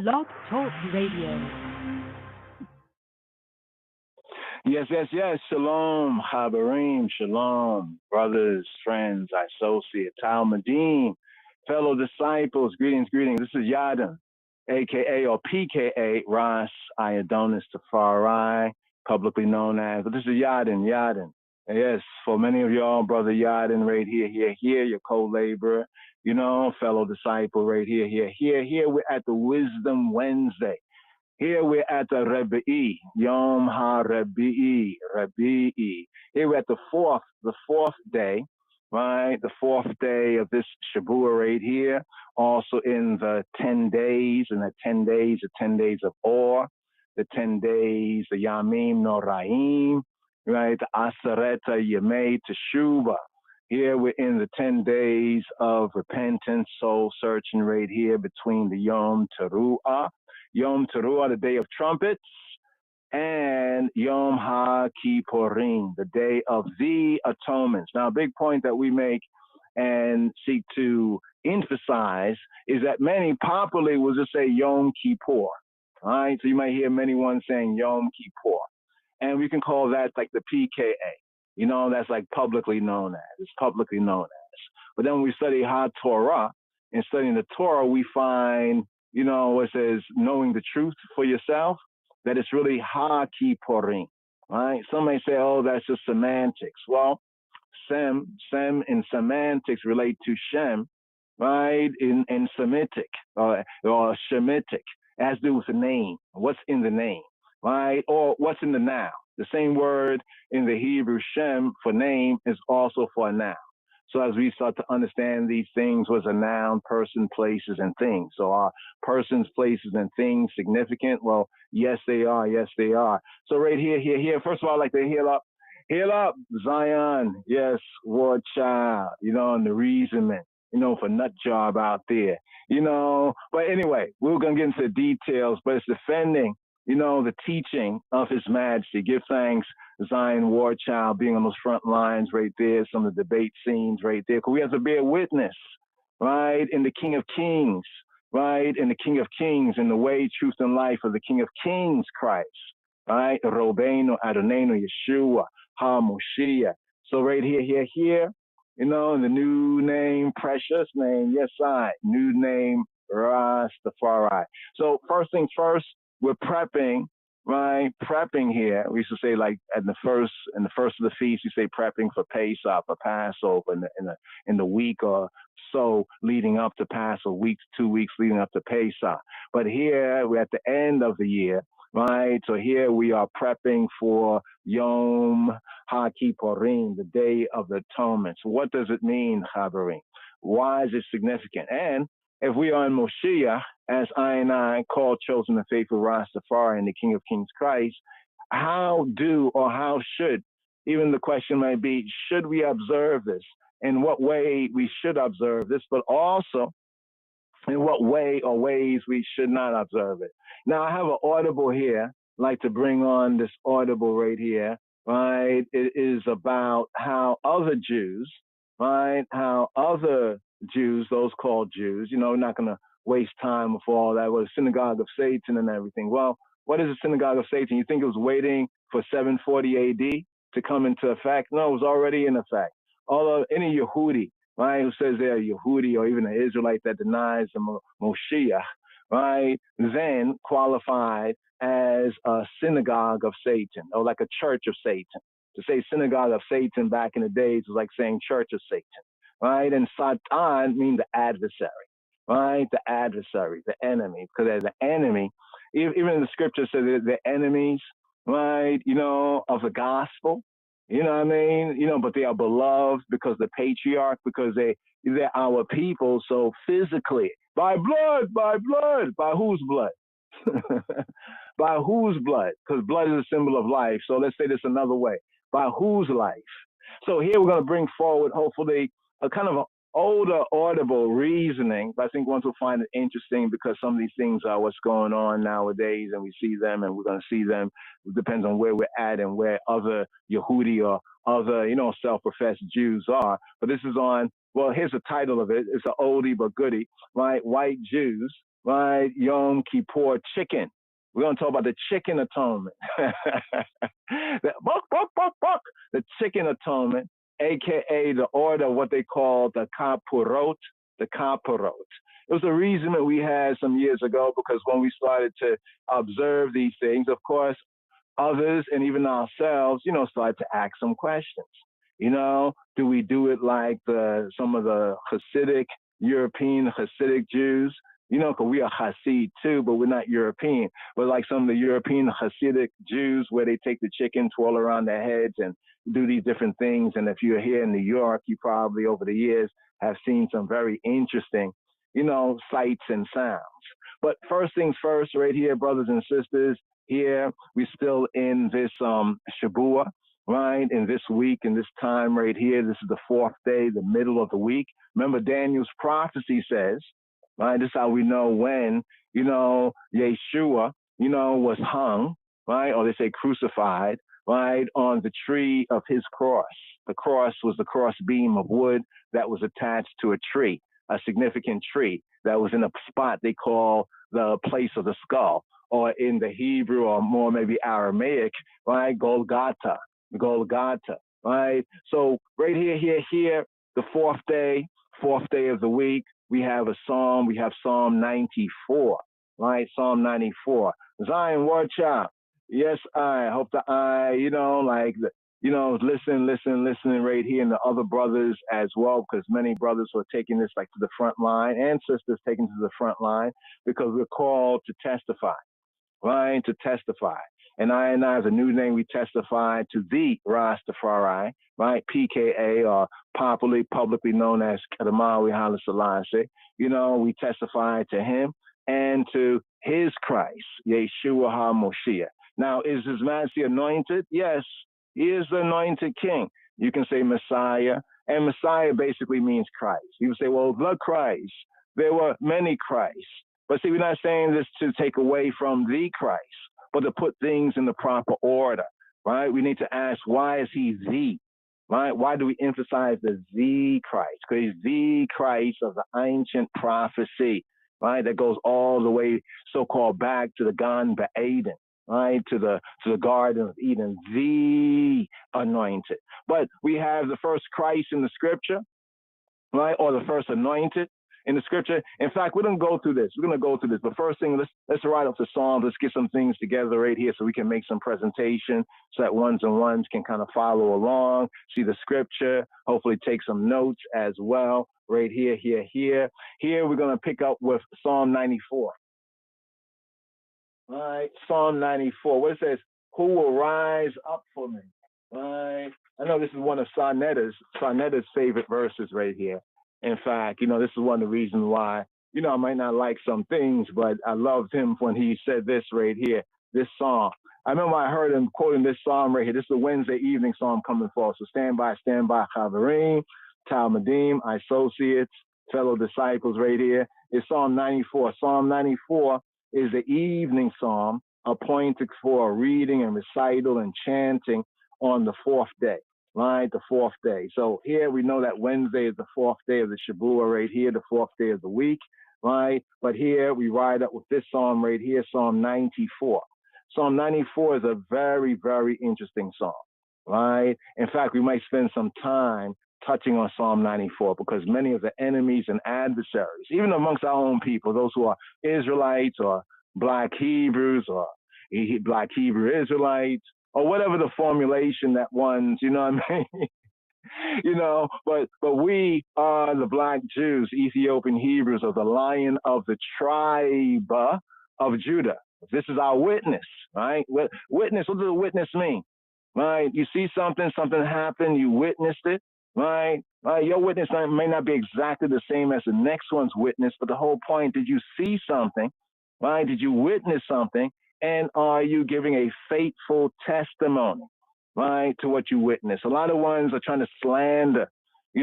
Blog Talk Radio. Yes. Shalom, Habarim, shalom, brothers, friends, associates, Talmudim, fellow disciples, greetings. This is Yadin, a.k.a. or PKA, Ras Adonis Tafari, publicly known as, but this is Yadin. Yes, for many of y'all, brother Yadin, right here, your co-laborer, fellow disciple right here. Here we're at the Wisdom Wednesday. Here we're at the Rebi'i, Yom HaRebi'i. Here we're at the fourth day, right? The fourth day of this Shabuah right here. Also in the 10 days, the 10 days of Or, the 10 days, the Yamiםnorאים, right? The Asareta Yemei Teshuvah. Here we're in the 10 days of repentance, soul searching right here between the Yom Teruah, the day of trumpets, and YomHakippurim, the day of the Atonements. Now, a big point that we make and seek to emphasize is that many popularly will just say Yom Kippur. All right, so you might hear many ones saying Yom Kippur, and we can call that like the PKA. That's like publicly known as. It's publicly known as. But then when we study HaTorah, and studying the Torah, we find it says knowing the truth for yourself, that it's really HaKippurim, right? Some may say, oh, that's just semantics. Well, Sem in semantics relate to Shem, right? In Semitic or Shemitic. It has to do with the name, what's in the name, right? Or what's in the noun. The same word in the Hebrew Shem for name is also for a noun. So as we start to understand these things, was a noun, person, places, and things. So are persons, places, and things significant? Well, yes, they are. So right here. First of all, I'd like to heal up, Zion. Yes, war child, and the reasoning, for nut job out there, But anyway, we're going to get into the details, but it's defending, the teaching of His Majesty. Give thanks, Zion War Child, being on those front lines right there, some of the debate scenes right there. Because we have to bear witness, right, in the King of Kings, right, in the King of Kings, in the way, truth, and life of the King of Kings, Christ, right, Robeinu, Adonenu, Yeshua, HaMoshiach. So right here, in the new name, precious name, yes, new name, Rastafari. So first things first, we're prepping, right? Prepping here. We used to say like in the first of the feast, you say prepping for Pesach or Passover in the week or so leading up to Passover, 2 weeks leading up to Pesach. But here we're at the end of the year, right? So here we are prepping for Yom HaKippurim, the Day of the Atonement. So what does it mean, Chaverim? Why is it significant? And if we are in Moshiach, as I called, chosen, and faithful Rastafari and the King of Kings Christ, how should, even the question might be, should we observe this? In what way we should observe this, but also in what way or ways we should not observe it. Now, I have an audible here, I'd like to bring on this audible right here, right? It is about how other Jews, right, those called Jews, we're not going to waste time with all that, with the synagogue of Satan and everything. Well, what is the synagogue of Satan? You think it was waiting for 740 AD to come into effect? No, it was already in effect. Although any Yehudi, right, who says they're Yehudi or even an Israelite that denies the Moshiach, right, then qualified as a synagogue of Satan, or like a church of Satan. To say synagogue of Satan back in the days was like saying church of Satan. Right, and Satan means the adversary, right? The adversary, the enemy, because as the enemy, even in the scripture says they're enemies, right? Of the gospel, what I mean? But they are beloved because the patriarch, because they're our people. So physically, by whose blood? By whose blood? Because blood is a symbol of life. So let's say this another way: by whose life? So here we're going to bring forward, hopefully, a kind of an older audible reasoning, but I think one will find it interesting because some of these things are what's going on nowadays, and we see them, and we're going to see them. It depends on where we're at and where other Yehudi or other, self-professed Jews are. But this is on, well, here's the title of it. It's an oldie but goodie, right? White Jews, right? Yom Kippur chicken. We're going to talk about the chicken atonement. The chicken atonement, a.k.a. the order of what they call the Kappurot, the Kappurot. It was a reason that we had some years ago because when we started to observe these things, of course, others and even ourselves, started to ask some questions. Do we do it like some of the European Hasidic Jews? Because we are Hasid too, but we're not European. But like some of the European Hasidic Jews where they take the chicken, twirl around their heads and do these different things. And if you're here in New York, you probably over the years have seen some very interesting, sights and sounds. But first things first, right here, brothers and sisters, here we're still in this Shabua, right? In this week, in this time right here, this is the fourth day, the middle of the week. Remember, Daniel's prophecy says, right? This is how we know when, Yeshua, was hung, right? Or they say crucified, right? On the tree of his cross. The cross was the cross beam of wood that was attached to a tree, a significant tree that was in a spot they call the place of the skull, or in the Hebrew or more maybe Aramaic, right? Golgotha, right? So right here, the fourth day of the week, we have a psalm. We have Psalm 94, right? Psalm 94. Zion, watch out. Yes, I hope that listening right here, and the other brothers as well, because many brothers are taking this like to the front line, and sisters taking to the front line, because we're called to testify, right? To testify. And I as a new name, we testify to the Rastafari, right? PKA, or publicly known as Kadamawi Haile Selassie. We testify to him and to his Christ, Yeshua HaMoshiach. Now, is His Majesty anointed? Yes, he is the anointed king. You can say Messiah, and Messiah basically means Christ. You would say, well, the Christ. There were many Christs. But see, we're not saying this to take away from the Christ, but to put things in the proper order, right? We need to ask, why is he the, right? Why do we emphasize the Christ? Because he's the Christ of the ancient prophecy, right? That goes all the way, so-called, back to the Gan Ba'Eden, right? To the Garden of Eden, the anointed. But we have the first Christ in the scripture, right? Or the first anointed in the scripture. In fact, we're going to go through this. But first thing, let's write up the Psalms. Let's get some things together right here so we can make some presentation so that ones and ones can kind of follow along, see the scripture, hopefully take some notes as well. Right here. Here we're going to pick up with Psalm 94. Right, Psalm 94. What it says, who will rise up for me? Right. I know this is one of Sonetta's favorite verses right here. In fact, this is one of the reasons why, I might not like some things, but I loved him when he said this right here, this psalm. I remember I heard him quoting this psalm right here. This is a Wednesday evening psalm coming forth. So stand by, Chavarim, Talmudim, associates, fellow disciples right here. It's Psalm 94. Psalm 94 is the evening psalm appointed for reading and recital and chanting on the fourth day, right? The fourth day. So here we know that Wednesday is the fourth day of the Shabua right here, the fourth day of the week, right? But here we ride up with this psalm right here, Psalm 94. Psalm 94 is a very, very interesting psalm, right? In fact, we might spend some time touching on Psalm 94 because many of the enemies and adversaries, even amongst our own people, those who are Israelites or Black Hebrews or Black Hebrew Israelites or whatever the formulation that one's, you know what I mean? But we are the Black Jews, Ethiopian Hebrews, of the Lion of the tribe of Judah. This is our witness, right? Witness, what does a witness mean? Right? You see something happen, you witnessed it. Right? Your witness may not be exactly the same as the next one's witness, but the whole point, did you see something? Right? Did you witness something? And are you giving a faithful testimony, right, to what you witnessed? A lot of ones are trying to slander, I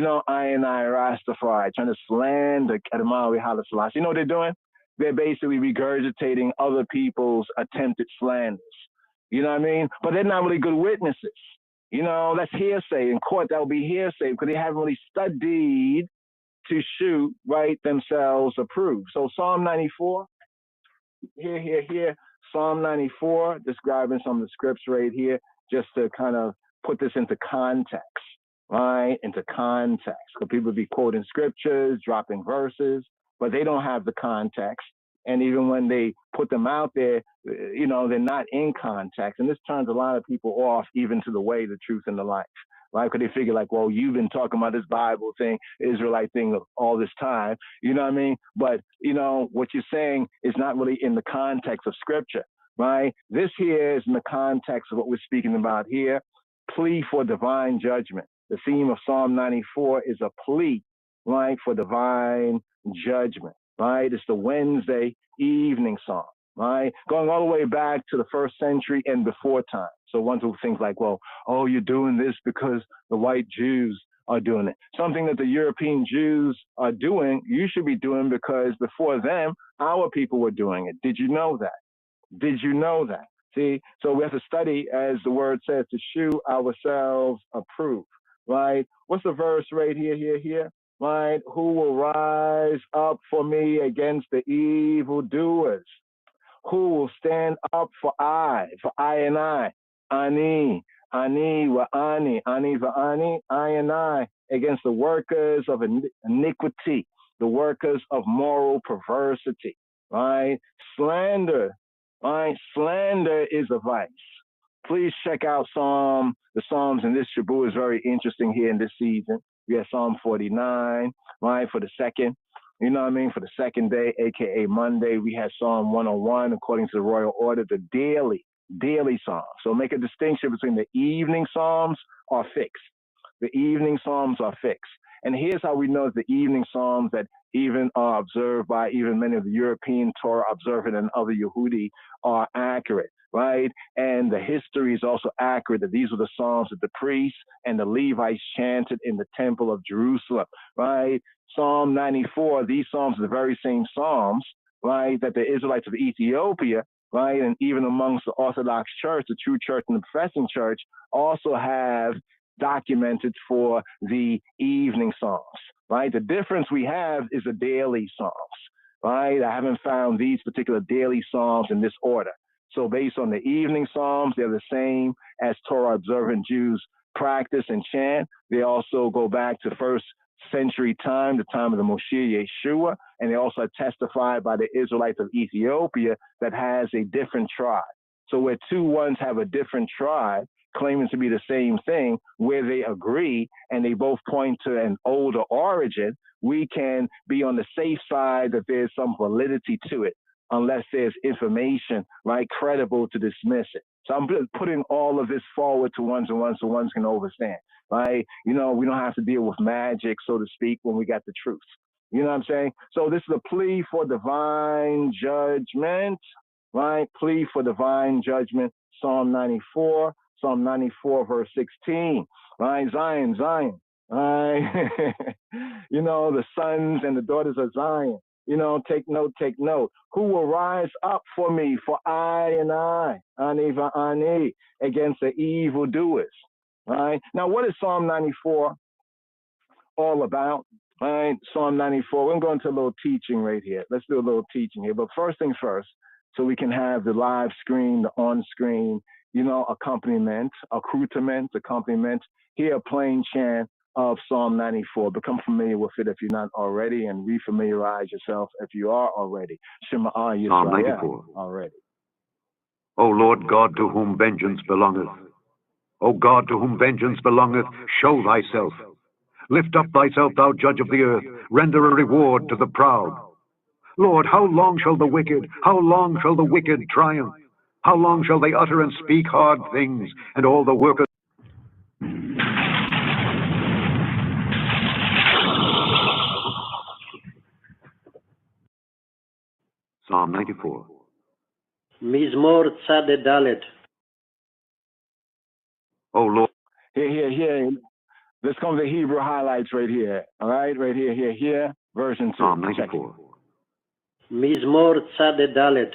Rastafari, trying to slander Kadamawi Haile Selassie. You know what they're doing? They're basically regurgitating other people's attempted slanders. You know what I mean? But they're not really good witnesses. That's hearsay. In court, that would be hearsay because they haven't really studied to shoot, right, themselves approved. So Psalm 94, here. Psalm 94, describing some of the scripts right here, just to kind of put this into context, right? Into context. Because people be quoting scriptures, dropping verses, but they don't have the context. And even when they put them out there, you know, they're not in context. And this turns a lot of people off even to the way, the truth, and the life. Right? Because they figure like, well, you've been talking about this Bible thing, Israelite thing all this time. You know what I mean? But, you know, what you're saying is not really in the context of scripture, right? This here is in the context of what we're speaking about here. Plea for divine judgment. The theme of Psalm 94 is a plea, right, for divine judgment. Right? It's the Wednesday evening psalm, right? Going all the way back to the 1st century and before time. So one who thinks like, well, oh, you're doing this because the white Jews are doing it. Something that the European Jews are doing, you should be doing because before them, our people were doing it. Did you know that? Did you know that? See, so we have to study, as the word says, to shew ourselves approved, right? What's the verse right here? Right? Who will rise up for me against the evildoers? Who will stand up for I and I? Ani va'ani, I and I, against the workers of iniquity, the workers of moral perversity, right? Slander, right? Slander is a vice. Please check out the Psalms in this Shabu is very interesting here in this season. We have Psalm 49, right, for the second, you know what I mean, for the second day, aka Monday. We have Psalm 101, according to the royal order, the daily Psalms. So make a distinction between the evening Psalms are fixed. The evening Psalms are fixed. And here's how we know the evening Psalms that even are observed by even many of the European Torah observant and other Yehudi are accurate, right? And the history is also accurate that these were the Psalms that the priests and the Levites chanted in the temple of Jerusalem, right? Psalm 94, these Psalms are the very same Psalms, right, that the Israelites of Ethiopia, right, and even amongst the Orthodox Church, the true church and the professing church, also have documented for the evening Psalms, right? The difference we have is the daily Psalms, right? I haven't found these particular daily Psalms in this order. So based on the evening Psalms, they're the same as Torah observant Jews practice and chant. They also go back to 1st century time, the time of the Moshe Yeshua, and they also are testified by the Israelites of Ethiopia that has a different tribe. So where two ones have a different tribe, claiming to be the same thing, where they agree and they both point to an older origin, we can be on the safe side that there's some validity to it, unless there's information, right, credible to dismiss it. So I'm putting all of this forward to ones and ones so ones can understand, right? You know, we don't have to deal with magic, so to speak, when we got the truth. You know what I'm saying? So this is a plea for divine judgment, right? Plea for divine judgment, Psalm 94. Psalm 94, verse 16, right? Zion, right? You know, the sons and the daughters of Zion, you know, take note. Who will rise up for me, for I and I, ani va'ani, against the evildoers, right? Now, what is Psalm 94 all about, right? Psalm 94, we're going to go into a little teaching right here. Let's do a little teaching here. But first things first, so we can have the live screen, the on-screen, you know, accompaniment, here a plain chant of Psalm 94. Become familiar with it if you're not already, and refamiliarize yourself if you are already. Shema Yisrael, Psalm 94. Already. O Lord God, to whom vengeance belongeth, O God, to whom vengeance belongeth, show thyself. Lift up thyself, thou judge of the earth, render a reward to the proud. Lord, how long shall the wicked triumph? How long shall they utter and speak hard things, and all the workers? Psalm 94. Mizmor Tzad Dalet. O Lord. Here. Let's come to the Hebrew highlights right here. All right, right here. Version 2. Psalm 94. Mizmor Tzad Dalet.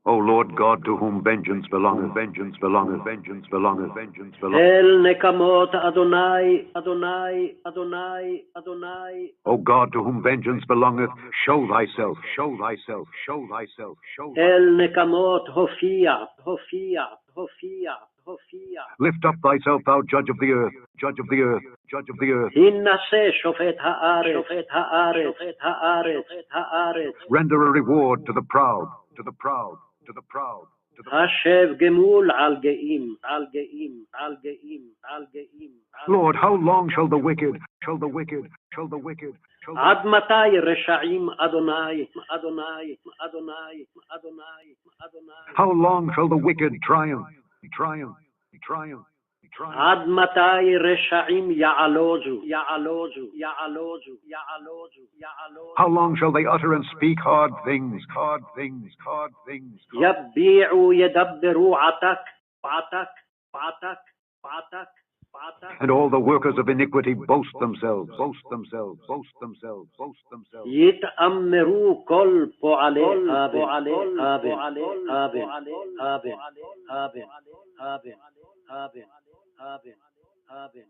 O Lord God, to whom vengeance belongeth, vengeance belongeth, vengeance belongeth, vengeance belongeth. El nekamot Adonai, Adonai, Adonai, Adonai. O God, to whom vengeance belongeth, show thyself, show thyself, show thyself, show thyself. El nekamot Hofia, Hofia, Hofia, Hofia. Lift up thyself, thou judge of the earth, judge of the earth, judge of the earth. Hinnase shofet haaretz, shofet haaretz, haaretz, haaretz. Render a reward to the proud, to the proud, to the proud. Hashev gemul al geim, al geim, al geim, al geim. Lord, how long shall the wicked, shall the wicked, shall the wicked, shall the Ad matai reshaim Adonai, Adonai, Adonai, Adonai, Adonai. how long shall the wicked triumph, triumph, triumph, triumph? Ad matai reshaim ya'alozu, ya'alozu, ya'alozu, ya'alozu, ya'alozu. How long shall they utter and speak hard things, hard things, hard things? Yabbi'u yedabberu atak, atak, atak, atak, atak. And all the workers of iniquity boast themselves, boast themselves, boast themselves, boast themselves. Yit'ammeru kol po'ale haben, haben, haben, haben, haben, haben, haben, haben, haben.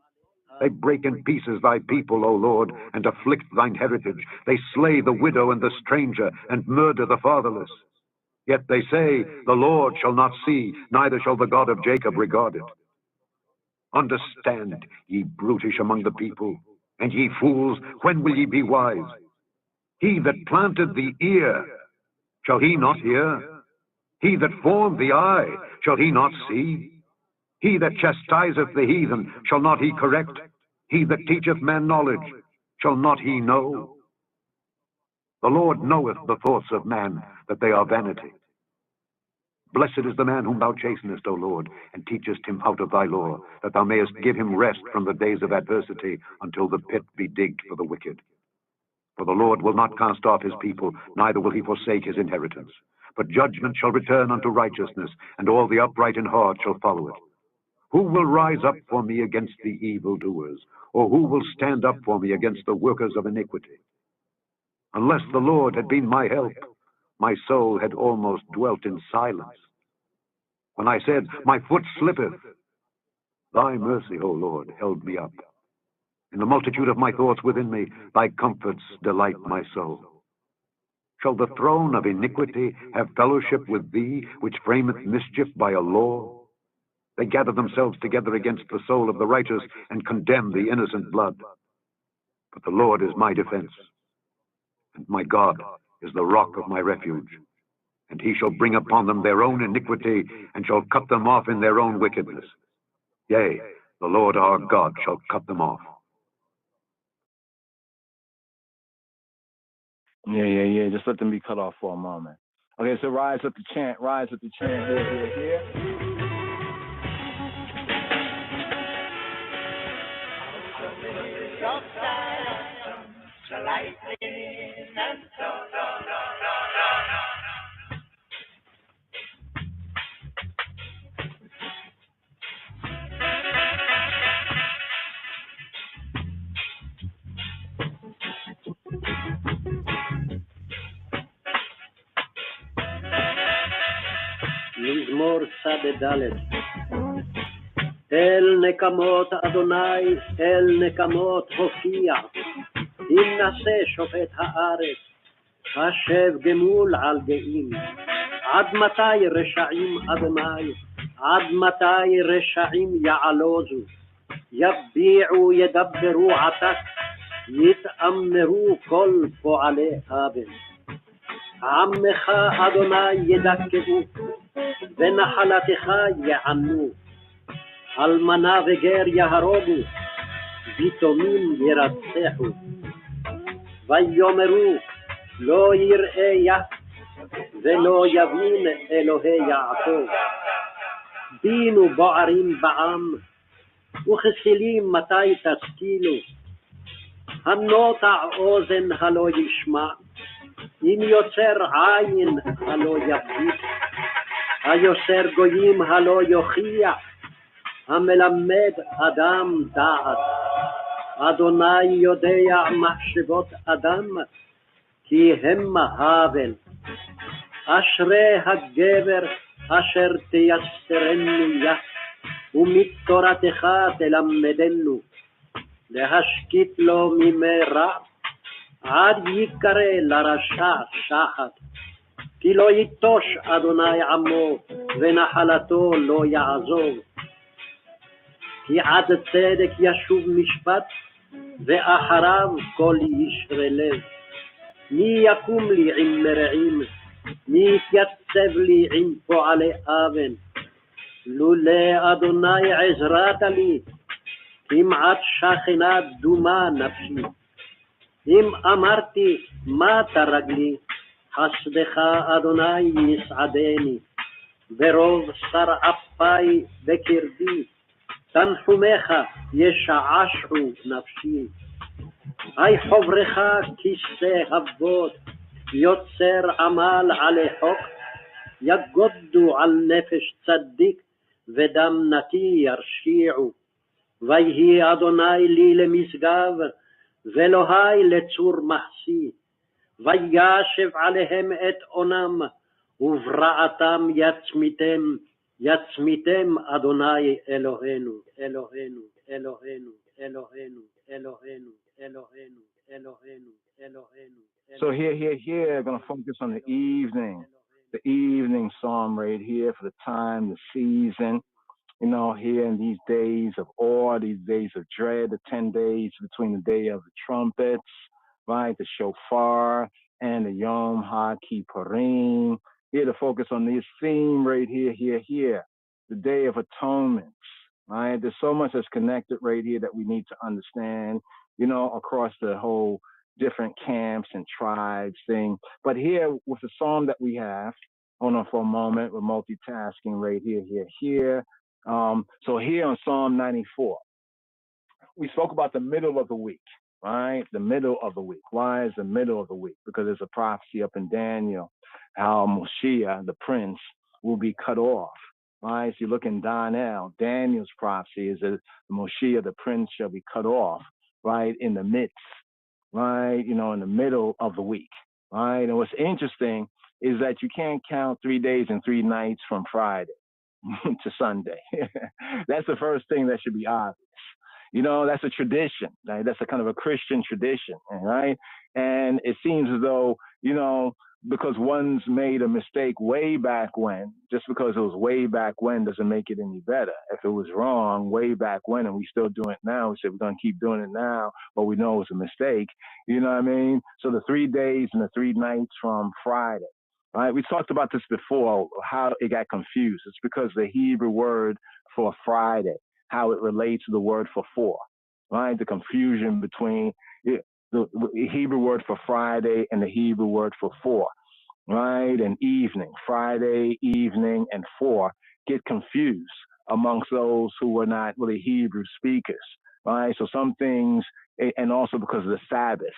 They break in pieces thy people, O Lord, and afflict thine heritage. They slay the widow and the stranger, and murder the fatherless. Yet they say, the Lord shall not see, neither shall the God of Jacob regard it. Understand, ye brutish among the people, and ye fools, when will ye be wise? He that planted the ear, shall he not hear? He that formed the eye, shall he not see? He that chastiseth the heathen, shall not he correct? He that teacheth man knowledge, shall not he know? The Lord knoweth the thoughts of man, that they are vanity. Blessed is the man whom thou chastenest, O Lord, and teachest him out of thy law, that thou mayest give him rest from the days of adversity, until the pit be digged for the wicked. For the Lord will not cast off his people, neither will he forsake his inheritance. But judgment shall return unto righteousness, and all the upright in heart shall follow it. Who will rise up for me against the evildoers? Or who will stand up for me against the workers of iniquity? Unless the Lord had been my help, my soul had almost dwelt in silence. When I said, my foot slippeth, thy mercy, O Lord, held me up. In the multitude of my thoughts within me, thy comforts delight my soul. Shall the throne of iniquity have fellowship with thee, which frameth mischief by a law? They gather themselves together against the soul of the righteous, and condemn the innocent blood. But the Lord is my defense, and my God is the rock of my refuge. And he shall bring upon them their own iniquity, and shall cut them off in their own wickedness. Yea, the Lord our God shall cut them off. Yeah. Just let them be cut off for a moment. Okay, so rise up the chant, here. מזמור צד ד' אל נקמות אדוני, אל נקמות הופיע, הנשא שופט הארץ, השב גמול על גאים. עד מתי רשעים אדוני, עד מתי רשעים יעלוזו, יביעו ידברו עתק, יתאמרו כל פועלי אבן. עמך אדוני ידכאו, ונחלתך יענו, אלמנה וגר יהרוגו, ויתומים ירצחו. ויאמרו לא יראה יה, ולא יבין אלוהי יעקב. בינו בוערים בעם, וכסילים מתי תשכילו. הנוטע אוזן הלא ישמע, אם יוצר עין הלא יביט. היוסר גויים הלא יוכיח, המלמד אדם דעת. אדוני יודע מחשבות אדם, כי המה הבל. אשרי הגבר אשר תייסרנו יה, ומתורתך תלמדנו, להשקיט לו ממרע, עד יקרא לרשע שחת. כי לא יטוש אדוני עמו, ונחלתו לא יעזוב. כי עד צדק ישוב משפט, ואחריו כל ישרי לב. מי יקום לי עם מרעים, מי יתייצב לי עם פועלי אבן. לולא אדוני עזרת לי, כמעט שכנה דומה נפשי. אם אמרתי מה תרגלי, חסדך אדוני יסעדני. ברוב שר אפי בקרבי, תנחומך ישעשעו נפשי. היי חברך כיסא אבות, יוצר עמל עלי חוק, יגודו על נפש צדיק, ודם נקי ירשיעו. ויהי אדוני לי למשגב, ואלוהי לצור מחסי. וישב עליהם את אונם, וברעתם יצמיתם אדוני אלוהינו, אלוהינו, אלוהינו, אלוהינו, אלוהינו, אלוהינו, אלוהינו, אלוהינו. So here, going to focus on the evening psalm right here for the time, the season, you know, here in these days of awe, these days of dread, the 10 days between the day of the trumpets, right, the shofar, and the YomHakippurim. Here to focus on this theme right here, the Day of Atonements, right? There's so much that's connected right here that we need to understand, you know, across the whole different camps and tribes thing. But here with the psalm that we have, hold on for a moment, we're multitasking right here. So here on Psalm 94, we spoke about the middle of the week, right? The middle of the week. Why is the middle of the week? Because there's a prophecy up in Daniel, how Moshiach, the prince, will be cut off, right? So you look in Daniel's prophecy is that Moshiach, the prince, shall be cut off, right? In the midst, right? You know, in the middle of the week, right? And what's interesting is that you can't count 3 days and 3 nights from Friday to Sunday. That's the first thing that should be obvious. You know, that's a tradition, right? That's a kind of a Christian tradition, right? And it seems as though, you know, because one's made a mistake way back when, just because it was way back when doesn't make it any better. If it was wrong way back when and we still do it now, we say we're going to keep doing it now, but we know it was a mistake. You know what I mean? So the 3 days and the 3 nights from Friday, right? We talked about this before, how it got confused. It's because the Hebrew word for Friday, how it relates to the word for 4, right? The confusion between the Hebrew word for Friday and the Hebrew word for 4, right? And evening, Friday, evening, and 4 get confused amongst those who were not really Hebrew speakers, right? So some things, and also because of the Sabbath,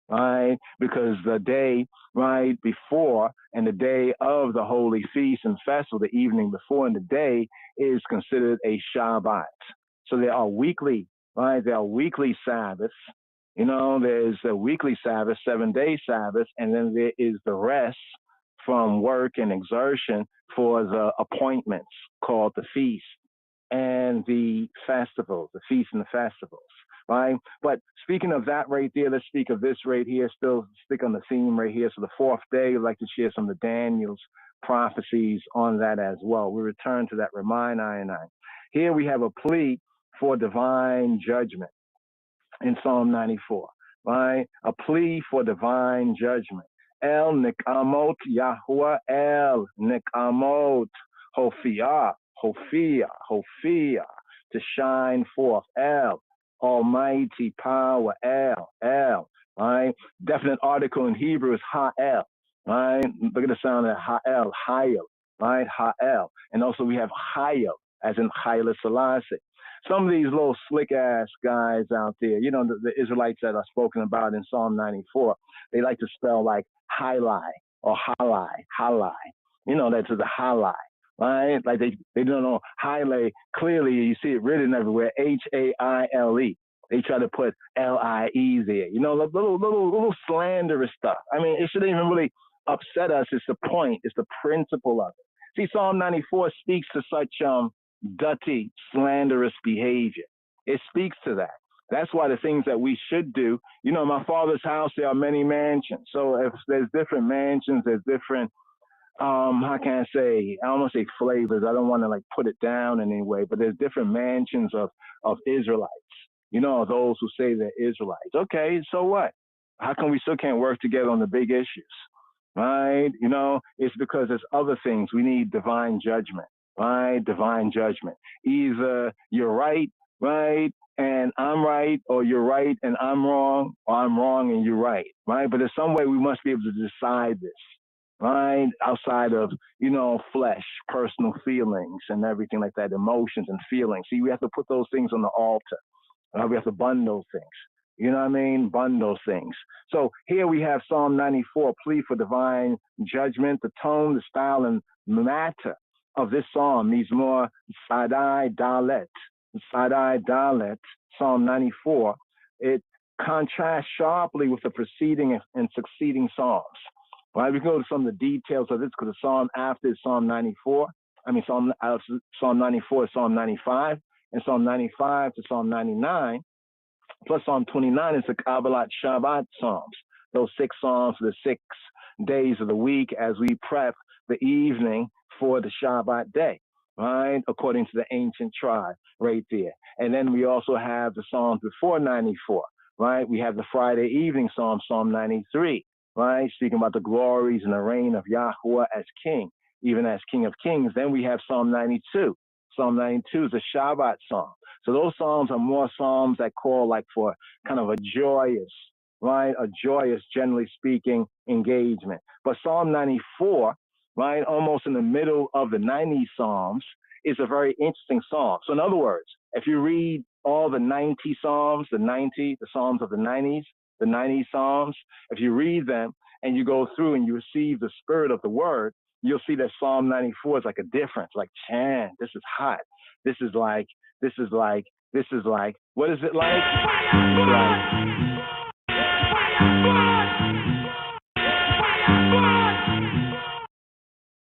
right? Because the day, right, before and the day of the holy feast and festival, the evening before and the day is considered a Shabbat. So there are weekly, right? There are weekly Sabbaths. You know, there's a weekly Sabbath, 7-day Sabbath, and then there is the rest from work and exertion for the appointments called the feast and the festivals, the feasts and the festivals, right? But speaking of that right there, let's speak of this right here, still stick on the theme right here. So the 4th day, I'd like to share some of the Daniel's prophecies on that as well. We return to that, remind I and I. Here we have a plea for divine judgment in Psalm 94, right? A plea for divine judgment. El Nikamot Yahuwah, El Nikamot Hophia, to shine forth. El, almighty power. El, right? Definite article in Hebrew is Ha'el, right? Look at the sound of Ha'el, Hayel, right? Ha'el. And also we have Hayel, as in Haile Selassie. Some of these little slick ass guys out there, you know, the Israelites that are spoken about in Psalm 94, they like to spell like Halai or Halai. You know, that's the Halai, right? Like they don't know Haile clearly. You see it written everywhere, Haile. They try to put LIE there. You know, little slanderous stuff. I mean, it shouldn't even really upset us. It's the point. It's the principle of it. See, Psalm 94 speaks to such dirty, slanderous behavior. It speaks to that. That's why the things that we should do, you know, in my Father's house, there are many mansions. So if there's different mansions, there's different, how can I say, I don't want to say flavors. I don't want to like put it down in any way, but there's different mansions of Israelites. You know, those who say they're Israelites. Okay, so what? How come we still can't work together on the big issues? Right? You know, it's because there's other things. We need divine judgment, right? Divine judgment. Either you're right, and I'm right, or you're right and I'm wrong, or I'm wrong and you're right, right? But there's some way we must be able to decide this, right? Outside of, you know, flesh, personal feelings and everything like that, emotions and feelings. See, we have to put those things on the altar. We have to bundle things. You know what I mean? Bundle things. So here we have Psalm 94, plea for divine judgment. The tone, the style, and matter of this psalm needs more Sadai Dalet. Sadai Dalet, Psalm 94. It contrasts sharply with the preceding and succeeding psalms. Right? We go to some of the details of this because the psalm after is Psalm 94. Psalm 94 is Psalm 95, and Psalm 95 to Psalm 99. Plus Psalm 29 is the Kabbalat Shabbat Psalms. Those 6 psalms for the 6 days of the week as we prep the evening for the Shabbat day, right? According to the ancient tribe right there. And then we also have the psalms before 94, right? We have the Friday evening psalm, Psalm 93, right? Speaking about the glories and the reign of Yahweh as king, even as King of Kings. Then we have Psalm 92. Psalm 92 is a Shabbat psalm. So those psalms are more psalms that call like for kind of a joyous, right? A joyous, generally speaking, engagement. But Psalm 94, right, almost in the middle of the 90 psalms, is a very interesting psalm. So in other words, if you read all the 90 psalms, the psalms of the 90s, the 90 psalms, if you read them and you go through and you receive the spirit of the word, you'll see that Psalm 94 is like a difference. Like, man, this is hot. This is like, what is it like?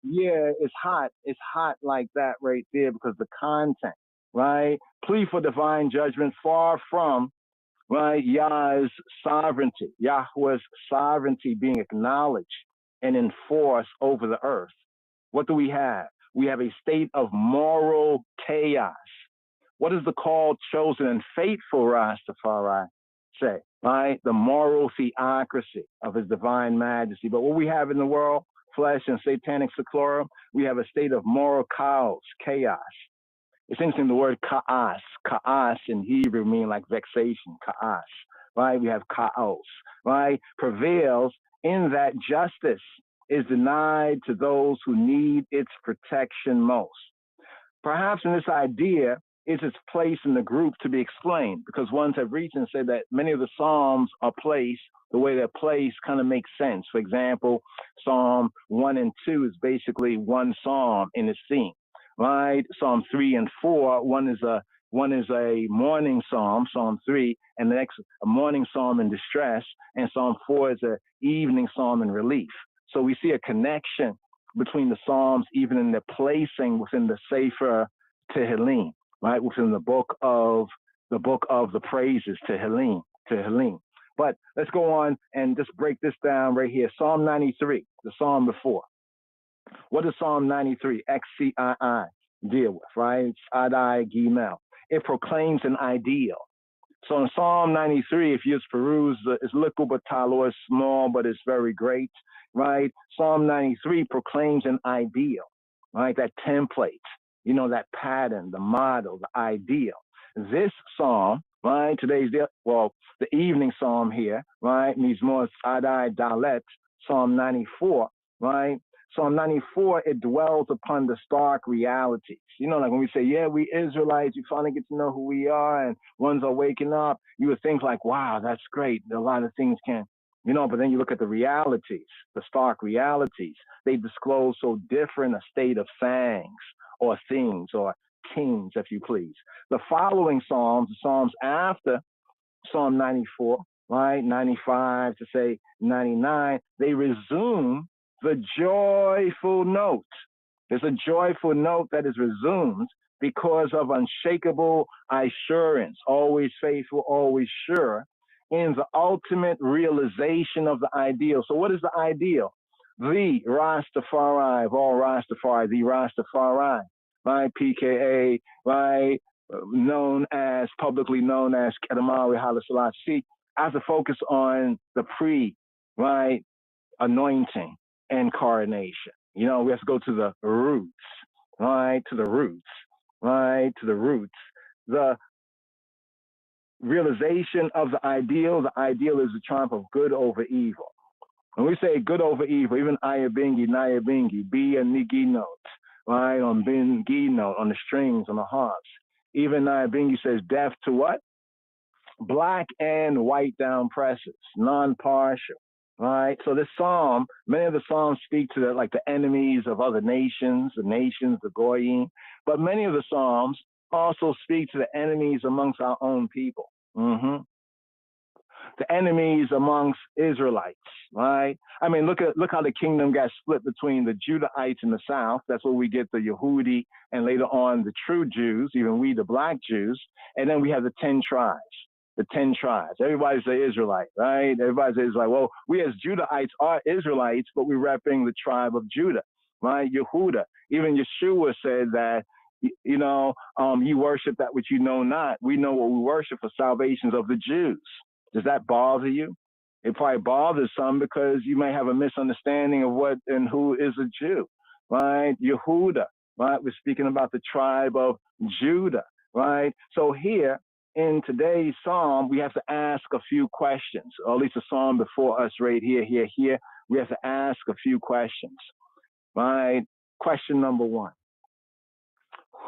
Yeah, it's hot. It's hot like that right there because the content, right? Plea for divine judgment far from, right, Yah's sovereignty, Yahweh's sovereignty being acknowledged and enforced over the earth. What do we have? We have a state of moral chaos. What does the called, chosen, and faithful Rastafari say? Right? The moral theocracy of his divine majesty. But what we have in the world, flesh and satanic seclorum, we have a state of moral chaos. It's interesting, the word ka'as in Hebrew means like vexation, ka'as, right? We have chaos, right? Prevails in that justice is denied to those who need its protection most. Perhaps in this idea is its place in the group to be explained, because ones have reached and said that many of the Psalms are placed, the way they're placed kind of makes sense. For example, Psalm 1 and 2 is basically one Psalm in its theme, right? Psalm 3 and 4, one is a morning Psalm, Psalm 3, and the next a morning Psalm in distress, and Psalm 4 is an evening Psalm in relief. So we see a connection between the Psalms, even in their placing within the Sefer Tehillim, right? Within the book of the praises, Tehillim. But let's go on and just break this down right here. Psalm 93, the Psalm before. What does Psalm 93, XCII, deal with, right? Adai Gimel. It proclaims an ideal. So in Psalm 93, if you just peruse, it's little but talo, it's small, but it's very great, right? Psalm 93 proclaims an ideal, right? That template, you know, that pattern, the model, the ideal. This psalm, right? The evening psalm here, right? Mizmor Adai Dalet, Psalm 94, right? Psalm 94, it dwells upon the stark realities. You know, like when we say, yeah, we Israelites, you finally get to know who we are, and ones are waking up, you would think like, wow, that's great. A lot of things can, you know, but then you look at the realities, the stark realities. They disclose so different a state of things or things or kings, if you please. The following Psalms, the Psalms after Psalm 94, right, 95 to say 99, they resume the joyful note. There's a joyful note that is resumed because of unshakable assurance, always faithful, always sure, in the ultimate realization of the ideal. So what is the ideal? The Rastafari of all Rastafari, the Rastafari, right? PKA, right? Publicly known as Kedamawi Haile Selassie. I have to focus on the right, anointing, incarnation. You know, we have to go to the roots, right? To the roots, right? To the roots. The realization of the ideal is the triumph of good over evil. When we say good over evil, even Ayabingi, Nayabingi, B and Nigi note, right? On Bingi note, on the strings, on the harps. Even Nayabingi says death to what? Black and white down presses, non-partial, right? So this psalm, many of the psalms speak to like the enemies of other nations, the Goyim, but many of the psalms also speak to the enemies amongst our own people. The enemies amongst Israelites, right? I mean, look how the kingdom got split between the Judahites in the south. That's where we get the Yehudi, and later on the true Jews, even we, the black Jews. And then we have the 10 tribes. The 10 tribes. Everybody's an Israelite, right? Everybody's an Israelite. Well, we as Judahites are Israelites, but we're repping the tribe of Judah, right? Yehuda. Even Yeshua said that, you know, you worship that which you know not. We know what we worship for salvations of the Jews. Does that bother you? It probably bothers some because you may have a misunderstanding of what and who is a Jew, right? Yehuda, right? We're speaking about the tribe of Judah, right? So here in today's psalm, we have to ask a few questions, or at least the psalm before us right here. We have to ask a few questions, right? Question number one.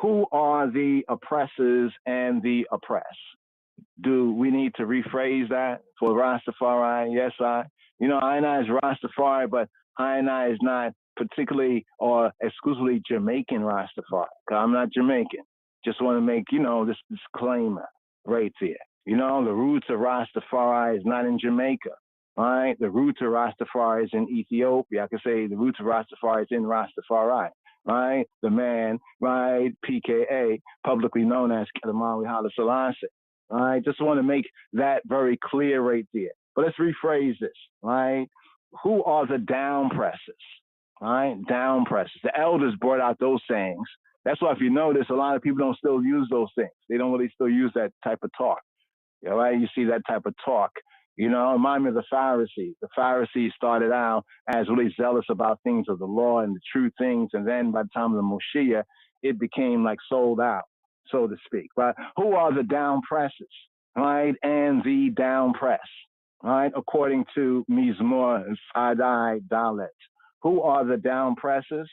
Who are the oppressors and the oppressed? Do we need to rephrase that for Rastafari? Yes, I is Rastafari, but I is not particularly or exclusively Jamaican Rastafari. I'm not Jamaican. Just want to make, this disclaimer right there. The roots of Rastafari is not in Jamaica, right? The roots of Rastafari is in Ethiopia. I could say the roots of Rastafari is in Rastafari, right? The man, right, PKA, publicly known as Kedamawi Haile Selassie. All right, just want to make that very clear right there. But let's rephrase this, right? Who are the down presses? All right, down presses. The elders brought out those sayings. That's why if you notice, a lot of people don't still use those things. They don't really still use that type of talk. All right, you see that type of talk. Remind me of the Pharisees. The Pharisees started out as really zealous about things of the law and the true things. And then by the time of the Moshiach, it became like sold out, so to speak, right? Who are the down presses, right? And the down press, right? According to Mizmor Sadai Dalet. Who are the down presses,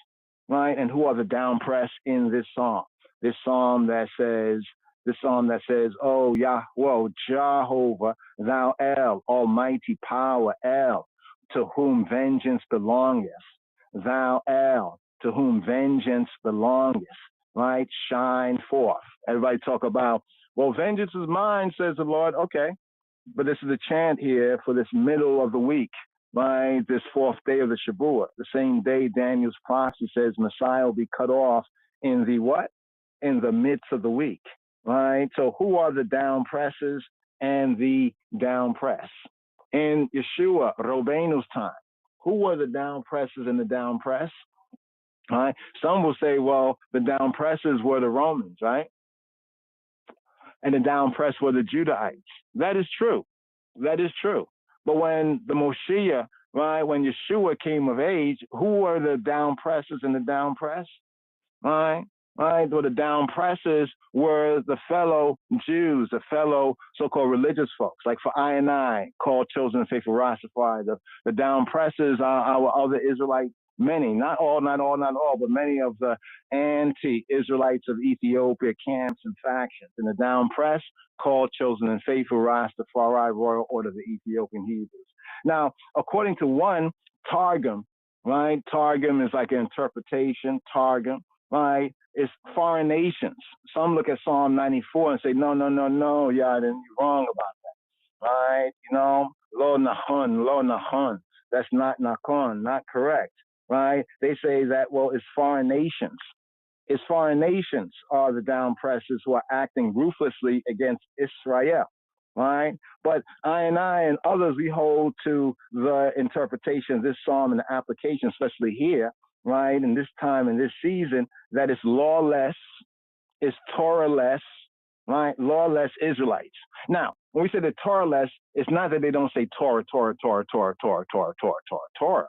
right? And who are the down press in this psalm? This psalm that says, oh, Yahweh, Jehovah, thou El, almighty power, El, to whom vengeance belongeth. Thou El, to whom vengeance belongeth. Right? Shine forth. Everybody talk about, well, vengeance is mine, says the Lord. Okay. But this is the chant here for this middle of the week, right? This fourth day of the Shavuot. The same day Daniel's prophecy says Messiah will be cut off in the what? In the midst of the week, right? So who are the down presses and the down press? In Yeshua, Robeinu's time, who were the down presses and the down press? Right? Some will say, well, the down presses were the Romans, right? And the down press were the Judahites. That is true. That is true. But when the Moshiach, right, when Yeshua came of age, who were the down presses and the down press? Right? Right? Well, the down presses were the fellow Jews, the fellow so-called religious folks, like for I, called chosen and faithful Rastafari. The down presses are our other Israelite. Many, not all, but many of the anti-Israelites of Ethiopia camps and factions. In the down press, called, chosen, and faithful Rastafari, Royal Order of the Ethiopian Hebrews. Now, according to one, Targum, right? Targum is like an interpretation, Targum, right? It's foreign nations. Some look at Psalm 94 and say, no, Yadin, you're wrong about that, right? Lo Nahun, that's not Nakon, not correct. right? They say that, well, it's foreign nations. It's foreign nations are the down pressers who are acting ruthlessly against Israel, right? But I and others, we hold to the interpretation of this psalm and the application, especially here, right, in this time, in this season, that it's lawless, it's Torah-less, right? Lawless Israelites. Now, when we say the Torah-less, it's not that they don't say Torah, Torah, Torah, Torah, Torah, Torah, Torah, Torah, Torah.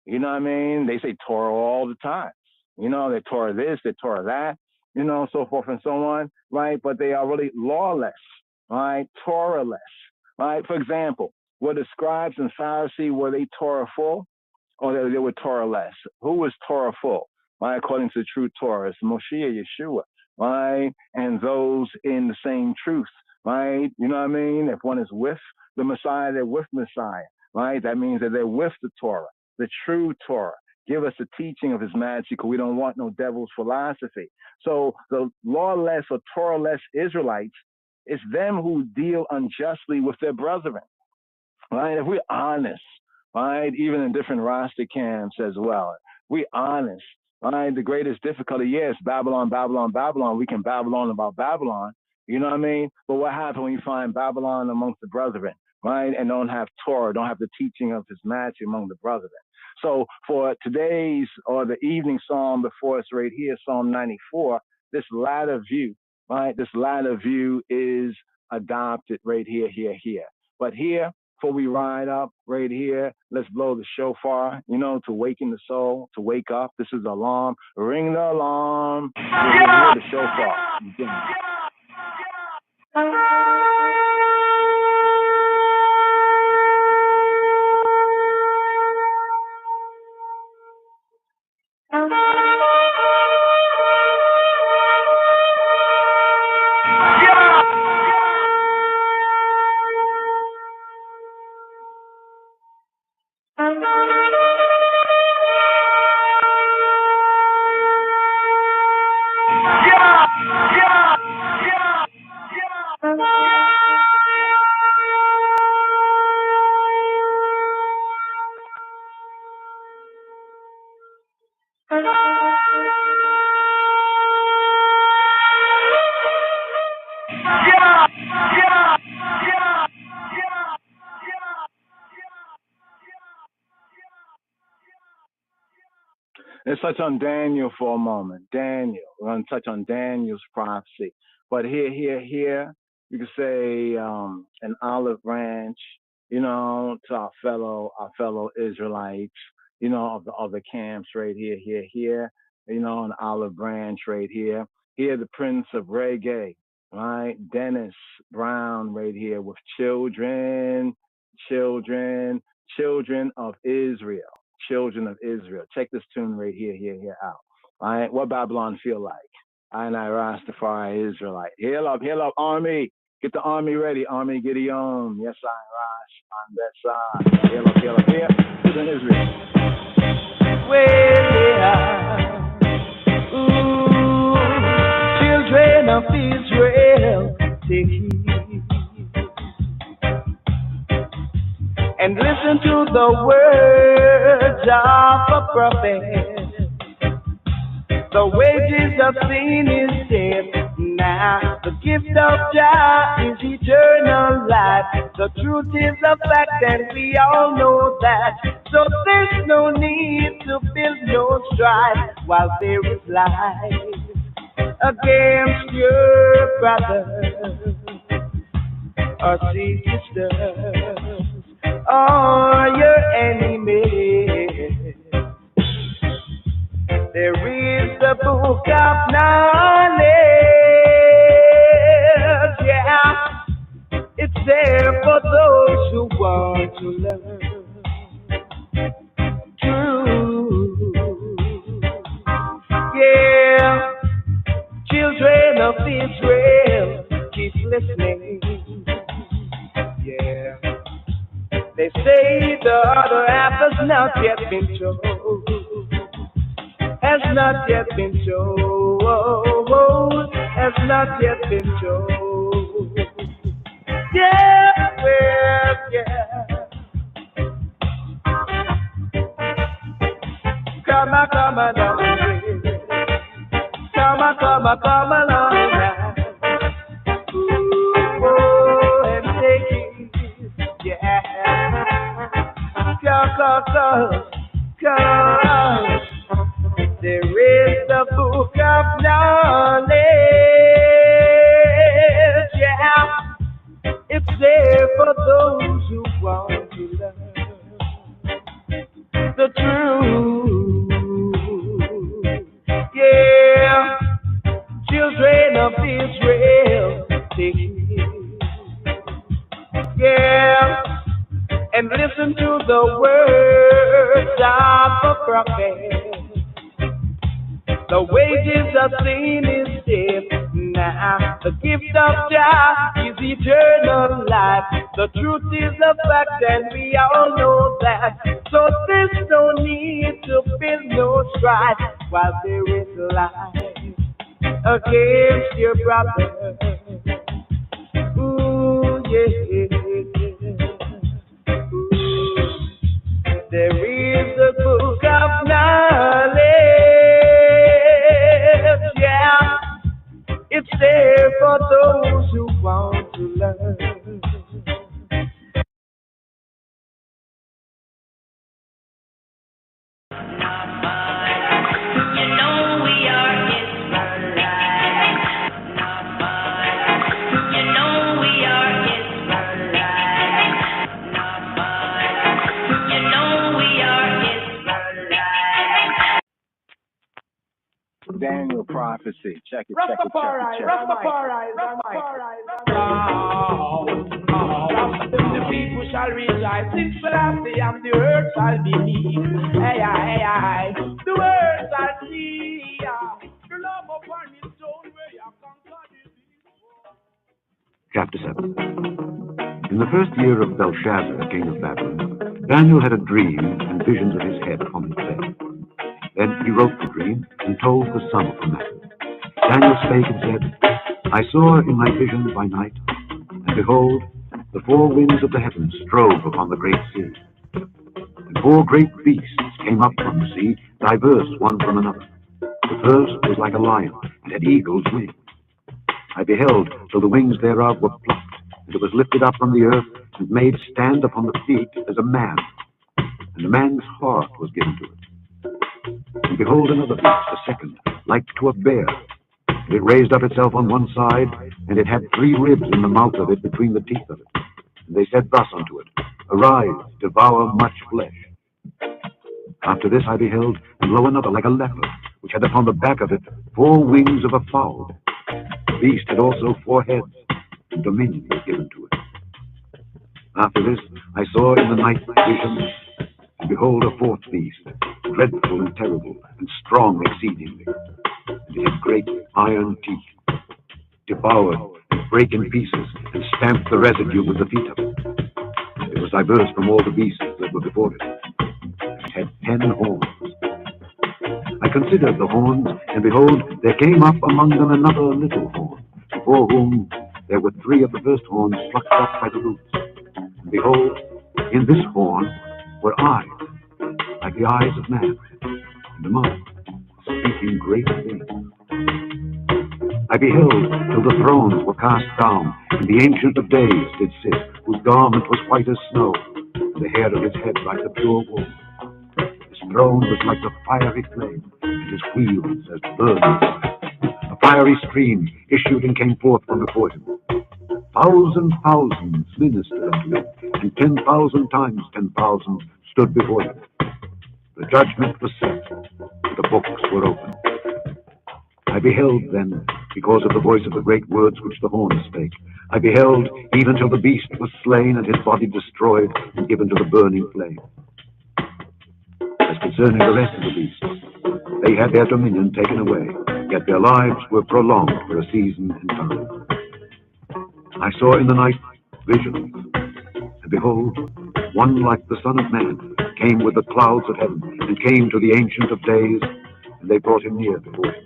You know what I mean? They say Torah all the time. You know, they're Torah this, they're Torah that, you know, so forth and so on, right? But they are really lawless, right? Torah-less, right? For example, were the scribes and Pharisees, were they Torah-full or they were Torah-less? Who was Torah-full, right? According to the true Torah, it's Moshe, Yeshua, right? And those in the same truth, right? You know what I mean? If one is with the Messiah, they're with Messiah, right? That means that they're with the Torah, the true Torah. Give us the teaching of his majesty, because we don't want no devil's philosophy. So the lawless or Torah-less Israelites, it's them who deal unjustly with their brethren, right? If we're honest, right, even in different Rasta camps as well, we're honest, right? The greatest difficulty, yes, Babylon, Babylon, Babylon. We can babble on about Babylon, you know what I mean? But what happens when you find Babylon amongst the brethren, right, and don't have Torah, don't have the teaching of his majesty among the brethren? So for today's or the evening psalm before us right here, Psalm 94, this latter view, right? This latter view is adopted right here, here. But here, before we ride up right here, let's blow the shofar, you know, to waken the soul, to wake up. This is the alarm. Ring the alarm. You hear the shofar. Let's touch on Daniel for a moment. Daniel. We're going to touch on Daniel's prophecy. But here, you could say an olive branch, you know, to our fellow Israelites, you know, of the other camps right here, you know, an olive branch right here. Here, the Prince of Reggae, right? Dennis Brown right here with children of Israel. Children of Israel. Check this tune right here out. All right, what Babylon feel like? I Rastafari Israelite. Hail up, army. Get the army ready. Army Gideon. Yes, I Rash on that side. Hail up here. Children of Israel. Well, children of Israel, take heed and listen to the words of a prophet. The wages of sin is death. Now the gift of God is eternal life. The truth is a fact, and we all know that. So there's no need to build no strife while there is life against your brothers or sisters or your enemies. There is the book of knowledge, yeah. It's there for those who want to learn truth, yeah. Children of Israel, keep listening, yeah. They say the other half has not yet been told. Has not yet been told. Has not yet been told. Yeah, well, yeah. 'cause there is the book of knowledge, yeah. It's there for those who want to learn the truth, yeah. Children of Israel, take heed, yeah, and listen to the words of the prophet. The wages of sin is death. Now the gift of God is eternal life. The truth is a fact, and we all know that. So there's no need to feel no strife while there is life against your brother. Ooh, yeah. Ooh. There is a book of knowledge, yeah. It's there for those who want to learn. Daniel prophecy. Check it. Rastafari. The people shall rejoice. Sing Selassie and the earth shall be healed. Hey, hey, hey. The earth shall see. The love upon his stone where you conquer the Chapter 7. In the first year of Belshazzar, king of Babylon, Daniel had a dream and visions of his head upon his bed. Then he wrote the dream and told the sum of the matter. Daniel spake and said, I saw in my vision by night, and behold, the four winds of the heavens strove upon the great sea. And four great beasts came up from the sea, diverse one from another. The first was like a lion, and had eagle's wings. I beheld till the wings thereof were plucked, and it was lifted up from the earth, and made stand upon the feet as a man. And a man's heart was given to it. And behold, another beast, a second, like to a bear. And it raised up itself on one side, and it had 3 ribs in the mouth of it between the teeth of it. And they said thus unto it, Arise, devour much flesh. After this I beheld, and lo, another like a leopard, which had upon the back of it 4 wings of a fowl. The beast had also 4 heads, and dominion was given to it. After this I saw in the night vision, and behold, a 4th beast, dreadful and terrible, and strong exceedingly. And it had great iron teeth, devoured and brake in pieces, and stamped the residue with the feet of it. And it was diverse from all the beasts that were before it. It had 10 horns. I considered the horns, and behold, there came up among them another little horn, before whom there were 3 of the first horns plucked up by the roots. And behold, in this horn were eyes, like the eyes of man, and a mouth, speaking great things. I beheld till the thrones were cast down, and the Ancient of Days did sit, whose garment was white as snow, and the hair of his head like the pure wool. His throne was like the fiery flame, and his wheels as burning fire. A fiery stream issued and came forth from before him. 1,000,000 ministered unto him, and 10,000 times 10,000 stood before him. The judgment was set, and the books were opened. I beheld then, because of the voice of the great words which the horn spake, I beheld even till the beast was slain, and his body destroyed, and given to the burning flame. As concerning the rest of the beasts, they had their dominion taken away, yet their lives were prolonged for a season and time. I saw in the night visions, and behold, one like the Son of Man came with the clouds of heaven, and came to the Ancient of Days, and they brought him near before him.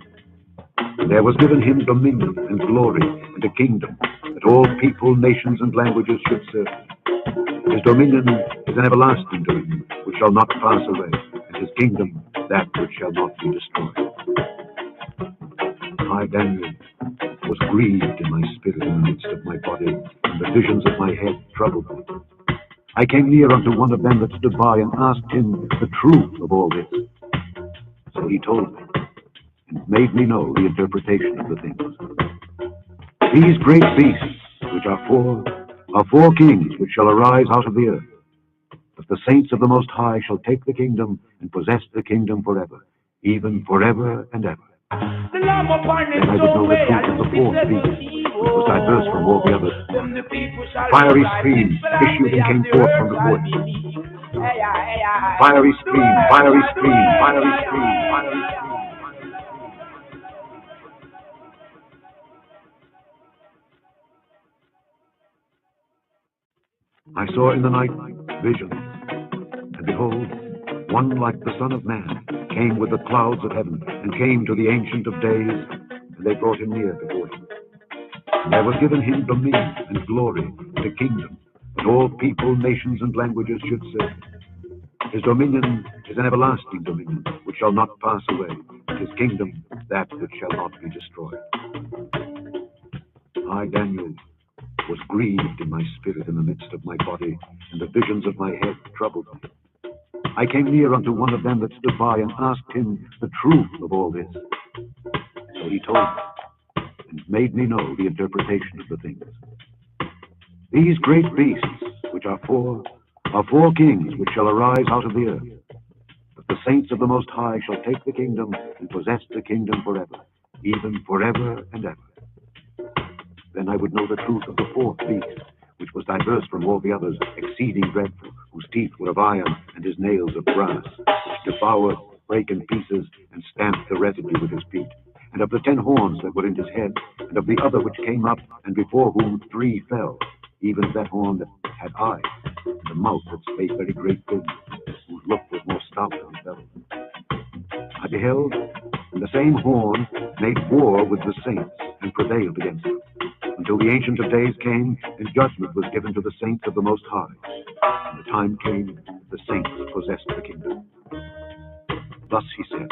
And there was given him dominion and glory and a kingdom, that all people, nations, and languages should serve him. His dominion is an everlasting dominion, which shall not pass away, and his kingdom that which shall not be destroyed. I, Daniel, was grieved in my spirit in the midst of my body, and the visions of my head troubled me. I came near unto one of them that stood by, and asked him the truth of all this. So he told me, and made me know the interpretation of the things. These great beasts, which are four kings which shall arise out of the earth. But the saints of the Most High shall take the kingdom and possess the kingdom forever, even forever and ever. Then I would know the truth of the fourth beast, which was diverse from all the others. A fiery stream issued and came forth from before him. Fiery stream, fiery stream, fiery stream, fiery stream. I saw in the night visions, and behold, one like the Son of Man came with the clouds of heaven, and came to the Ancient of Days, and they brought him near before him. And there was given him dominion and glory and a kingdom, that all people, nations, and languages should serve. His dominion is an everlasting dominion, which shall not pass away, and his kingdom that which shall not be destroyed. I, Daniel, was grieved in my spirit in the midst of my body, and the visions of my head troubled me. I came near unto one of them that stood by, and asked him the truth of all this. So he told me, and made me know the interpretation of the things. These great beasts, which are four kings which shall arise out of the earth. But the saints of the Most High shall take the kingdom and possess the kingdom forever, even forever and ever. Then I would know the truth of the fourth beast, which was diverse from all the others, exceeding dreadful, whose teeth were of iron, and his nails of brass, which devoured, brake in pieces, and stamped the residue with his feet. And of the 10 horns that were in his head, and of the other which came up, and before whom 3 fell, even that horn that had eyes, and the mouth that spake very great things, whose look was more stout than his belly. I beheld, and the same horn made war with the saints, and prevailed against them, until the Ancient of Days came, and judgment was given to the saints of the Most High. And the time came, the saints possessed the kingdom. Thus he said,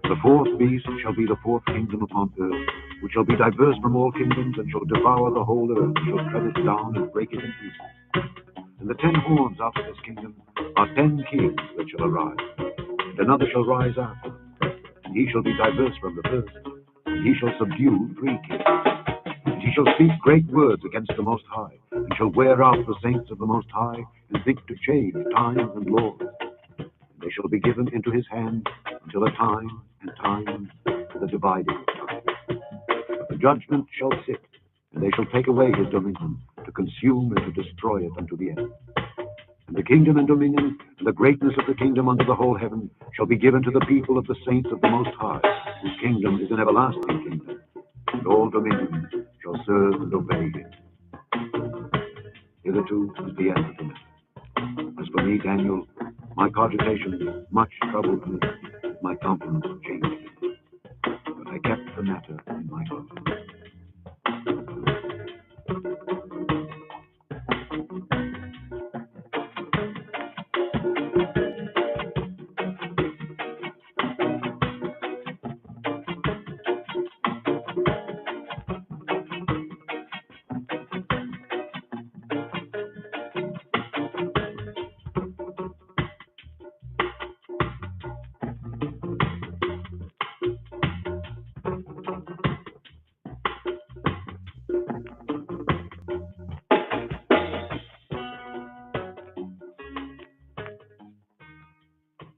the fourth beast shall be the fourth kingdom upon earth, which shall be diverse from all kingdoms, and shall devour the whole earth, and shall tread it down, and break it in pieces. And the 10 horns out of this kingdom are 10 kings that shall arise, and another shall rise after them, and he shall be diverse from the first, and he shall subdue 3 kings. And he shall speak great words against the Most High, and shall wear out the saints of the Most High, and think to change times and laws. And they shall be given into his hand until a time and times for the dividing time. But the judgment shall sit, and they shall take away his dominion, to consume and to destroy it unto the end. And the kingdom and dominion, and the greatness of the kingdom under the whole heaven, shall be given to the people of the saints of the Most High, whose kingdom is an everlasting kingdom, and all dominions shall serve and obey him. Hitherto is the end of the matter. As for me, Daniel, my cogitation much troubled me, my countenance changed me. But I kept the matter in my heart.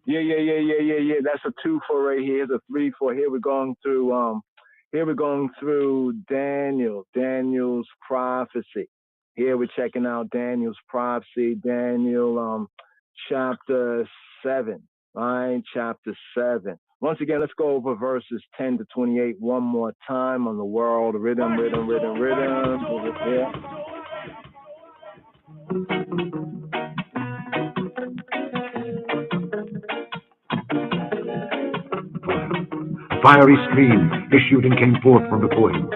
Yeah. That's a 2 for right here. It's a 3 for here. We're going through Daniel's prophecy. Here we're checking out Daniel's prophecy, Daniel chapter 7. Right, chapter 7. Once again, let's go over verses 10 to 28 one more time on the world rhythm. Yeah. A fiery stream issued and came forth from before him.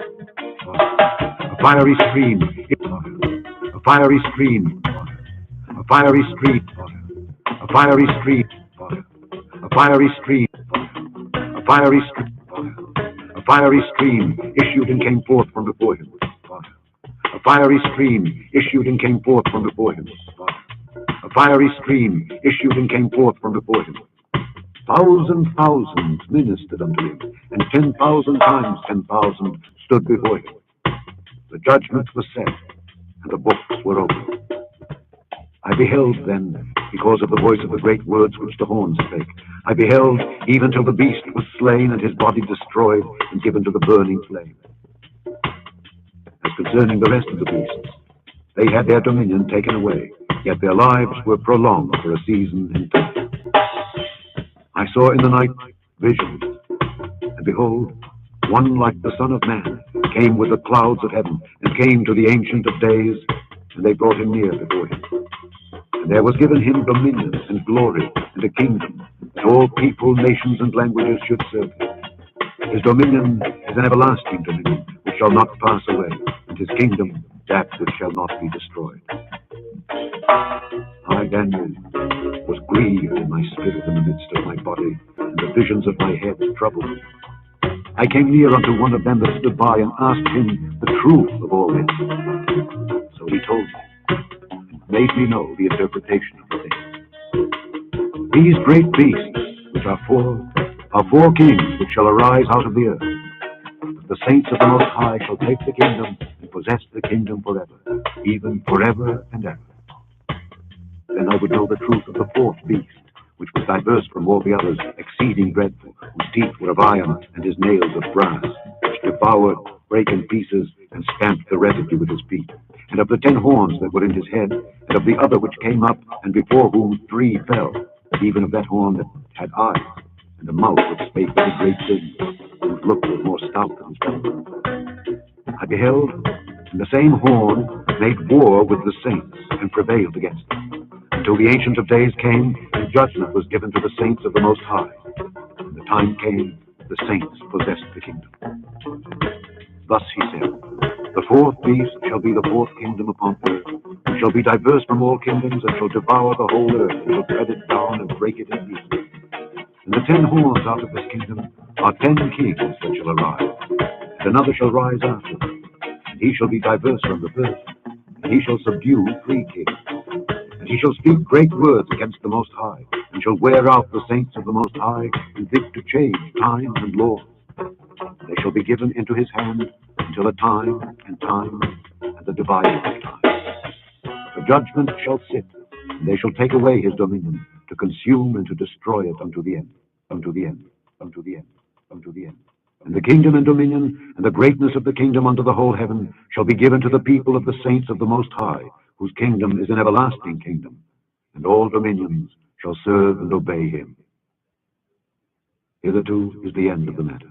A fiery stream, a fiery stream, a fiery stream, a fiery stream, a fiery stream, a fiery stream, a fiery stream issued and came forth from before him. A fiery stream issued and came forth from before him. A fiery stream issued and came forth from before him. 1,000 ministered unto him, and 10,000 times 10,000 stood before him. The judgment was set, and the books were opened. I beheld then, because of the voice of the great words which the horns spake, I beheld even till the beast was slain, and his body destroyed, and given to the burning flame. As concerning the rest of the beasts, they had their dominion taken away, yet their lives were prolonged for a season and time. I saw in the night visions, and behold, one like the Son of Man came with the clouds of heaven, and came to the Ancient of Days, and they brought him near before him. And there was given him dominion and glory and a kingdom, that all people, nations, and languages should serve him. His dominion is an everlasting dominion, which shall not pass away, and his kingdom that which shall not be destroyed. I, Daniel, was grieved in my spirit in the midst of my body, and the visions of my head troubled me. I came near unto one of them that stood by, and asked him the truth of all this. So he told me, and made me know the interpretation of the thing. These great beasts, which are four kings which shall arise out of the earth. The saints of the Most High shall take the kingdom, and possess the kingdom forever, even forever and ever. Then I would know the truth of the fourth beast, which was diverse from all the others, exceeding dreadful, whose teeth were of iron, and his nails of brass, which devoured, brake in pieces, and stamped the residue with his feet. And of the 10 horns that were in his head, and of the other which came up, and before whom 3 fell, even of that horn that had eyes, and a mouth which spake very great things, whose look was more stout than his belly. I beheld, and the same horn made war with the saints, and prevailed against them, until the Ancient of Days came, and judgment was given to the saints of the Most High. And the time came, the saints possessed the kingdom. Thus he said, the fourth beast shall be the fourth kingdom upon earth, and shall be diverse from all kingdoms, and shall devour the whole earth, and shall tread it down, and break it in pieces. And the 10 horns out of this kingdom are 10 kings that shall arise, and another shall rise after them, and he shall be diverse from the first, and he shall subdue 3 kings. And he shall speak great words against the Most High, and shall wear out the saints of the Most High, and think to change times and laws. They shall be given into his hand until a time, and the dividing of time. The judgment shall sit, and they shall take away his dominion, to consume and to destroy it unto the end, unto the end, unto the end, unto the end. And the kingdom and dominion, and the greatness of the kingdom unto the whole heaven, shall be given to the people of the saints of the Most High, whose kingdom is an everlasting kingdom, and all dominions shall serve and obey him. Hitherto is the end of the matter.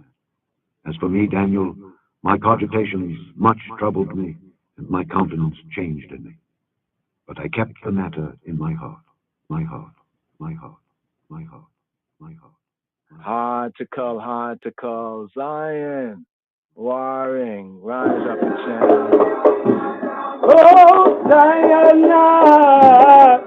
As for me, Daniel, my cogitations much troubled me, and my countenance changed in me. But I kept the matter in my heart, my heart, my heart, my heart, my heart. Hard to call, Zion, warring, rise up and chant. Oh, Zion, yeah.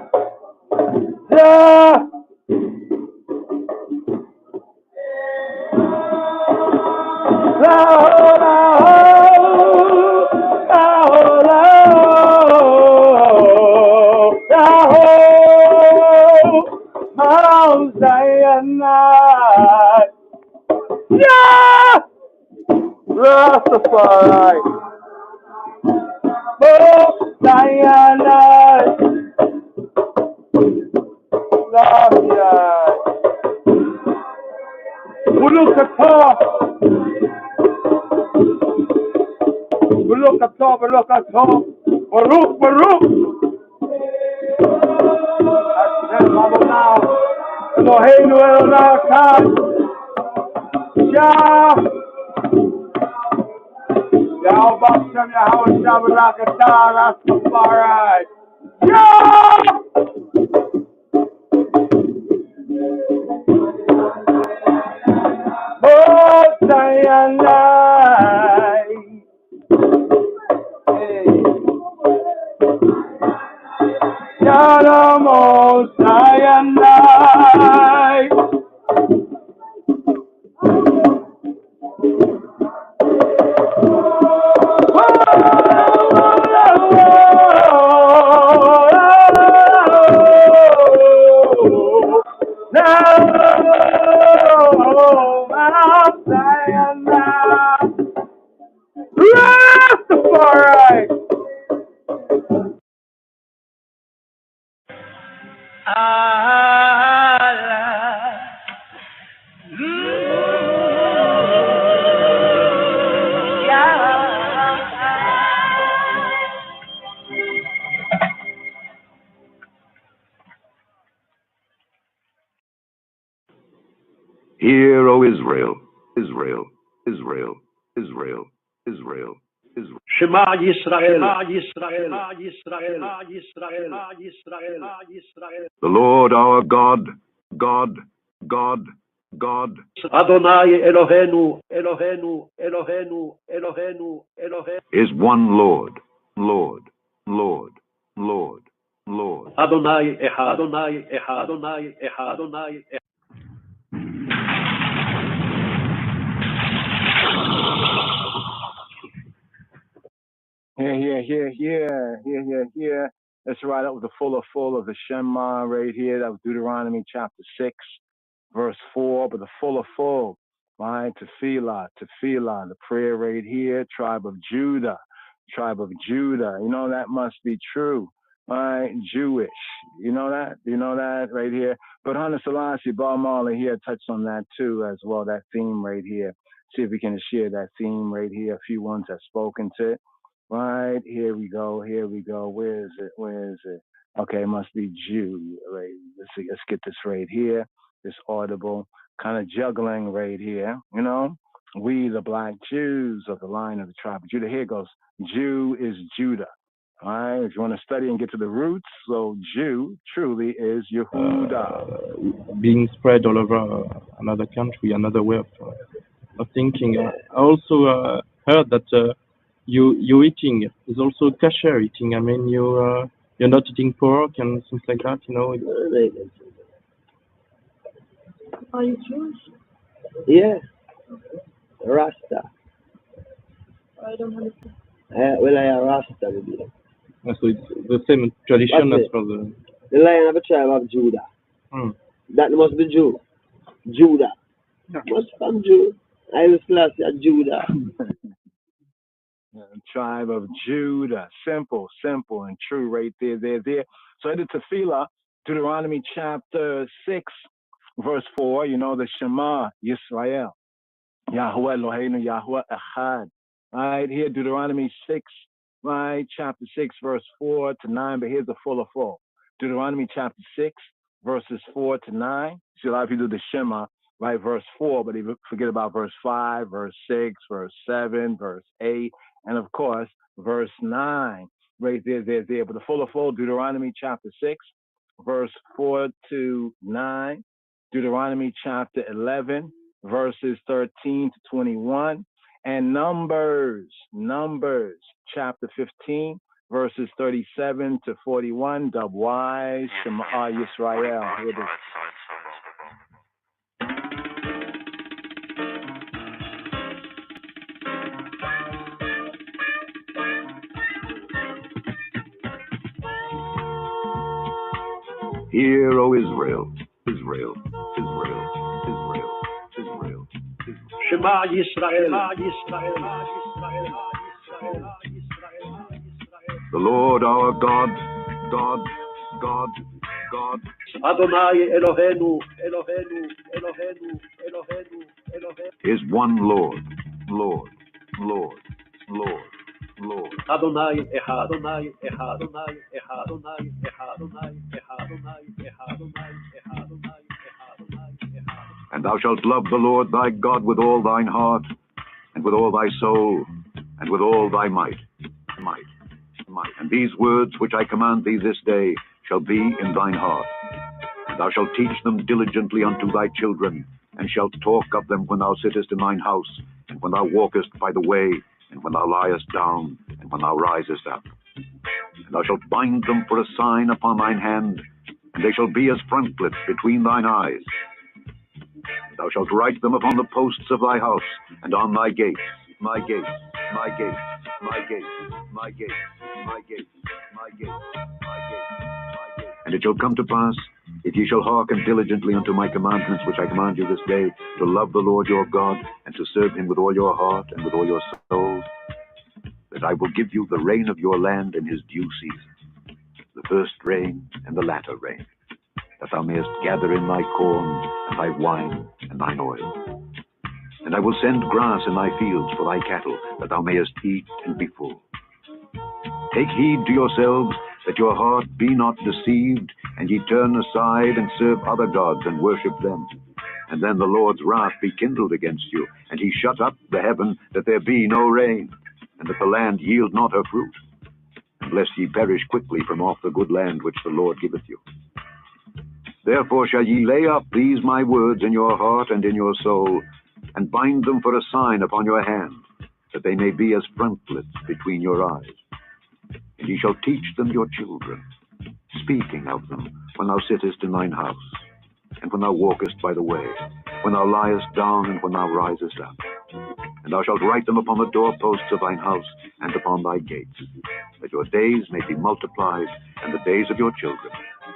Mount Zion, yeah. Rastafari. Oh, Zion, look at top. Baruch. Hashem now. Eloheinu Elona Echad. Shah. Yahweh Hashem Yahweh Shabbat Rastafari. Yeah! Oh, Zion, hey. Shalom, oh, Zion, All right. Hear, O Israel, Israel, Israel, Israel, Israel, Israel. Shema Yisrael, Yisrael, Yisrael, Yisrael, Yisrael, Yisrael. The Lord our God, God, God, God, Adonai Eloheinu, Eloheinu, Eloheinu, Eloheinu, Eloheinu. is one Lord, Lord, Lord, Lord, Lord. Adonai Echad, Adonai Echad, Adonai Echad, Adonai Echad. Here. Let's right up with the full of the Shema right here. That was Deuteronomy chapter 6, verse 4. But the full, right? Tefillah, the prayer right here. Tribe of Judah. You know that must be true, right? Jewish. You know that? You know that right here. But Hunter Selassie, Bar Marley here touched on that too as well. That theme right here. See if we can share that theme right here. A few ones have spoken to it. Right, here we go. Where is it? Okay, it must be Jew. Right, let's see. Let's get this right here. This audible kind of juggling right here. You know, we the black Jews of the line of the tribe of Judah. Here it goes. Jew is Judah. All right, if you want to study and get to the roots, so Jew truly is Yehuda. Being spread all over another country, another way of thinking. I also heard that you eating is also kosher eating. I mean, you're not eating pork and things like that. You know. Are you Jewish? Yeah, Rasta. I don't understand. Well, I am Rasta. So it's the same tradition as for the Lion of the tribe of Judah. That must be Jew. Judah. Must come Jew. I was class at Judah. Tribe of Judah. Simple and true right there. So in the Tefillah, Deuteronomy chapter 6, verse 4, you know, the Shema, Yisrael. Yahweh Eloheinu, Yahweh Echad. Right here, Deuteronomy 6, right, chapter 6, verse 4 to 9, but here's the full. Deuteronomy chapter 6, verses 4 to 9. See, a lot of people do the Shema, right, verse 4, but they forget about verse 5, verse 6, verse 7, verse 8, and of course, verse 9, right there. But the full, Deuteronomy chapter 6, verse 4 to 9, Deuteronomy chapter 11, verses 13 to 21, and Numbers chapter 15, verses 37 to 41, Dubwise, Shema Yisrael. Here it is. Hear, O Israel, Israel, Israel, Israel, Israel, Israel. Shema Yisrael, Yisrael, Yisrael, Yisrael, Yisrael. The Lord our God, God, God, God. Adonai Eloheinu, Eloheinu, Eloheinu, Eloheinu, Eloheinu. Is one Lord, Lord, Lord, Lord, Lord. Adonai Echad, Adonai Echad, Adonai Echad, Adonai Echad, Adonai Echad, Adonai Echad, Adonai Echad, Adonai Echad, Adonai Echad. And thou shalt love the Lord thy God with all thine heart, and with all thy soul, and with all thy might. And these words which I command thee this day shall be in thine heart. And thou shalt teach them diligently unto thy children, and shalt talk of them when thou sittest in thine house, and when thou walkest by the way, and when thou liest down, and when thou risest up. And thou shalt bind them for a sign upon thine hand, and they shall be as frontlets between thine eyes. And thou shalt write them upon the posts of thy house, and on thy gates, my gates, my gates, my gates, my gates, my gates, my gates, my gates, my gates. And it shall come to pass, if ye shall hearken diligently unto my commandments which I command you this day, to love the Lord your God, and to serve him with all your heart and with all your soul, that I will give you the rain of your land in his due season, the first rain and the latter rain, that thou mayest gather in thy corn, and thy wine, and thine oil. And I will send grass in thy fields for thy cattle, that thou mayest eat and be full. Take heed to yourselves, that your heart be not deceived, and ye turn aside and serve other gods and worship them. And then the Lord's wrath be kindled against you, and he shut up the heaven, that there be no rain, and that the land yield not her fruit. And lest ye perish quickly from off the good land which the Lord giveth you. Therefore shall ye lay up these my words in your heart and in your soul, and bind them for a sign upon your hand, that they may be as frontlets between your eyes. And ye shall teach them your children, speaking of them when thou sittest in thine house, and when thou walkest by the way, when thou liest down, and when thou risest up. And thou shalt write them upon the doorposts of thine house, and upon thy gates, that your days may be multiplied, and the days of your children,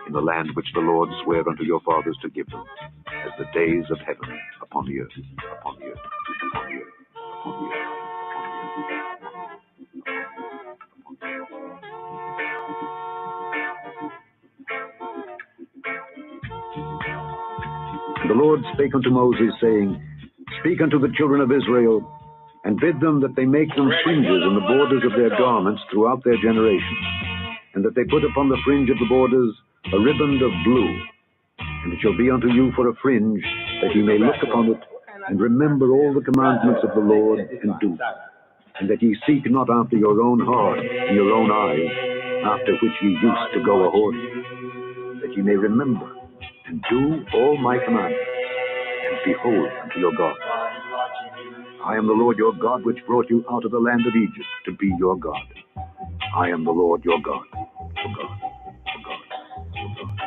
in the land which the Lord sware unto your fathers to give them, as the days of heaven upon the earth, upon the earth, upon the earth, upon the earth, upon the earth. And the Lord spake unto Moses, saying, Speak unto the children of Israel, and bid them that they make them fringes in the borders of their garments throughout their generations, and that they put upon the fringe of the borders a riband of blue. And it shall be unto you for a fringe, that ye may look upon it, and remember all the commandments of the Lord, and do them. And that ye seek not after your own heart and your own eyes, after which ye used to go a-whoring, that ye may remember and do all my commandments, and be holy unto your God. I am the Lord your God, which brought you out of the land of Egypt to be your God. I am the Lord your God, your God, your God, your God.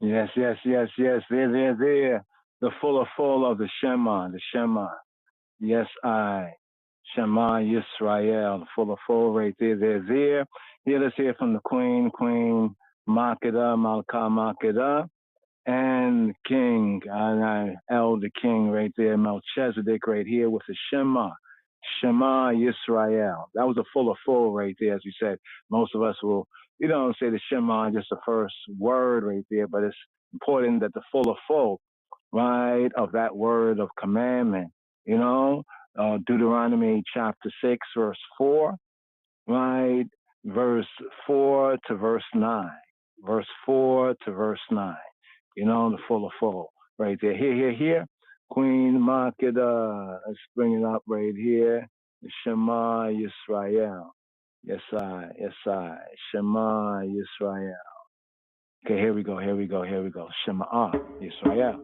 Yes, yes, yes, yes. There. The full of the Shema, the Shema. Yes, I. Shema Yisrael, the full right there. Here, let's hear from the Queen. Makeda, Malka Makeda, and King, and Elder King right there, Melchizedek right here with the Shema. Shema Yisrael. That was a full right there, as we said. Most of us will, say the Shema, just the first word right there, but it's important that the full, right, of that word of commandment, Deuteronomy chapter 6, verse 4, right, verse 4 to verse 9, verse 4 to verse 9, the full, right there. Here. Queen Makeda, let's bring it up right here. Shema Yisrael. Yes, I. Shema Yisrael. Okay, here we go. Shema Yisrael.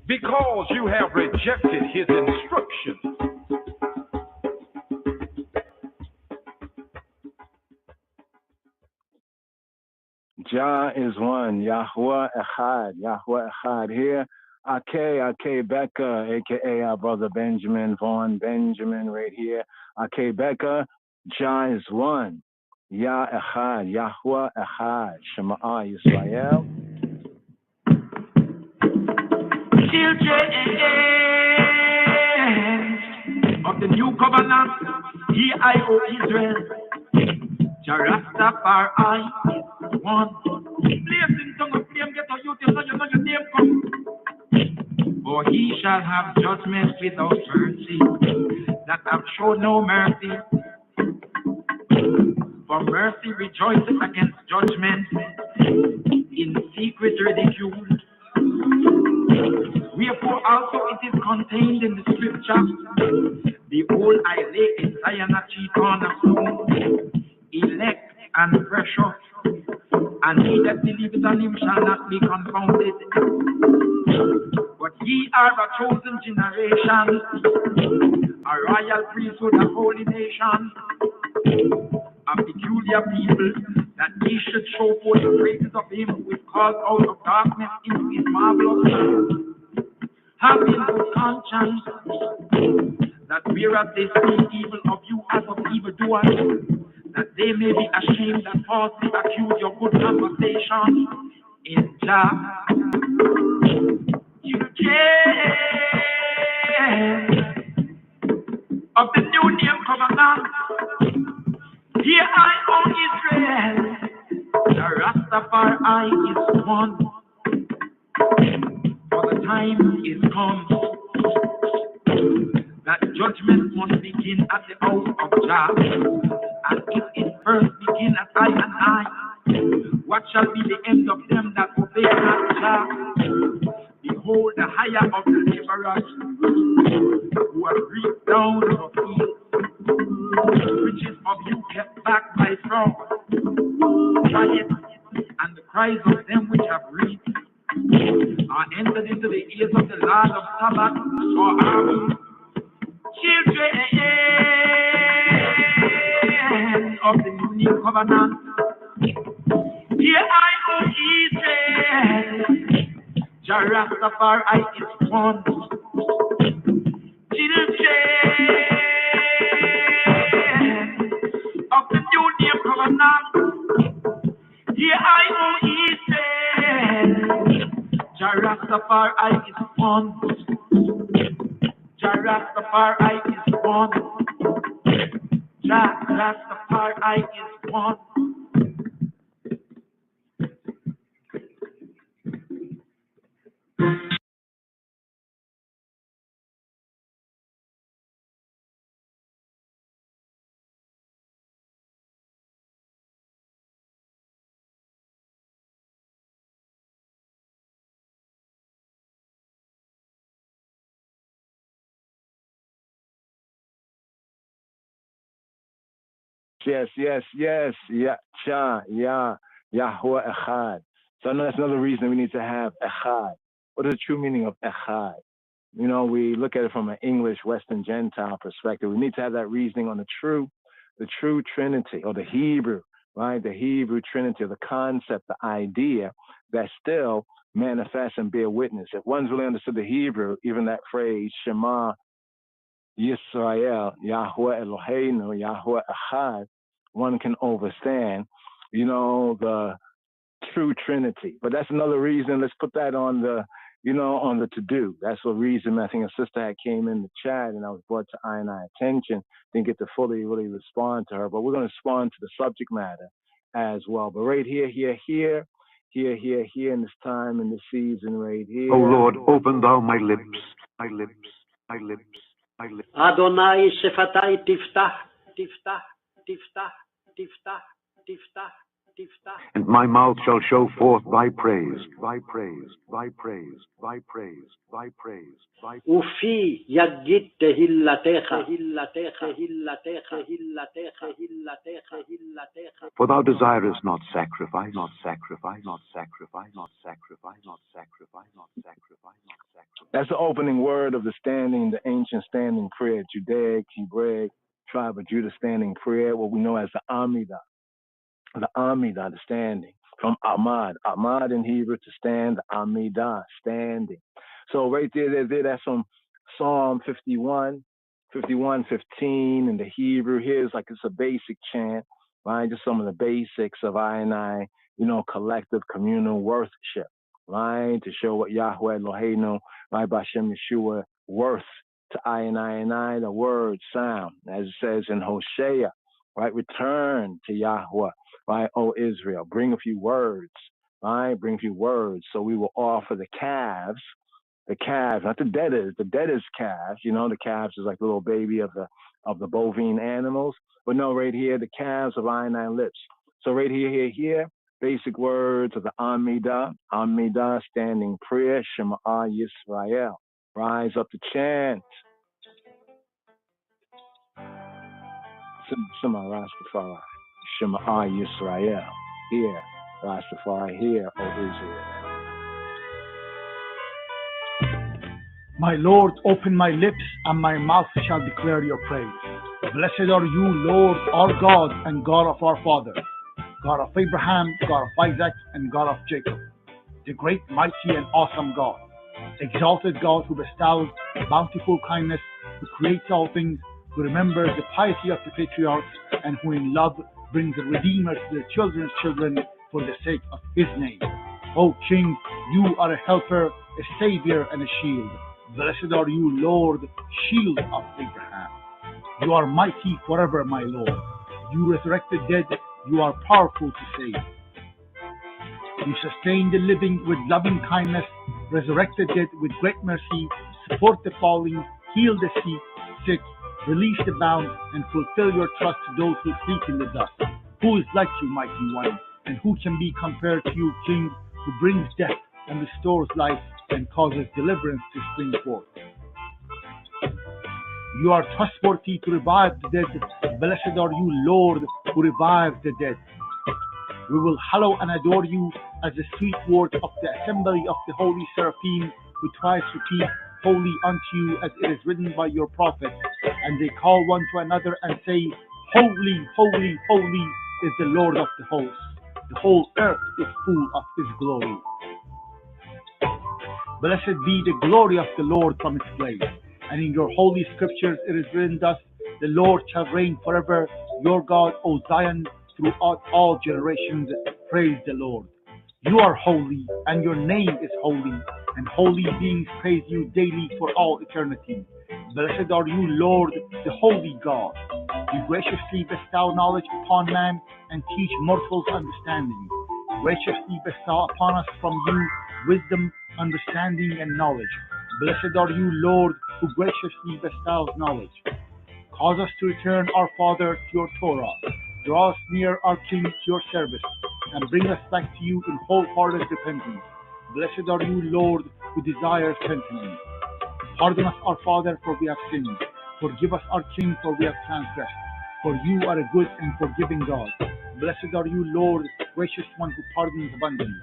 Because you have rejected his instruction. Jah is one, Yahweh Echad. Here, Ake Becca, aka our brother Benjamin Vaughn Benjamin right here. Ake Becca, Jah is one, Yah Echad, Yahweh Echad, Shema Yisrael. Children of the new covenant, here I, O Israel, Rastafari is one. Blazing tongue of flame, get a youth, you know your name come. For he shall have judgment without mercy, that have shown no mercy. For mercy rejoices against judgment, in secret ridicule. Wherefore also it is contained in the scripture, behold, I lay in Zion a chief cornerstone, elect and precious, and he that believeth on him shall not be confounded. But ye are a chosen generation, a royal priesthood, a holy nation, a peculiar people, that ye should show forth the praises of him who is called out of darkness into his marvelous light. Having good conscience, that whereas they speak evil of you as of evildoers, that they may be ashamed that falsely accuse your good conversation in Jah. Children of the new name covenant, here I, O Israel, the Rastafari is one. For the time is come that judgment must begin at the house of Jah. And if it first begin at I and I, what shall be the end of them that obey not Jah? Behold, the hire of the laborers who are reaped down for field, riches of you kept back by fraud, quiet, and the cries of them which have reaped are entered into the ears of the Lord of Sabbath or army. Children of the new covenant, here I, O Israel, Jah Rastafari is one. Rastafari is one. Jah Rastafari is one. Jah Rastafari is one. Yes. Yeah, Cha, yeah, Yahweh Echad. So I know that's another reason we need to have Echad. What is the true meaning of Echad? You know, we look at it from an English Western Gentile perspective. We need to have that reasoning on the true Trinity, or the Hebrew, right? The Hebrew Trinity, or the concept, the idea that still manifests and bear witness. If one's really understood the Hebrew, even that phrase, Shema Yisrael, Yahweh Eloheinu, Yahweh Echad, one can understand, you know, the true Trinity. But that's another reason. Let's put that on the, you know, on the to-do. That's the reason. I think a sister had came in the chat, and I was brought to I and I attention. Didn't get to fully really respond to her, but we're going to respond to the subject matter as well. But right here in this time, in this season, right here. O Lord, open thou my lips, my lips, my lips. Adonai Shefatai Tiftach, Tiftach, Tiftach, Tiftach, Tiftach, Tiftach. And my mouth shall show forth thy praise, thy praise, thy praise, thy praise, thy praise, thy praise. Ufi Yagit Tehillatecha, Tehillatecha, Tehillatecha, Tehillatecha, Tehillatecha. For thou desirest not sacrifice, not sacrifice, not sacrifice, not sacrifice, not sacrifice, not sacrifice, not sacrifice. That's the opening word of the ancient standing prayer, Judaic, Hebraic, tribe of Judah standing prayer, what we know as the Amidah. The Amidah, the standing, from Ahmad. Ahmad in Hebrew, to stand, the Amidah, standing. So right there, that's from Psalm 51, 15 in the Hebrew. Here's like, it's a basic chant, right? Just some of the basics of I and I, you know, collective communal worship, right? To show what Yahweh Eloheinu, right, Bashem Yeshua, worth to I and I, the word sound, as it says in Hosea, right? Return to Yahweh, right? O Israel, bring a few words, right? Bring a few words. So we will offer the calves, not the debtors calves, you know, the calves is like the little baby of the bovine animals. But no, right here, the calves of I and I lips. So right here, basic words of the Amidah, standing prayer, Shema Yisrael. Rise up to chant. Shema Rastafari. Shema Yisrael. Hear, Rastafari, hear, O Israel. My Lord, open my lips, and my mouth shall declare your praise. Blessed are you, Lord, our God, and God of our father, God of Abraham, God of Isaac, and God of Jacob, the great, mighty, and awesome God, exalted God who bestows bountiful kindness, who creates all things, who remembers the piety of the patriarchs, and who in love brings the Redeemer to their children's children for the sake of his name. O King, you are a helper, a savior, and a shield. Blessed are you, Lord, shield of Abraham. You are mighty forever, my Lord. You resurrect the dead, you are powerful to save. You sustain the living with loving kindness, resurrect the dead with great mercy, support the falling, heal the sick, release the bound, and fulfill your trust to those who sleep in the dust. Who is like you, mighty one, and who can be compared to you, King, who brings death and restores life and causes deliverance to spring forth? You are trustworthy to revive the dead. Blessed are you, Lord, who revives the dead. We will hallow and adore you as the sweet word of the assembly of the holy seraphim, who twice repeat, holy unto you, as it is written by your prophet. And they call one to another and say, holy, holy, holy is the Lord of the hosts. The whole earth is full of his glory. Blessed be the glory of the Lord from its place. And in your holy scriptures it is written thus, the Lord shall reign forever, your God, O Zion, throughout all generations. Praise the Lord. You are holy, and your name is holy. and holy beings praise you daily for all eternity. Blessed are you, Lord, the holy God. You graciously bestow knowledge upon man and teach mortals understanding. Graciously bestow upon us from you wisdom, understanding, and knowledge. Blessed are you, Lord, who graciously bestows knowledge. Cause us to return, our Father, to your Torah. Draw us near, our King, to your service, and bring us back to you in wholehearted repentance. Blessed are you, Lord, who desires repentance. Pardon us, our Father, for we have sinned. Forgive us, our King, for we have transgressed. For you are a good and forgiving God. Blessed are you, Lord, gracious one who pardons abundantly.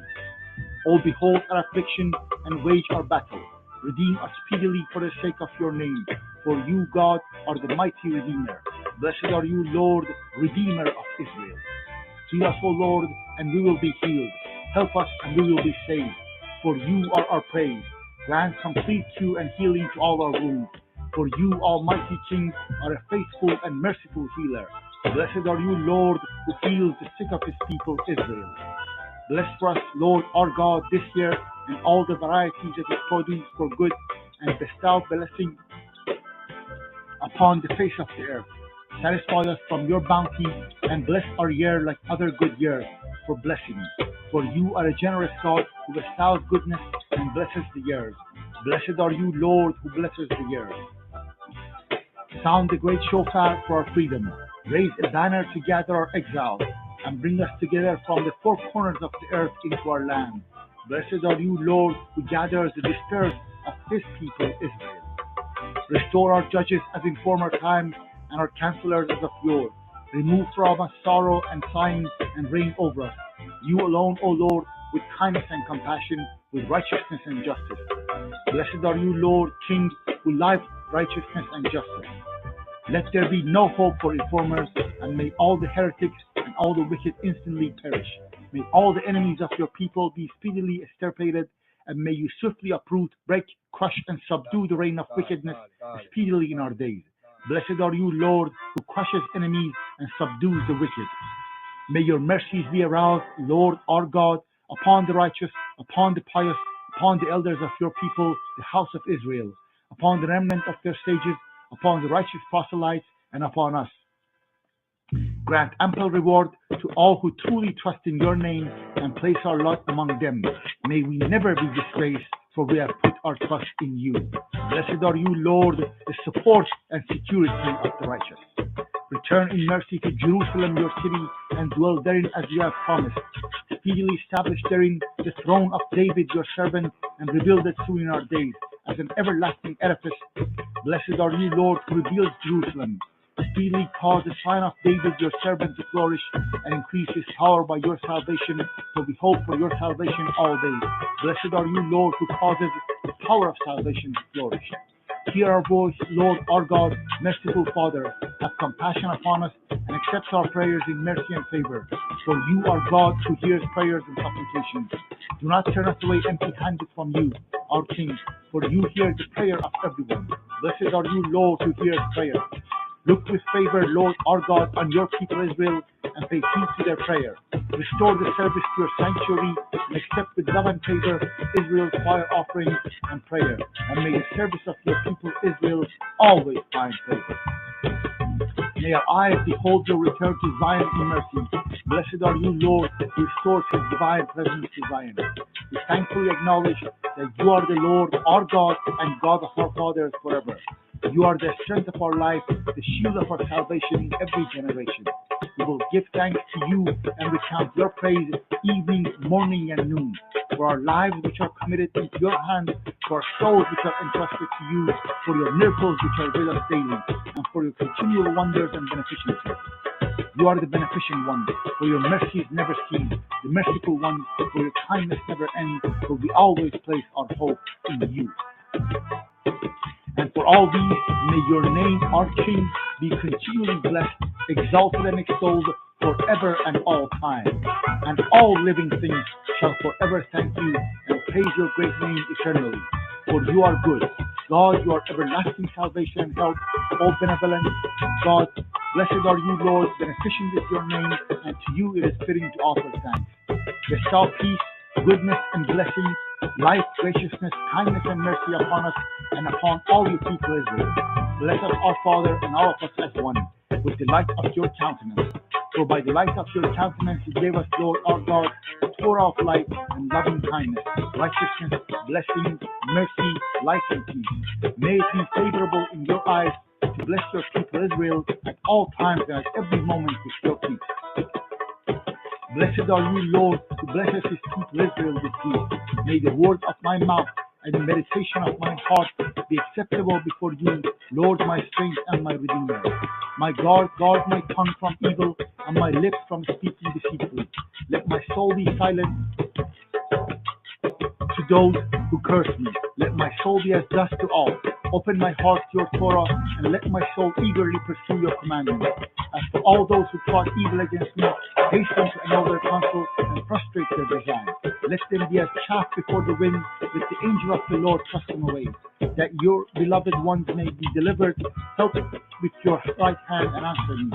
O behold our affliction and wage our battle. Redeem us speedily for the sake of your name. For you, God, are the mighty Redeemer. Blessed are you, Lord, Redeemer of Israel. Heal us, O Lord, and we will be healed. Help us, and we will be saved. For you are our praise. Grant complete cure and healing to all our wounds. For you, Almighty King, are a faithful and merciful healer. Blessed are you, Lord, who heals the sick of his people, Israel. Bless for us, Lord, our God, this year, and all the varieties of his produce for good, and bestow blessing upon the face of the earth. Satisfy us from your bounty, and bless our year like other good years for blessings. For you are a generous God who bestows goodness and blesses the years. Blessed are you, Lord, who blesses the years. Sound the great shofar for our freedom. Raise a banner to gather our exiles, and bring us together from the four corners of the earth into our land. Blessed are you, Lord, who gathers the dispersed of his people, Israel. Restore our judges as in former times, and our counselors as of yore. Remove from us sorrow and sighing, and reign over us. You alone, O Lord, with kindness and compassion, with righteousness and justice. Blessed are you, Lord, King, who lives righteousness and justice. Let there be no hope for reformers, and may all the heretics and all the wicked instantly perish. May all the enemies of your people be speedily extirpated, and may you swiftly uproot, break, crush, and subdue the reign of wickedness speedily in our days. Blessed are you, Lord, who crushes enemies and subdues the wicked. May your mercies be aroused, Lord our God, upon the righteous, upon the pious, upon the elders of your people, the house of Israel, upon the remnant of their sages, upon the righteous proselytes, and upon us. Grant ample reward to all who truly trust in your name and place our lot among them. May we never be disgraced, for we have put our trust in you. Blessed are you, Lord, the support and security of the righteous. Return in mercy to Jerusalem, your city, and dwell therein as you have promised. Speedily establish therein the throne of David, your servant, and rebuild it soon in our days as an everlasting edifice. Blessed are you, Lord, who reveals Jerusalem. Speedily cause the sign of David, your servant, to flourish, and increase his power by your salvation, for we hope for your salvation all days. Blessed are you, Lord, who causes the power of salvation to flourish. Hear our voice, Lord our God, merciful Father. Have compassion upon us, and accept our prayers in mercy and favor. For you are God who hears prayers and supplications. Do not turn us away empty-handed from you, our King, for you hear the prayer of everyone. Blessed are you, Lord, who hears prayer. Look with favor, Lord our God, on your people Israel, and pay heed to their prayer. Restore the service to your sanctuary, and accept with love and favor Israel's fire offerings and prayer. And may the service of your people Israel always find favor. May our eyes behold your return to Zion in mercy. Blessed are you, Lord, who restores his divine presence to Zion. We thankfully acknowledge that you are the Lord, our God, and God of our fathers forever. You are the strength of our life, the shield of our salvation in every generation. We will give thanks to you and recount your praise evening, morning, and noon. For our lives which are committed into your hands, for our souls which are entrusted to you, for your miracles which are with us daily, and for your continual wonders and beneficency. You are the beneficent one, for your mercies never cease, the merciful one, for your kindness never ends, for we always place our hope in you. And for all these, may your name, our King, be continually blessed, exalted and extolled forever and all time. And all living things shall forever thank you and praise your great name eternally. For you are good. God, you are everlasting salvation and help, all benevolent. God, blessed are you, Lord, beneficent is your name, and to you it is fitting to offer thanks. Bestow peace, goodness, and blessings, life, graciousness, kindness, and mercy upon us and upon all your people Israel. Bless us, our Father, and all of us as one, with the light of your countenance. For by the light of your countenance you gave us, Lord our God, the Torah of light and loving kindness, righteousness, blessing, mercy, life, and peace. May it be favorable in your eyes to bless your people Israel at all times and at every moment with your peace. Blessed are you, Lord, who blesses his people Israel with peace. May the words of my mouth and the meditation of my heart be acceptable before you, Lord, my strength and my redeemer. My God, guard my tongue from evil and my lips from speaking deceitfully. Let my soul be silent to those who curse me. Let my soul be as dust to all. Open my heart to your Torah, and let my soul eagerly pursue your commandments. As for all those who plot evil against me, hasten to annul their counsel and frustrate their design. Let them be as chaff before the wind, let the angel of the Lord cast them away. That your beloved ones may be delivered, help with your right hand and answer me.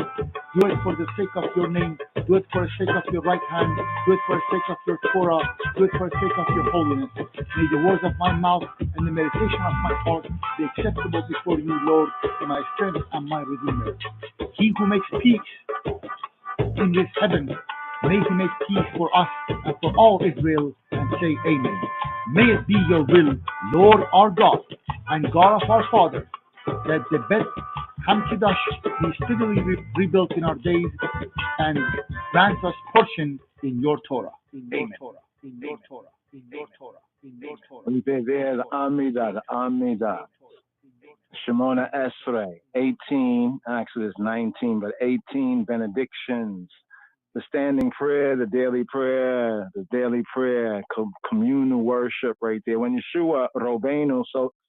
Do it for the sake of your name, do it for the sake of your right hand, do it for the sake of your Torah, do it for the sake of your holiness. May the words of my mouth and the meditation of my heart be acceptable before you, Lord, my strength and my redeemer. He who makes peace in this heaven, may he make peace for us and for all Israel, and say amen. May it be your will, Lord our God and God of our fathers, that the Beth Hamkedash be steadily rebuilt in our days and grant us portion in your Torah. In your Torah. In your Torah. In your Torah. In your Torah. There, the Amida. Shemona Esrei, 18, Exodus 19, but 18 benedictions. The standing prayer, the daily prayer, communal worship right there. When Yeshua Robenu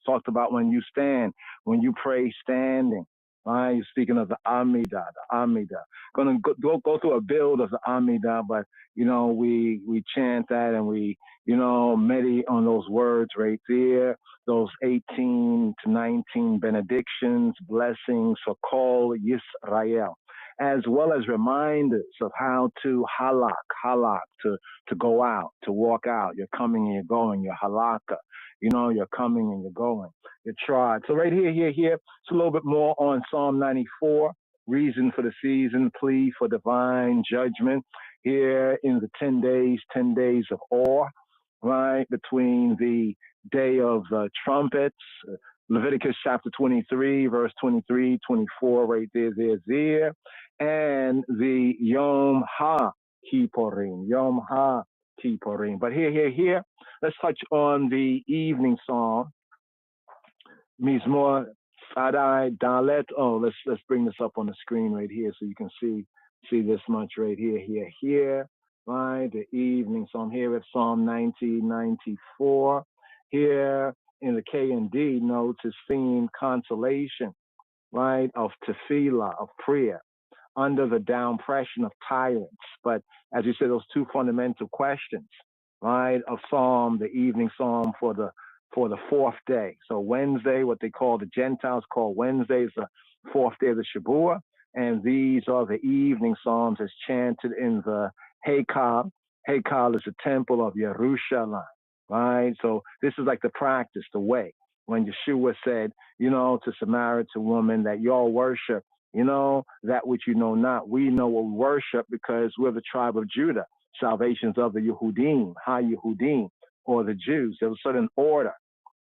talked about when you stand, when you pray standing. Right? You're speaking of the Amida, Going to go through a build of the Amida, but, we chant that and we, meditate on those words right there. Those 18 to 19 benedictions, blessings for Kol Yisrael, as well as reminders of how to halak, to go out, to walk out. You're coming and you're going. You're halakha. You're coming and you're going. You're tried. So right here, it's a little bit more on Psalm 94, reason for the season, plea for divine judgment. Here in the 10 days of awe, right, between the day of the trumpets, Leviticus chapter 23, verse 23, 24, right there, and the YomHakippurim, But here, let's touch on the evening psalm, Mizmor Sadai Dalet. Oh, let's bring this up on the screen right here so you can see this much right here. Right, the evening psalm here at Psalm 94. Here in the K and D notes is theme consolation, right, of tefillah, of prayer, under the downpression of tyrants. But as you said, those two fundamental questions, right, of Psalm, the evening psalm for the fourth day. So Wednesday, what they call the Gentiles call Wednesday, is the fourth day of the Shabuah, and these are the evening psalms as chanted in the Heikal. Heikal is the temple of Yerushalayim, right? So this is like the practice, the way. When Yeshua said, to Samaritan woman that y'all worship, that which you know not. We know what we worship because we're the tribe of Judah, salvations of the Yehudim, Ha-Yehudim, or the Jews. There's a certain order,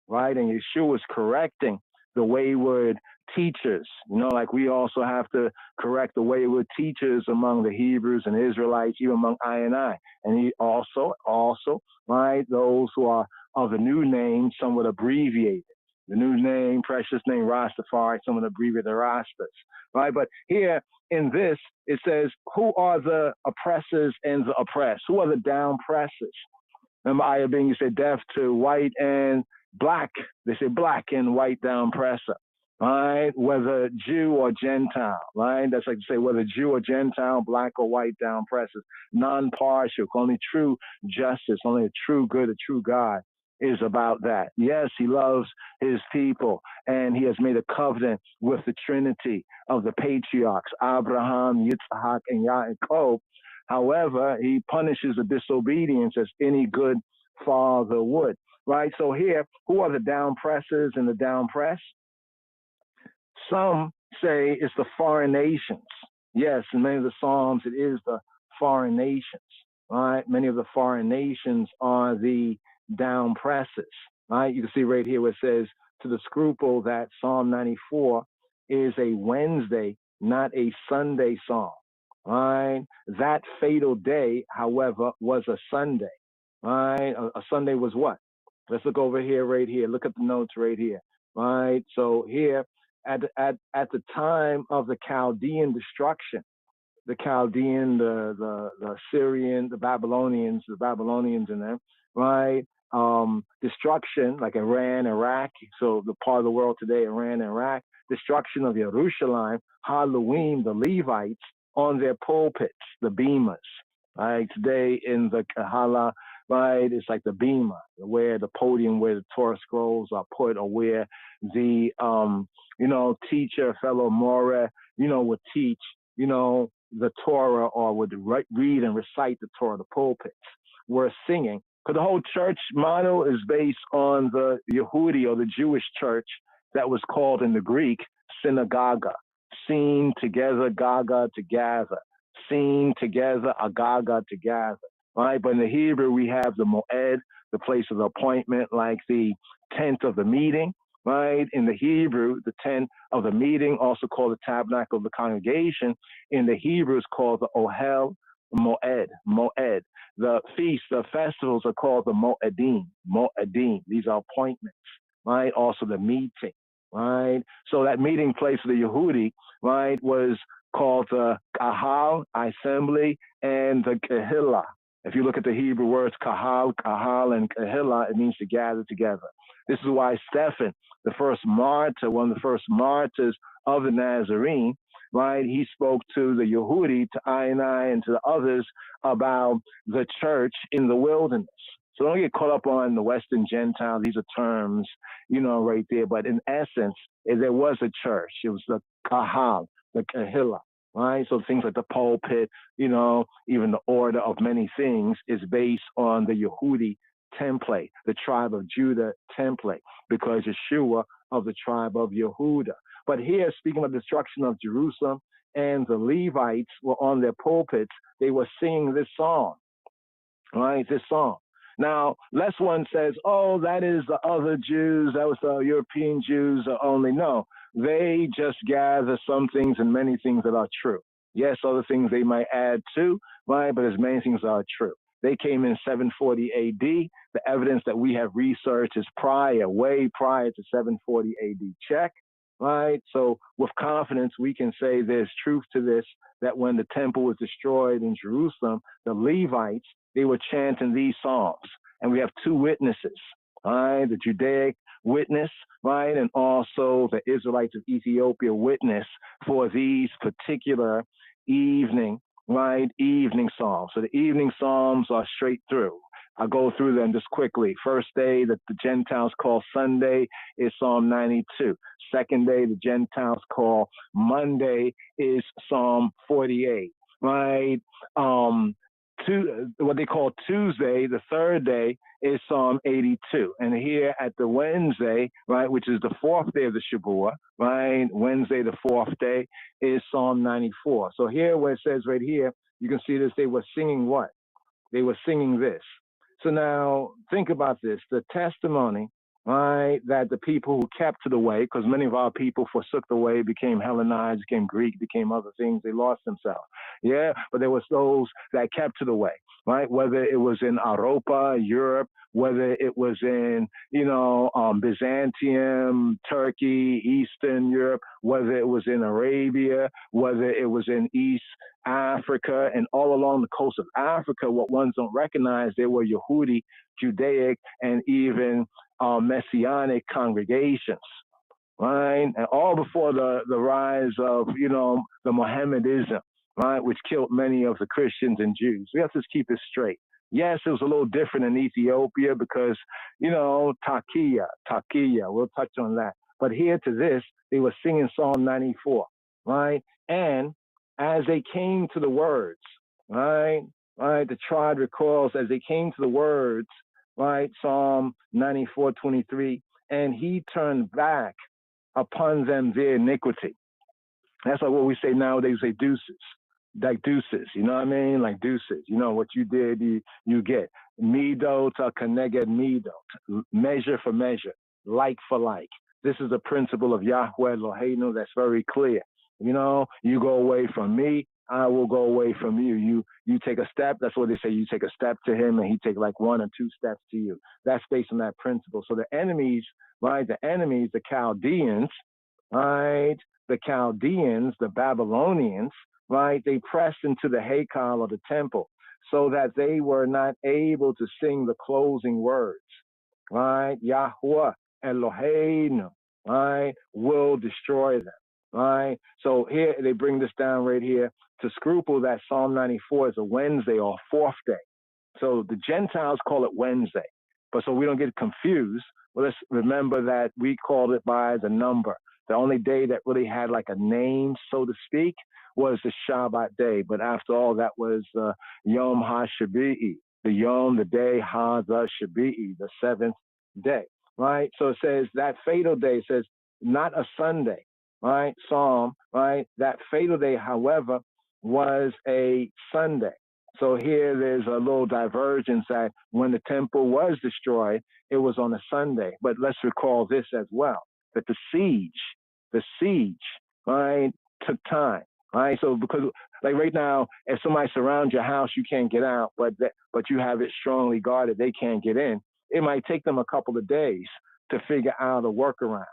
right? And Yeshua is correcting the wayward teachers, like we also have to correct the wayward teachers among the Hebrews and Israelites, even among I and I. And he also, right, those who are of the new name, some would abbreviate it. The new name, precious name, Rastafari, some would abbreviate the Rastas, right? But here in this, it says, who are the oppressors and the oppressed? Who are the down pressers? Remember, Ayah being, you say deaf to white and black. They say black and white down presser, right? Whether Jew or Gentile, right? That's like to say whether Jew or Gentile, black or white down pressers, non-partial, only true justice, only a true good, a true God is about that. Yes, he loves his people, and he has made a covenant with the Trinity of the patriarchs, Abraham, Yitzhak, and Yaakov. However, he punishes the disobedience as any good father would. right? So here, who are the down pressers in the down press? Some say it's the foreign nations. Yes, in many of the Psalms, it is the foreign nations, right? Many of the foreign nations are the down presses, right? You can see right here where it says, to the scruple that Psalm 94 is a Wednesday, not a Sunday psalm, right? That fatal day, however, was a Sunday, right? A Sunday was what? Let's look over here, right here. Look at the notes right here, right? So here, at the time of the Chaldean destruction, the Chaldean, the Assyrian, the Babylonians in them, right? Destruction, like Iran, Iraq, so the part of the world today, Iran, Iraq, destruction of Jerusalem, Halloween, the Levites on their pulpits, the beamers, right? Today in the Kahala, right, it's like the bema, where the podium where the Torah scrolls are put, or where the, teacher, fellow Moreh, would teach, the Torah, or would read and recite the Torah. The pulpits were singing. Because the whole church model is based on the Yehudi, or the Jewish church, that was called in the Greek synagoga. Seen together, gaga, to gather. Seen together, agaga, to gather. Right? But in the Hebrew, we have the moed, the place of the appointment, like the tent of the meeting. Right? In the Hebrew, the tent of the meeting, also called the tabernacle of the congregation, in the Hebrew is called the ohel moed, moed. The feasts, the festivals are called the moedim, moedim. These are appointments, right? Also the meeting, right? So that meeting place of the Yehudi, right, was called the kahal, assembly, and the kehillah. If you look at the Hebrew words kahal, and kehillah, it means to gather together. This is why Stephen, the first martyr, one of the first martyrs of the Nazarene, right, he spoke to the Yehudi, to I and to the others about the church in the wilderness. So don't get caught up on the Western Gentile. These are terms, right there. But in essence, there was a church. It was the kahal, the kehillah, right? So things like the pulpit, even the order of many things is based on the Yehudi template, the tribe of Judah template, because Yeshua of the tribe of Yehuda. But here, speaking of destruction of Jerusalem, and the Levites were on their pulpits, they were singing this song, right? This song. Now, lest one says, oh, that is the other Jews, that was the European Jews only. No, they just gather some things and many things that are true. Yes, other things they might add to, right? But as many things are true. They came in 740 AD. The evidence that we have researched is way prior to 740 AD. Check, right? So with confidence, we can say there's truth to this, that when the temple was destroyed in Jerusalem, the Levites, they were chanting these psalms. And we have two witnesses, right? The Judaic witness, right? And also the Israelites of Ethiopia witness for these particular evening psalms. So the evening psalms are straight through. I'll go through them just quickly. First day that the Gentiles call Sunday is Psalm 92. Second day the Gentiles call Monday is Psalm 48, right? What they call Tuesday, the third day, is Psalm 82. And here at the Wednesday, right, which is the fourth day of the Shabbat, right, Wednesday, the fourth day, is Psalm 94. So here where it says right here, you can see this, they were singing what? They were singing this. So now think about this, the testimony, right, that the people who kept to the way, because many of our people forsook the way, became Hellenized, became Greek, became other things, they lost themselves. Yeah, but there was those that kept to the way, right? Whether it was in Europa, Europe, whether it was in, Byzantium, Turkey, Eastern Europe, whether it was in Arabia, whether it was in East Africa, and all along the coast of Africa, what ones don't recognize, there were Yehudi, Judaic, and even Messianic congregations, right? And all before the rise of, the Mohammedanism, right, which killed many of the Christians and Jews. We have to keep it straight. Yes, it was a little different in Ethiopia because, Takiya, we'll touch on that. But here to this, they were singing Psalm 94, right? And as they came to the words, right, the tribe recalls, as they came to the words, right? Psalm 94:23, and he turned back upon them their iniquity. That's like what we say nowadays, we say deuces. Like deuces, you know what I mean? Like deuces. You know what you did, you get. Midot keneged midot. Measure for measure, like for like. This is the principle of Yahweh Eloheinu that's very clear. You know, you go away from me, I will go away from you. You take a step, that's what they say, you take a step to him and he take like 1 or 2 steps to you. That's based on that principle. So the enemies, right, the Chaldeans, right, the Chaldeans, the Babylonians, right, they pressed into the Haykal or the temple so that they were not able to sing the closing words, right? Yahweh Eloheinu, right, will destroy them, right? So here they bring this down right here to scruple that Psalm 94 is a Wednesday or a 4th day. So the Gentiles call it Wednesday, but so we don't get confused, well, let's remember that we called it by the number. The only day that really had like a name, so to speak, was the Shabbat day. But after all, that was Yom HaShabi'i, the Yom, the day, HaShabi'i, the 7th day, right? So it says that fatal day, it says not a Sunday, right? Psalm, right? That fatal day, however, was a Sunday. So here there's a little divergence that when the temple was destroyed, it was on a Sunday. But let's recall this as well, that the siege, right, took time, right? So because like right now, if somebody surrounds your house, you can't get out, but you have it strongly guarded, they can't get in. It might take them a couple of days to figure out a workaround,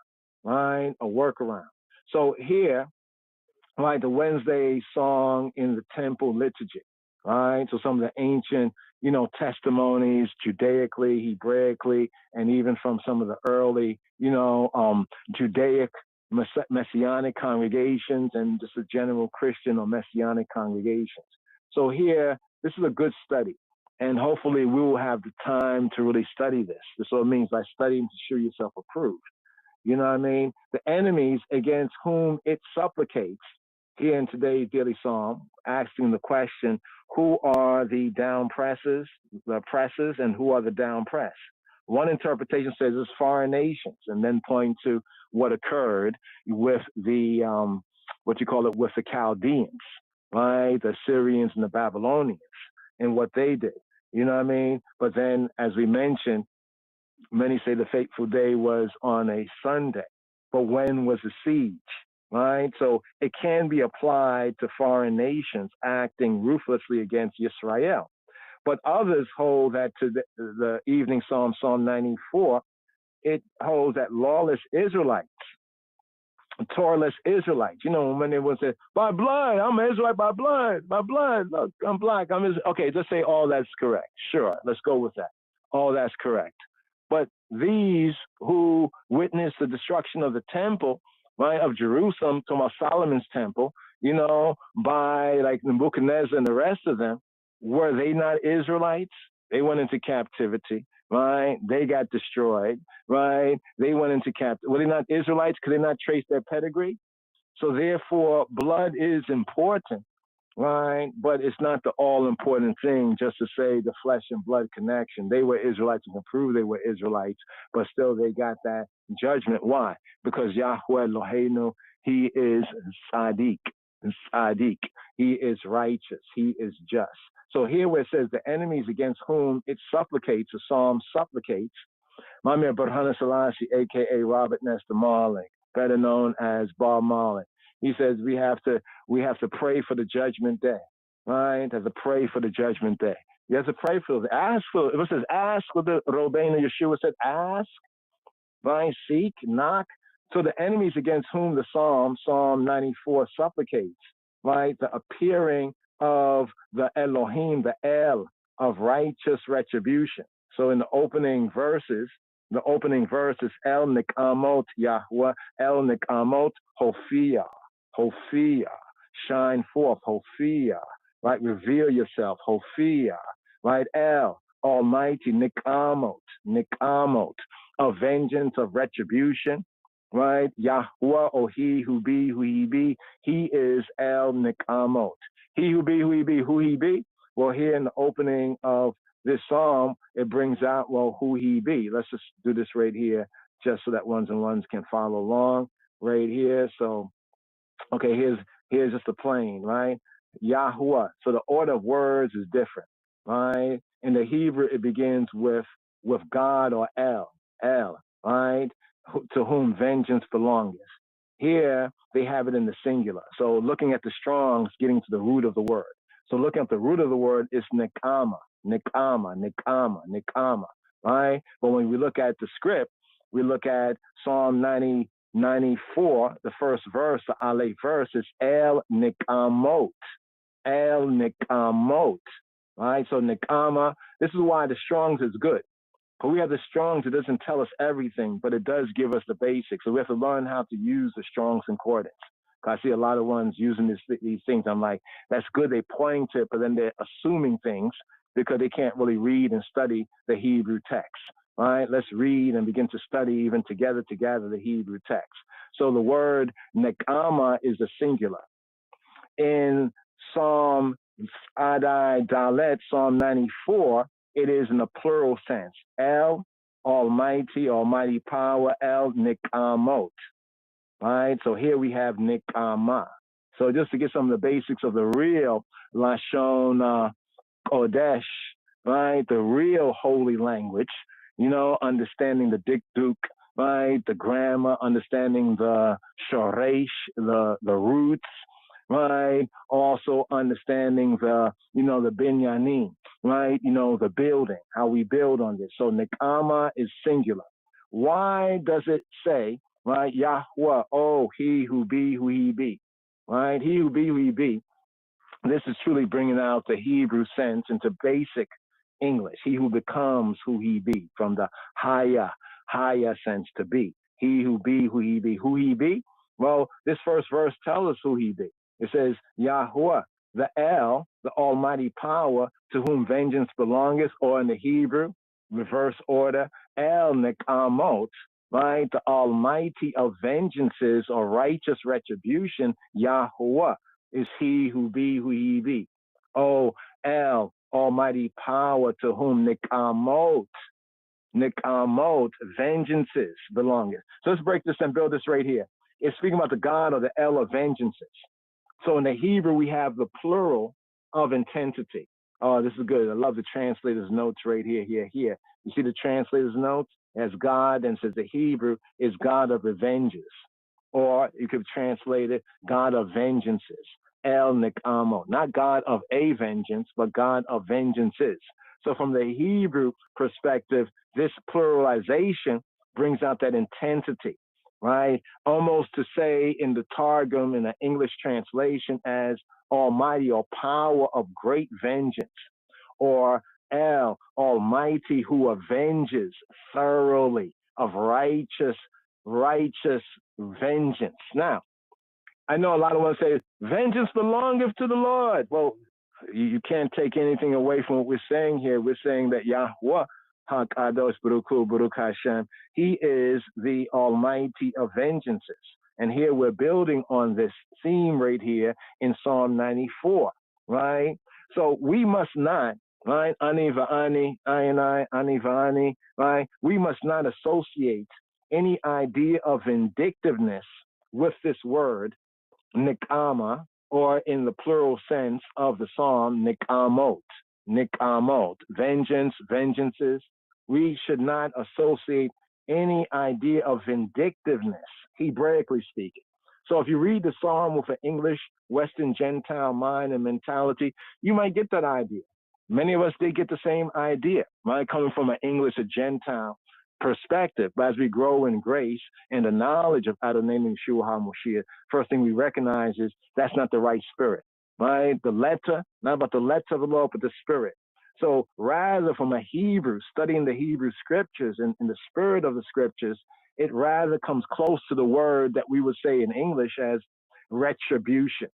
right? A workaround. So here, right, the Wednesday song in the temple liturgy, right? So some of the ancient, you know, testimonies, Judaically, Hebraically, and even from some of the early, you know, Judaic Messianic congregations and just a general Christian or Messianic congregations. So here, this is a good study. And hopefully we will have the time to really study this. This is what it means by studying to show yourself approved. You know what I mean? The enemies against whom it supplicates, here in today's daily psalm, asking the question, who are the down presses, and who are the down pressed? One interpretation says it's foreign nations, and then point to what occurred with the, with the Chaldeans, right? The Syrians and the Babylonians, and what they did. You know what I mean? But then, as we mentioned, many say the fateful day was on a Sunday, but when was the siege, right? So it can be applied to foreign nations acting ruthlessly against Israel. But others hold that to the evening psalm, Psalm 94, it holds that lawless Israelites, Torahless Israelites, you know, when they would say, by blood, I'm an Israelite by blood, look, I'm black, I'm Israel. Okay, just say all that's correct. Sure, let's go with that. All that's correct. But these who witnessed the destruction of the temple, right, of Jerusalem, to Solomon's temple, you know, by like Nebuchadnezzar and the rest of them, were they not Israelites? They went into captivity, right? They got destroyed, right? They went into captivity. Were they not Israelites? Could they not trace their pedigree? So therefore, blood is important, right? But it's not the all-important thing just to say the flesh and blood connection. They were Israelites and can prove they were Israelites, but still they got that judgment. Why? Because Yahweh Eloheinu, he is Sadiq. He is righteous. He is just. So here where it says the enemies against whom it supplicates, the psalm supplicates, Mamir Burhana Selassie, a.k.a. Robert Nesta Marley, better known as Bob Marley. He says we have to pray for the judgment day, right? Have to pray for the judgment day. You have to pray for it. Ask for it. It says ask for the Robbeinu Yeshua said ask, right? Seek, knock. So the enemies against whom the Psalm 94 supplicates, right? The appearing of the Elohim, the El of righteous retribution. So in the opening verses, El Nikamot Yahweh, El Nikamot Hophia, shine forth, Hophia, right? Reveal yourself, Hophia, right? El, Almighty, Nikamot, of vengeance, of retribution, right? Yahweh, or he who be, who he be, he is El Nikamot. He who be, who he be, who he be. Well, here in the opening of this psalm, it brings out, well, who he be. Let's just do this right here, just so that ones and ones can follow along right here. So, okay, here's just the plain, right? Yahuwah. So the order of words is different, right? In the Hebrew, it begins with God or El, right? To whom vengeance belongeth. Here, they have it in the singular. So looking at the Strong's, getting to the root of the word. So looking at the root of the word is nekama, right? But when we look at the script, we look at Psalm 94, the first verse, the Aleph verse is El Nikamot, right? So Nikama, this is why the Strong's is good. But we have the Strong's, it doesn't tell us everything, but it does give us the basics. So we have to learn how to use the Strong's concordance. I see a lot of ones using these things. I'm like, that's good, they point to it, but then they're assuming things because they can't really read and study the Hebrew text. All right, let's read and begin to study even together the Hebrew text. So the word nekama is the singular. In Psalm Adai Dalet, Psalm 94, it is in a plural sense. El, almighty power, El Nikamot. Right, so here we have Nikama. So just to get some of the basics of the real Lashon Kodesh, right, the real holy language, understanding the dikduk, right, the grammar, understanding the shoresh, the roots, right, also understanding the binyanim, right, the building, how we build on this. So Nikama is singular. Why does it say, right, Yahweh, oh, he who be who he be, right, he who be who he be? This is truly bringing out the Hebrew sense into basic English. He who becomes who he be, from the higher sense to be. He who be who he be. Who he be? Well, this first verse tells us who he be. It says, Yahuwah, the El, the almighty power, to whom vengeance belongeth, or in the Hebrew, reverse order, El Nekamot, right? The almighty of vengeances or righteous retribution, Yahuwah, is he who be who he be. Oh, El, almighty power, to whom Nekamot, vengeances belongeth. So let's break this and build this right here. It's speaking about the God or the El of vengeances. So in the Hebrew, we have the plural of intensity. Oh, this is good. I love the translator's notes right here. You see the translator's notes? As God, and says the Hebrew is God of revenges. Or you could translate it, God of vengeances. El Nikamo. Not God of a vengeance, but God of vengeances. So from the Hebrew perspective, this pluralization brings out that intensity, right? Almost to say in the Targum, in the English translation, as almighty or power of great vengeance, or El, almighty who avenges thoroughly, of righteous vengeance. Now, I know a lot of ones say, vengeance belongeth to the Lord. Well, you can't take anything away from what we're saying here. We're saying that Yahweh, HaKadosh Baruch Hu, Baruch Hashem, he is the almighty of vengeances. And here we're building on this theme right here in Psalm 94, right? So we must not, right, ani va'ani, ayani, ani va'ani, right? We must not associate any idea of vindictiveness with this word, nikama, or in the plural sense of the psalm, nikamot, vengeance, vengeances. We should not associate any idea of vindictiveness, Hebraically speaking. So if you read the psalm with an English, Western, Gentile mind and mentality, you might get that idea. Many of us did get the same idea, right? Coming from an English or Gentile perspective. But as we grow in grace and the knowledge of Atonements, first thing we recognize is that's not the right spirit, right? The letter, not about the letter of the law, but the spirit. So rather from a Hebrew, studying the Hebrew scriptures and the spirit of the scriptures, it rather comes close to the word that we would say in English as retribution.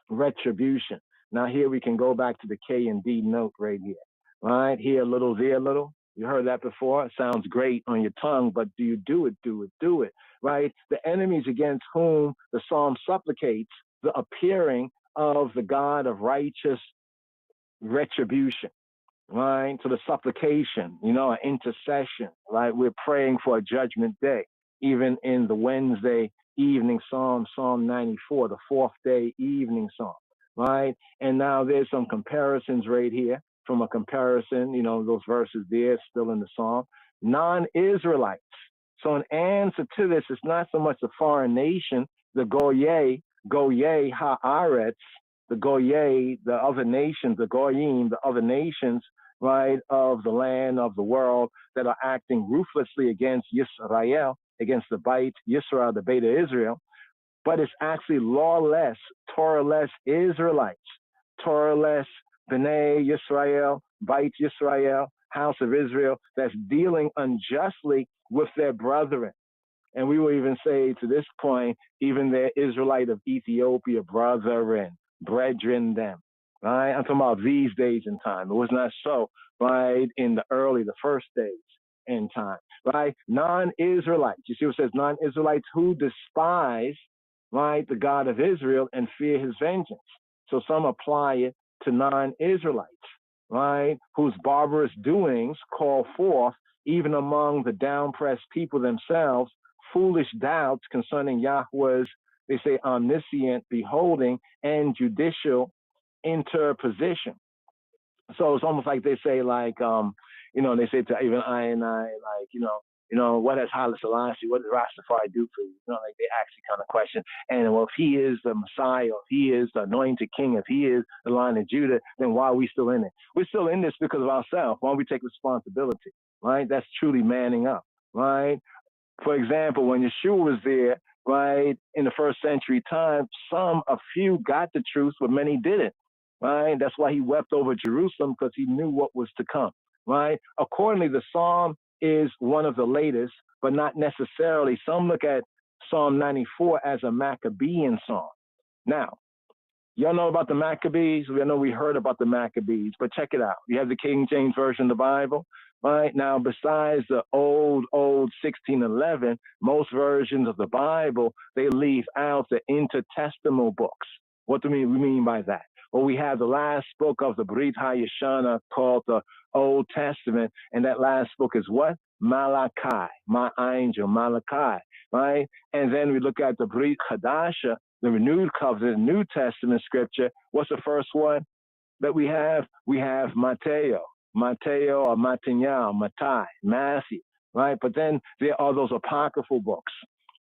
Retribution. Now here we can go back to the K and D note right here, right? Here a little, there a little. You heard that before? It sounds great on your tongue, but do you do it, right? The enemies against whom the psalm supplicates the appearing of the God of righteous retribution. right? To the supplication, an intercession, right? We're praying for a judgment day, even in the Wednesday evening psalm, Psalm 94, the fourth day evening psalm, right? And now there's some comparisons right here from a comparison, those verses there still in the psalm. Non-Israelites. So in answer to this, it's not so much the foreign nation, the Goyeh Haaretz, the Goyeh, the other nations, the Goyim, the other nations, right, of the land, of the world, that are acting ruthlessly against Yisrael, against the Beit Yisrael, the Beta Israel, but it's actually lawless, Torah-less Israelites, Torah-less B'nai Yisrael, Beit Yisrael, house of Israel, that's dealing unjustly with their brethren. And we will even say to this point, even their Israelite of Ethiopia, brethren, them. Right? I'm talking about these days in time. It was not so, right, in the first days in time. Right? Non-Israelites. You see what it says? Non-Israelites who despise, right, the God of Israel and fear his vengeance. So some apply it to non-Israelites, right, whose barbarous doings call forth, even among the down-pressed people themselves, foolish doubts concerning Yahweh's, they say, omniscient beholding and judicial interposition. So it's almost like they say, like, they say to even I and I, like, what has Haile Selassie, what does Rastafari do for you? Like they ask you kind of question. And well, if he is the Messiah, if he is the anointed king, if he is the Lion of Judah, then why are we still in it? We're still in this because of ourselves. Why don't we take responsibility, right? That's truly manning up, right? For example, when Yeshua was there, right, in the first century time, a few got the truth, but many didn't, right? That's why he wept over Jerusalem, because he knew what was to come, right? Accordingly, the psalm is one of the latest, but not necessarily. Some look at Psalm 94 as a Maccabean psalm. Now, y'all know about the Maccabees? I know we heard about the Maccabees, but check it out. You have the King James Version of the Bible. Right now, besides the old 1611, most versions of the Bible, they leave out the intertestamental books. What do we mean by that? Well, we have the last book of the Brit HaYashana called the Old Testament, and that last book is what? Malachi, my angel, Malachi, right? And then we look at the Brit Hadasha, the renewed covenant, New Testament scripture. What's the first one that we have? We have Mateo or Mattai, Matthew, right? But then there are those apocryphal books.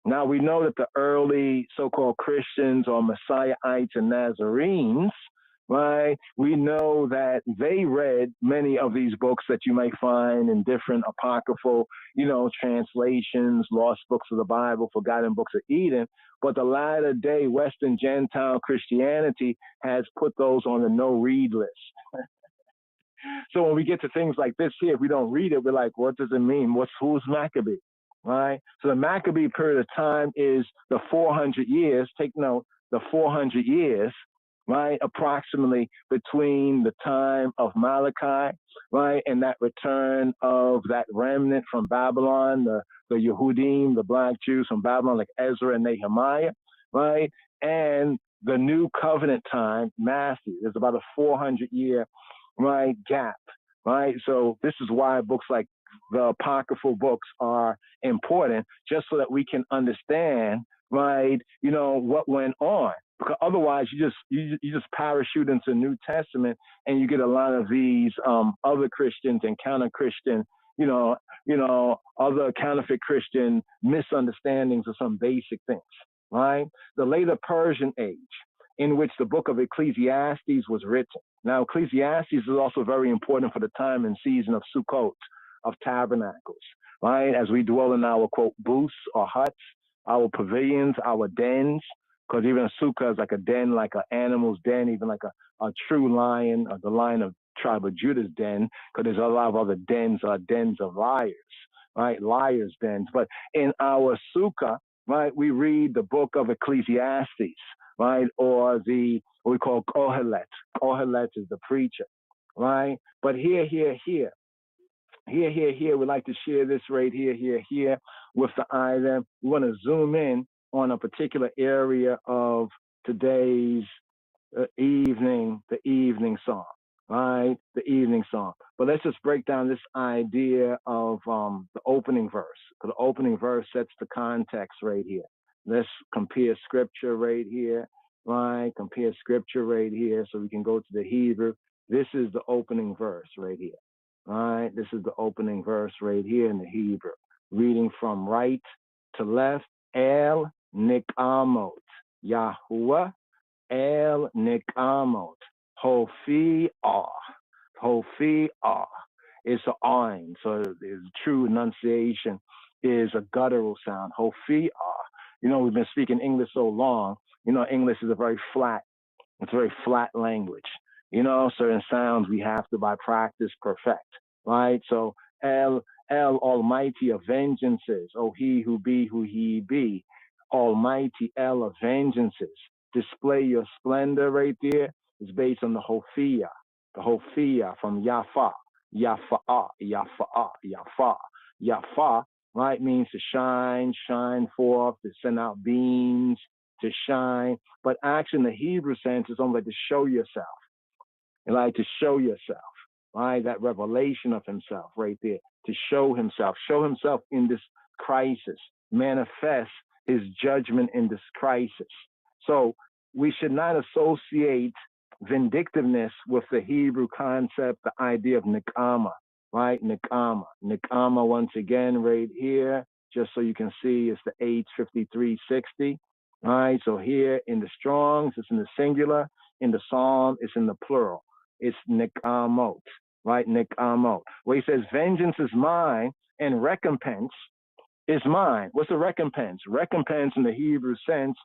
Now we know that the early so-called Christians or Messiahites and Nazarenes, right? We know that they read many of these books that you may find in different apocryphal, translations, lost books of the Bible, forgotten books of Eden. But the latter day Western Gentile Christianity has put those on the no-read list. So when we get to things like this here, if we don't read it, we're like, what does it mean? Who's Maccabee, right? So the Maccabee period of time is the 400 years. Take note, the 400 years, right? Approximately between the time of Malachi, right, and that return of that remnant from Babylon, the Yehudim, the black Jews from Babylon, like Ezra and Nehemiah, right, and the New Covenant time, Matthew. There's about a 400-year right gap, right? So this is why books like the apocryphal books are important, just so that we can understand, right, what went on. Because otherwise you just parachute into New Testament and you get a lot of these other Christians and counter-Christian, other counterfeit Christian misunderstandings of some basic things, right? The later Persian age, in which the book of Ecclesiastes was written. Now, Ecclesiastes is also very important for the time and season of Sukkot, of tabernacles, right? As we dwell in our, quote, booths or huts, our pavilions, our dens, because even a sukkah is like a den, like an animal's den, even like a true lion, or the lion of tribe of Judah's den, because there's a lot of other dens of liars, right? Liars' dens. But in our sukkah, right, we read the book of Ecclesiastes, right, or what we call Kohelet. Kohelet is the preacher, right? But here, we'd like to share this right here with the item. We want to zoom in on a particular area of today's the evening psalm, right? The evening song. But let's just break down this idea of the opening verse. The opening verse sets the context right here. Let's compare scripture right here, right? Compare scripture right here so we can go to the Hebrew. This is the opening verse right here, right? This is the opening verse right here in the Hebrew. Reading from right to left, El Nikamot, Yahuwah El Nikamot, Hofi'ah. Hofi'ah. It's an ayin, so the true enunciation is a guttural sound. Hofi'ah. You know, we've been speaking English so long. You know, English is a very flat language. You know, certain sounds we have to, by practice, perfect, right? So El Almighty of vengeances, oh he who be who he be, Almighty El of vengeances. Display your splendor right there is based on the Hophia from Yafa, Yafa, right, means to shine forth, to send out beams, to shine. But actually in the Hebrew sense, it's only like to show yourself. And like to show yourself, right? That revelation of himself right there, to show himself in this crisis, manifest his judgment in this crisis. So we should not associate vindictiveness with the Hebrew concept, the idea of nikama, right? Nikama once again right here, just so you can see, it's the H5360, right? So here in the Strongs, it's in the singular. In the Psalm, it's in the plural. It's nikamot, right? Nikamot. Where he says, vengeance is mine and recompense is mine. What's a recompense? Recompense in the Hebrew sense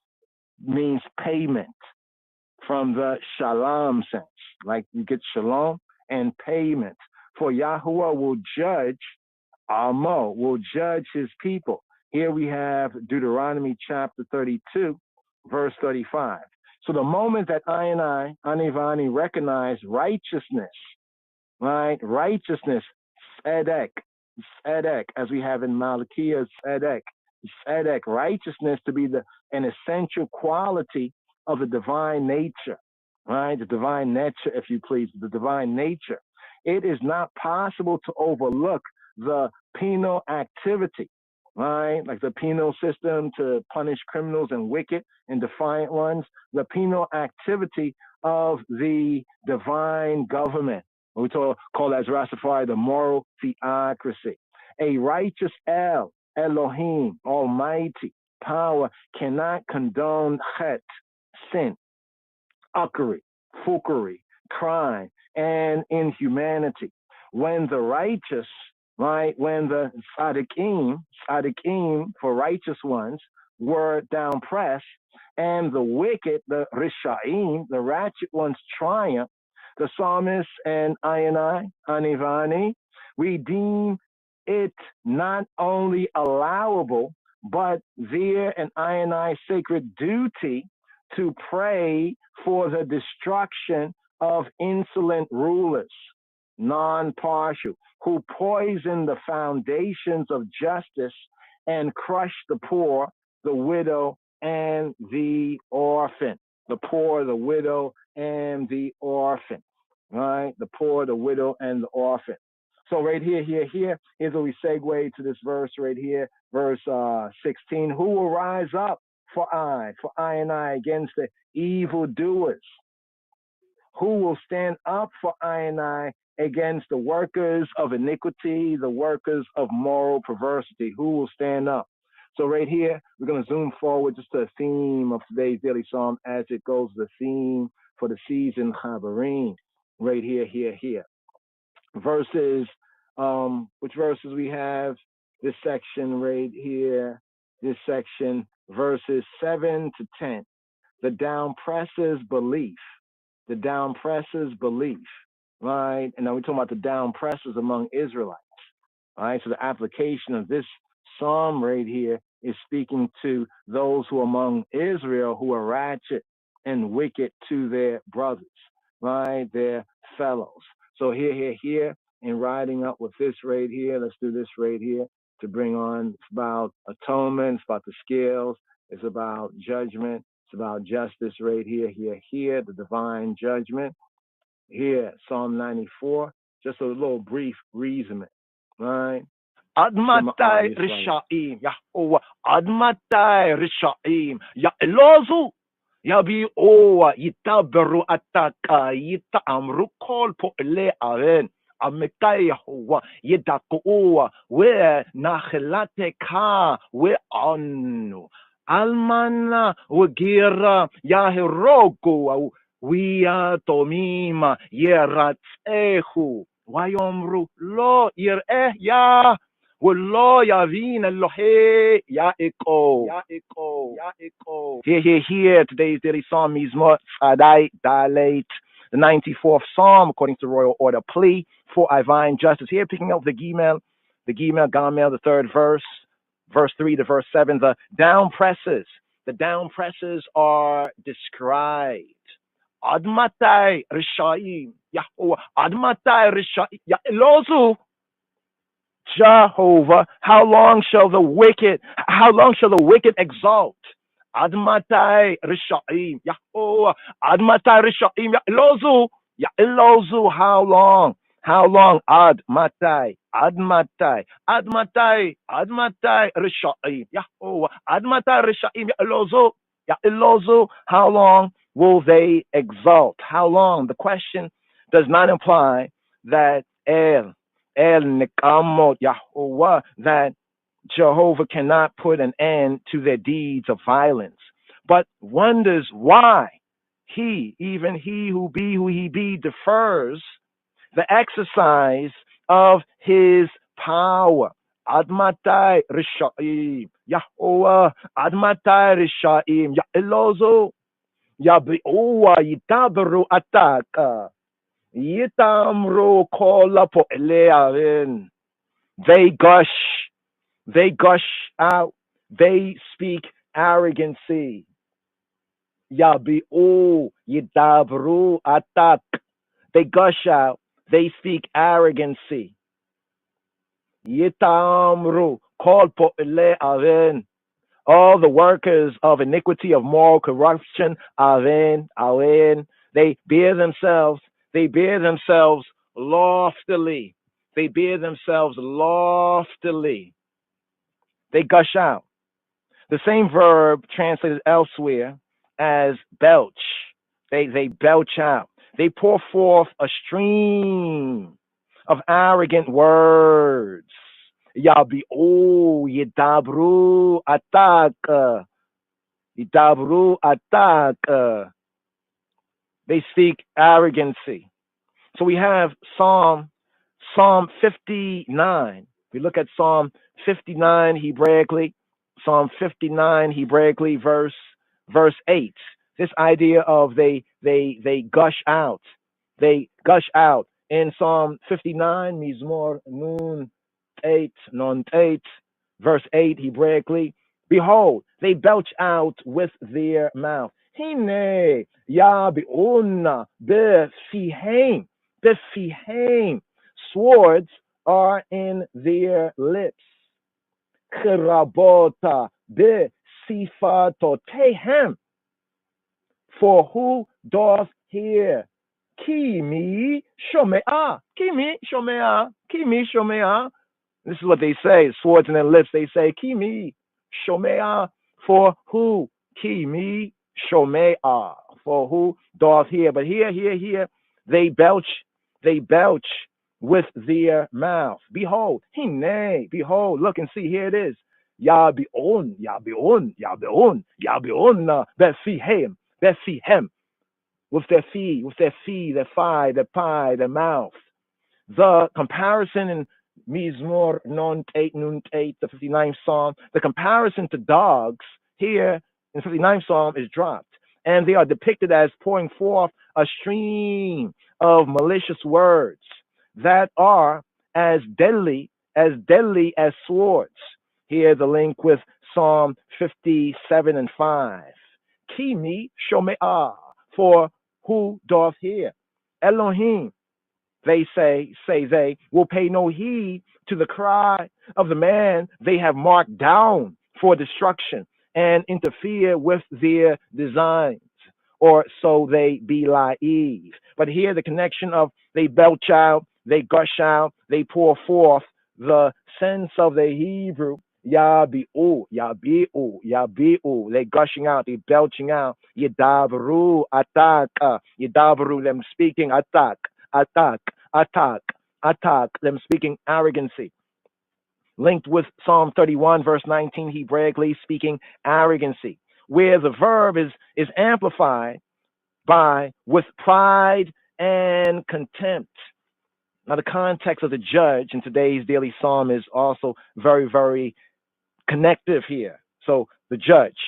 means payment, from the shalom sense, like you get shalom and payment. For Yahuwah will judge Amo, will judge his people. Here we have Deuteronomy chapter 32, verse 35. So the moment that I and I, Anivani, recognize righteousness, right? Righteousness, tzedek, as we have in Malachiah, tzedek, righteousness to be an essential quality of the divine nature, right? The divine nature, if you please, the divine nature. It is not possible to overlook the penal activity, right? Like the penal system to punish criminals and wicked and defiant ones, the penal activity of the divine government. We call that as Rastafari the moral theocracy. A righteous Elohim, Almighty power, cannot condone chet, sin, uckery, fuckery, crime, and inhumanity. When the righteous, right, when the tzaddikim for righteous ones, were down pressed, and the wicked, the rishaim, the ratchet ones, triumph, the psalmist and I, Anivani, we deem it not only allowable, but their and I sacred duty to pray for the destruction of insolent rulers, non-partial, who poison the foundations of justice and crush the poor, the widow, and the orphan. The poor, the widow, and the orphan, right? The poor, the widow, and the orphan. So right here's where we segue to this verse right here, verse 16. Who will rise up for I and I against the evildoers? Who will stand up for I and I against the workers of iniquity, the workers of moral perversity? Who will stand up? So right here, we're going to zoom forward just to the theme of today's daily psalm as it goes, the theme for the season, Chabarim. Right here. Verses, which verses we have? This section right here, verses 7 to 10. The down-presser's belief, right? And now we're talking about the down-pressers among Israelites, right? So the application of this psalm right here is speaking to those who are among Israel who are ratchet and wicked to their brothers, right? Their fellows. So here, and riding up with this right here, let's do this right here to bring on. It's about atonement, it's about the scales, it's about judgment, it's about justice right here, the divine judgment. Here, Psalm 94, just a little brief reason, right? Admatai Rishaim, Yahuwah, Admatai Rishaim, Ya Elozu, Yabi Owa, Yitaberu Ataka, Yita Amru Kol Poele Aren, Amekai Yahuwah, Yidakoa, where Nachelate Ka, where Anu, Almana, Wagira, Yahirogo, we are Tomima, Yeratzehu. Wayomru lo yireh ya lo yavin Elohe ya eko. Here. Today's daily psalm is more Adai Dilate, the 94th psalm, according to royal order. Plea for divine justice. Here, picking up the Gamel, the third verse 3 to verse 7. The down presses are described. Admatai Rishaim, Yahuwah, Admatai Rishaim, Elozu, Jehovah, how long shall the wicked exalt? Admatai Rishaim, Yahuwah, Admatai Rishaim, Elozu, how long? Admatai Rishaim, Yahuwah, Admatai Rishaim, Elozu, how long will they exalt? How long? The question does not imply that El Nikamot Yahuwah, that Jehovah cannot put an end to their deeds of violence, but wonders why even he who he be, defers the exercise of his power. Admatai Rishaim, Yahuwah, Admatai Rishaim, Elozo, Yabi'uwa Yitaberu Ataka, Yitamru Kola Po'elearin. They gush out, they speak arrogancy. Yabi'u Yitaberu Atak. They gush out, they speak arrogancy. Yitamru Kol Po'elearin. All the workers of iniquity, of moral corruption, Arin, they bear themselves loftily. They gush out. The same verb translated elsewhere as belch. They belch out. They pour forth a stream of arrogant words. Yidabru atak. They speak arrogancy. So we have Psalm 59. We look at Psalm 59 Hebraically, verse 8. This idea of they gush out. They gush out. In Psalm 59, Mizmor Nun 8, verse 8 Hebraically, behold, they belch out with their mouth. Hine yabi'unna befihem. Swords are in their lips. Cherabota besifatotehem. For who doth hear? Kimi shomea. This is what they say. Swords in their lips. They say, Kimi shomea. For who? Kimi shomea. For who doth hear? But here, they belch with their mouth. Behold, behold, look and see, here it is. Yabi'un, befihem. With their thigh, their pie, their mouth. The comparison in Mizmor Nun 8, the 59th Psalm, the comparison to dogs here in the 59th Psalm is dropped. And they are depicted as pouring forth a stream of malicious words that are as deadly as swords. Here the link with Psalm 57 and 5. Kimi shome'ah, for who doth hear? Elohim, they say they will pay no heed to the cry of the man they have marked down for destruction and interfere with their designs. or so they believe. But here the connection of they belch out, they gush out, they pour forth, the sense of the Hebrew, yabi'u, yabi'u, yabi'u, they gushing out, they belching out, yadabaru, attack, yadabaru, them speaking attack, attack, attack, attack, them speaking arrogancy. Linked with Psalm 31, verse 19, Hebraically speaking arrogancy, where the verb is amplified by with pride and contempt. Now, the context of the judge in today's daily psalm is also very, very connective here. So, the judge,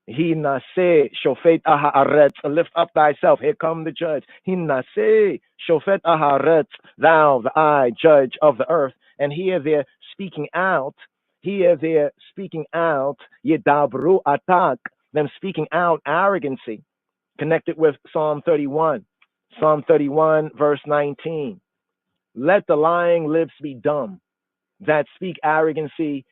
he nase shofet aharetz, lift up thyself. Here come the judge. He nase shofet aharetz, thou, the I, judge of the earth. And here they're speaking out. Here they're speaking out. Yedabru atak, them speaking out arrogancy, connected with Psalm 31. Psalm 31, verse 19. Let the lying lips be dumb that speak arrogantly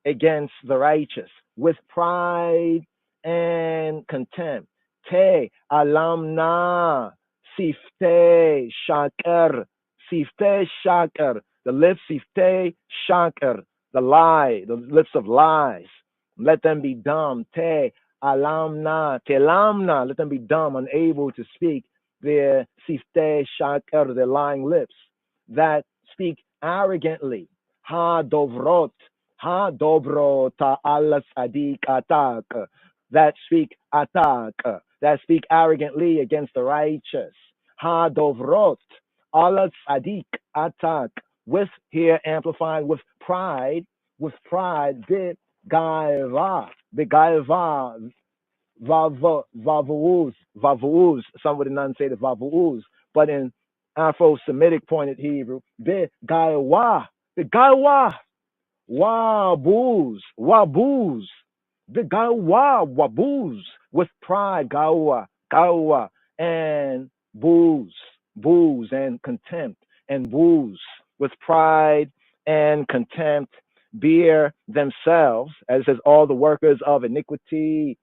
against the righteous, with pride and contempt. Te alamna sifte shaker, sifte shaker, the lips sifte shaker, the lie, the lips of lies. Let them be dumb. Te alamna, telamna, let them be dumb, unable to speak their sifte shaker, their lying lips that speak arrogantly. Ha dobrot ta'ala sadik atak, that speak atak, that speak arrogantly against the righteous. Ha dovrot ala sadik atak, with here amplified with pride, bit gaiva, vavuuz, some would not say the vavuuz, but in Afro-Semitic pointed Hebrew, bit gaiwa, wabooz, the wabooz, with pride, gawa, and booze and contempt, and booze with pride and contempt, bear themselves, as it says, all the workers of iniquity,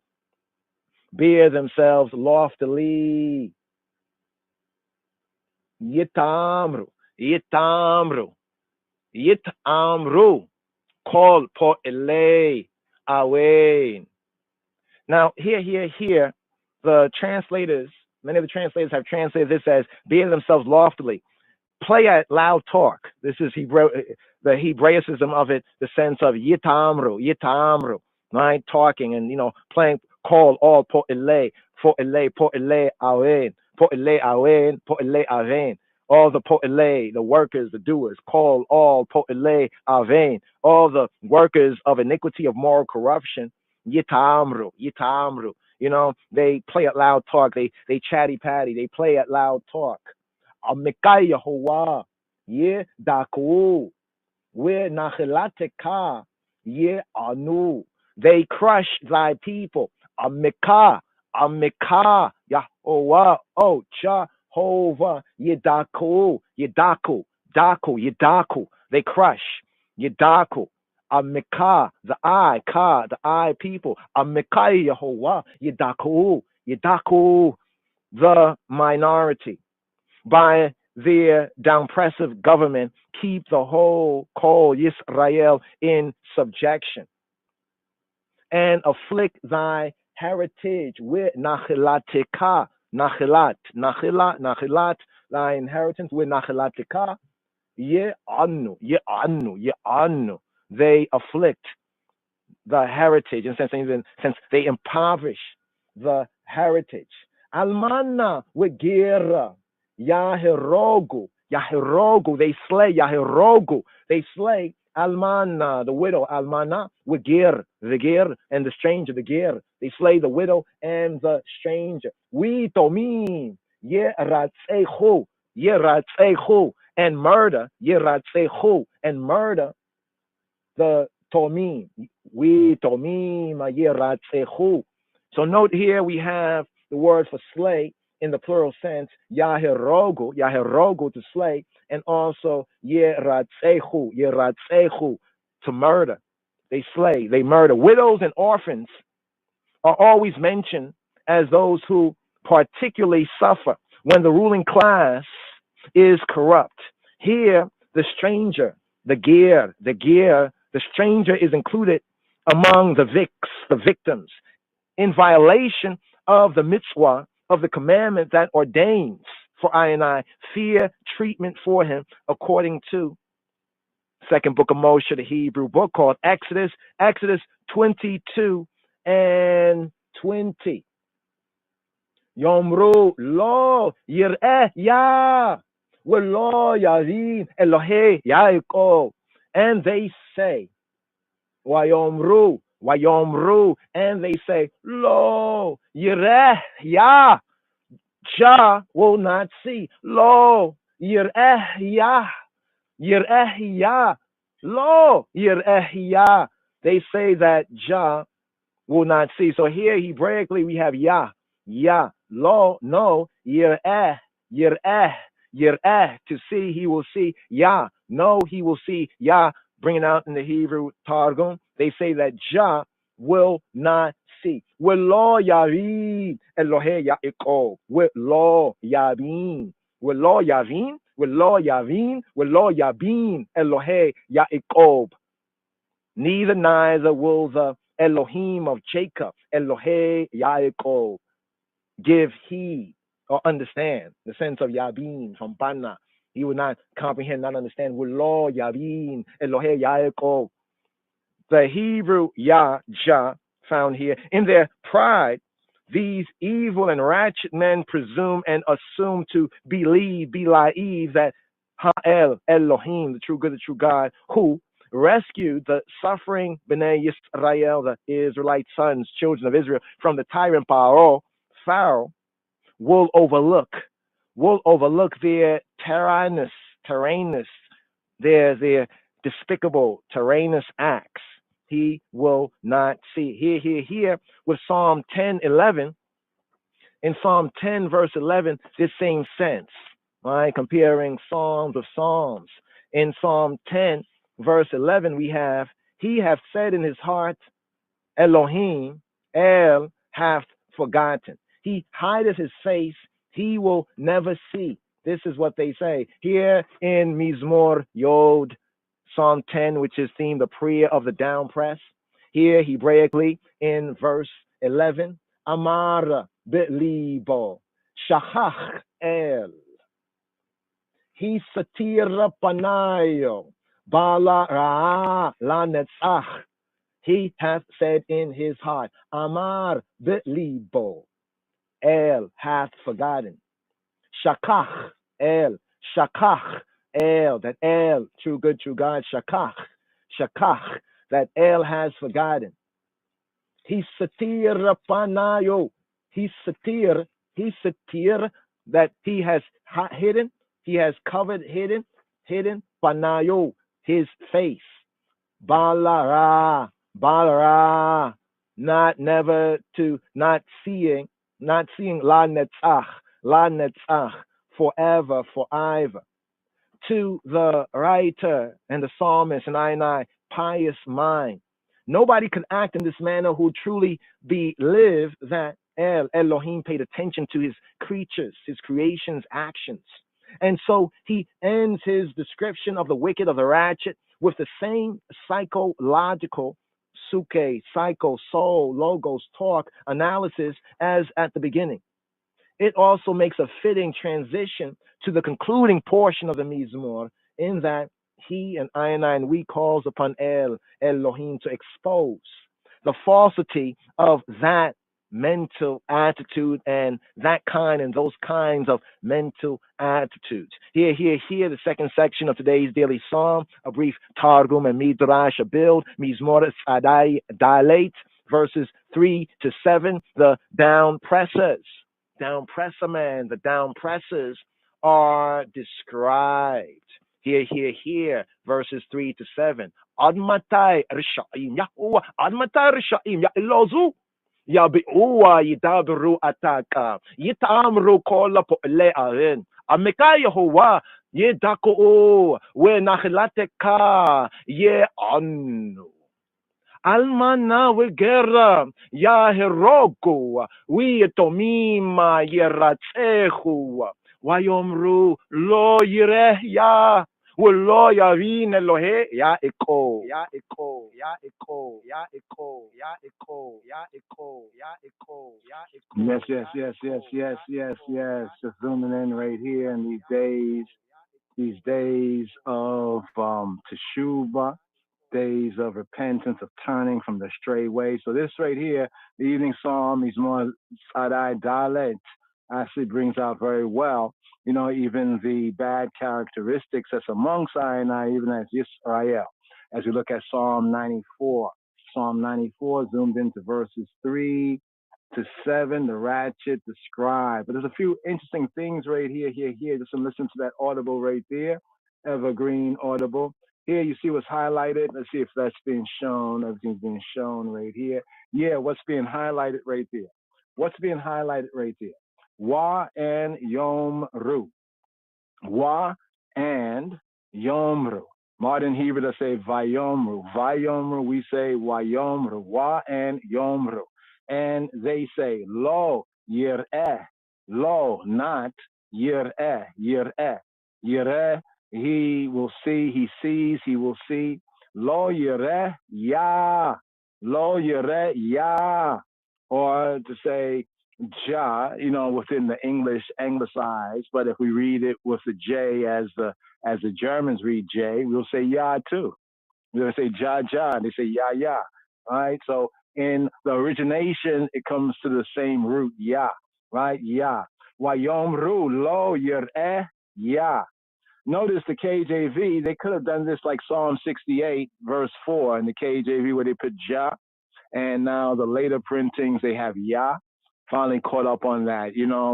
bear themselves loftily. Yitamru, call po ele awain. Now, here, the translators, many of the translators have translated this as being themselves loftily. Play at loud talk. This is the Hebraicism of it, the sense of yitamru, right? Talking and, playing, call all po ele awain. All the po'ele, the workers, the doers, call all po'ele avein, all the workers of iniquity, of moral corruption, yitamru. They play at loud talk, they chatty patty, they play at loud talk. Amikai Yehovah, ye daku, we nachilateka, ye anu. They crush thy people. Amika, Yahovah, oh cha. Hova, Yedaku. They crush. Yedaku. Amika, the I people. Amikai Yehovah, Yedaku, the minority. By their downpressive government, keep the whole call Yisrael in subjection. And afflict thy heritage with nachilateka. Nachilat, thy inheritance with nachilatika, ye anu. They afflict the heritage, in sense they impoverish the heritage. Almana with gira, yahirogu, they slay, they slay. Almana, the widow, almana, with gir, the gir, and the stranger, the gir. They slay the widow and the stranger. We tomim, yeratzechu, and murder, yeratzechu, and murder the tomim. We tomim, yeratzechu. So note here we have the word for slay in the plural sense, yahirogu, to slay, and also yeratzechu, to murder. They slay, they murder. Widows and orphans are always mentioned as those who particularly suffer when the ruling class is corrupt. Here, the stranger, the stranger is included among the victims, in violation of the mitzvah of the commandment that ordains for I fear treatment for him, according to second book of Moshe, the Hebrew book called Exodus 22 and 20. Yomru lo yir'eh ya v'lo yarin Elohei Yaakov, and they say, Wayomru, and they say, Lo yir'eh ya, Jah will not see. Lo yir'eh ya, lo yir'eh ya. They say that Jah will not see. So here Hebraically we have ya, lo, no, yir'eh, to see, he will see, ya, no, he will see, ya. Bringing out in the Hebrew Targum, they say that Jah will not see. V'lo yarin Elohei Yaakov, v'lo yabin Elohei Yaakov. Neither will the Elohim of Jacob, Elohei Yaakov, give heed or understand the sense of Yabin from Bana. He will not comprehend, not understand. V'lo Yabin Elohei Yaakov. The Hebrew Jah found here. In their pride, these evil and ratchet men presume and assume to believe that Ha'el, Elohim, the true good, the true God, who rescued the suffering Bnei Yisrael, the Israelite sons, children of Israel, from the tyrant Pharaoh, will overlook their tyrannous, their despicable, tyrannous acts. He will not see. Here with Psalm 10:11. In Psalm 10 verse 11, this same sense, right? Comparing Psalms with Psalms. In Psalm 10 verse 11, we have, he hath said in his heart, Elohim, El hath forgotten. He hideth his face, he will never see. This is what they say. Here in Mizmor Yod, Psalm 10, which is themed the prayer of the down press. Here, Hebraically, in verse 11, Amar Belibo, Shachach El, He Satira Panayo, Bala Ra La Netzach. He hath said in his heart, Amar Belibo, El hath forgotten. Shakach El, that El, true good, true God, Shakach, that El has forgotten. He satir panayo, he satir, that he has hidden, he has covered, hidden panayo, his face. Balara, not seeing la netzach, forever. To the writer and the psalmist and I pious mind, nobody could act in this manner who truly believe that Elohim paid attention to his creatures, his creation's actions. And so he ends his description of the wicked, of the ratchet, with the same psychological soul, logos, talk, analysis as at the beginning. It also makes a fitting transition to the concluding portion of the Mizmor, in that he and I and we calls upon Elohim to expose the falsity of that mental attitude and those kinds of mental attitudes. Here, the second section of today's daily psalm, a brief Targum and Midrash, a build, Mizmor Adai dilate, verses 3 to 7, the down pressers. The down pressers are described. Here, verses 3 to 7. Admatai Risha'im Yahuwah, Admatai Risha'im Ya'ilozu, Yabi'uwa Yidabru Ataka, Yitamru Kola Po'le'arin, Ameka Yahuwah, Yedaku'u, We Nachilateka, Ye Anu. Almana Wigera, Yahiroku, we Tomima Yeratsehu, Wayomru, Lo Yire Ya. Lo Yavin Elohe, Ya Echo, Ya Echo, Ya Echo, Ya Echo, Ya Echo, Ya Echo, Ya Echo, Ya Echo. Yes. Just zooming in right here in these days of Teshuvah, days of repentance, of turning from the stray way. So this right here, the evening psalm, is more Sadai Dalet, actually brings out very well, even the bad characteristics that's among Sinai, even as Yisrael. As we look at Psalm 94, zoomed into verses 3 to 7, the ratchet, the scribe. But there's a few interesting things right here. Just to listen to that audible right there, evergreen audible. Here you see what's highlighted. Let's see if that's being shown. Everything's being shown right here. Yeah, what's being highlighted right there? What's being highlighted right there? Wa and Yom Ru. Wa and Yom Ru. Modern Hebrew, they say Vayomru. Vayomru, we say Wayomru. Wa and Yomru. And they say Lo Yireh. Lo, not Yireh. Yireh. Yireh, he will see, he sees, he will see. Lo Yireh Ya. Lo Yireh Ya. Or to say Ja, within the English anglicized, but if we read it with the J as the Germans read J, we'll say Ya too. We'll say Ja, they say Ya. All right, so in the origination, it comes to the same root, Ya, right? Ya. Wayomru lo yireh Ya. Notice the KJV, they could have done this like Psalm 68, verse 4 in the KJV where they put Ja, and now the later printings, they have Ya. Finally caught up on that,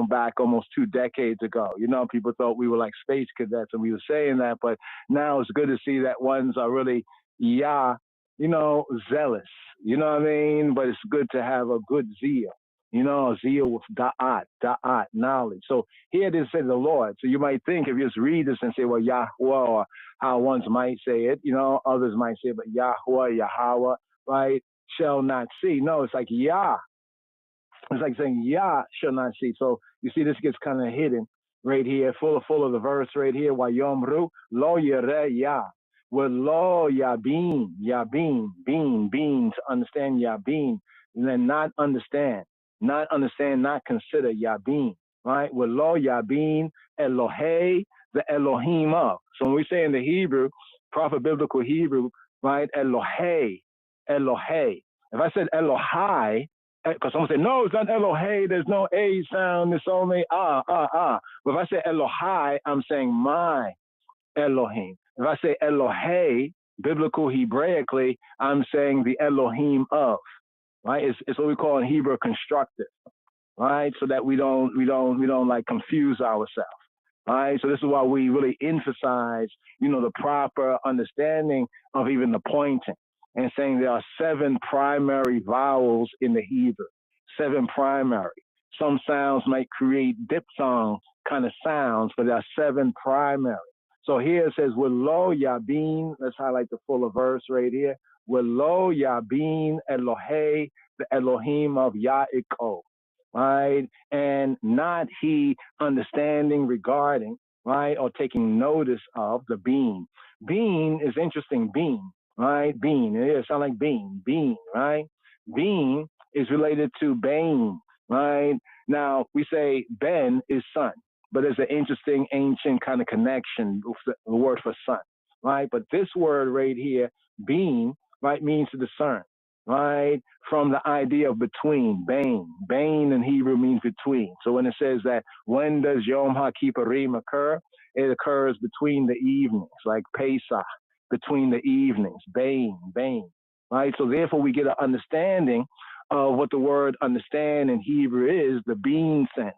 back almost 2 decades ago. People thought we were like space cadets and we were saying that, but now it's good to see that ones are really Yah, zealous. You know what I mean? But it's good to have a good zeal, a zeal with da'at, knowledge. So here it is said the Lord. So you might think if you just read this and say, well, Yahweh, or how ones might say it, others might say, but Yahweh, right, shall not see. No, it's like Yah. It's like saying Yah shall not see. So you see this gets kind of hidden right here, full of the verse right here. Wayomru lo yireh Yah. With lo yabin, bean, to understand yabin, and then not understand, not consider yabin, right? With lo yabin Elohei, the Elohim of. So when we say in the Hebrew, proper biblical Hebrew, right? Elohei. If I said Elohai, because someone say, no, it's not Elohei, there's no A sound, it's only ah. But if I say Elohai, I'm saying my Elohim. If I say Elohei, biblical Hebraically, I'm saying the Elohim of, right? It's what we call in Hebrew constructive, right? So that we don't like confuse ourselves. All right, so this is why we really emphasize, the proper understanding of even the pointing and saying there are 7 primary vowels in the Hebrew, 7 primary. Some sounds might create diphthong kind of sounds, but there are 7 primary. So here it says, with lo yabin, let's highlight the fuller verse right here. With lo yabin Elohei, the Elohim of Ya'iko. Right, and not he understanding regarding, right, or taking notice of the being. Being is interesting. Being, right? Being, it sounds like being, right? Being is related to Bane, right? Now we say Ben is son, but there's an interesting ancient kind of connection with the word for son, right? But this word right here, being, right, means to discern. Right, from the idea of between, Bane. Bane in Hebrew means between. So when it says that, when does YomHakippurim occur? It occurs between the evenings, like Pesach, between the evenings, Bane. Right, so therefore we get an understanding of what the word understand in Hebrew is, the being sense,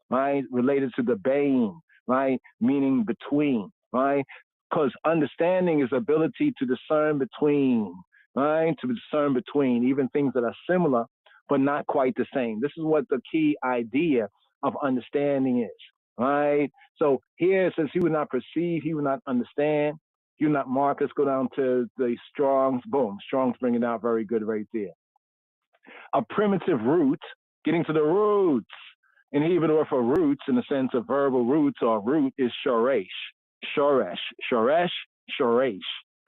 right, related to the Bane, right, meaning between, right, because understanding is ability to discern between, right? To discern between even things that are similar, but not quite the same. This is what the key idea of understanding is, right? So here it says he would not perceive, he would not understand, You not Mark, let's go down to the Strong's. Boom, Strong's bringing it out very good right there. A primitive root, getting to the roots. In Hebrew, the word for roots, in the sense of verbal roots or root, is shoresh. Shoresh. Shoresh, shoresh.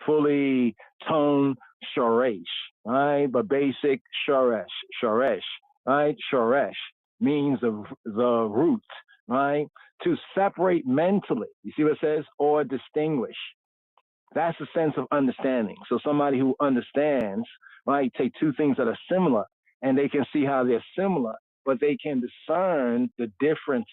Fully toned shoresh. Right? But basic shoresh. Shoresh. Right? Shoresh means the root. Right? To separate mentally. You see what it says? Or distinguish. That's the sense of understanding. So somebody who understands, right, take two things that are similar and they can see how they're similar, but they can discern the differences,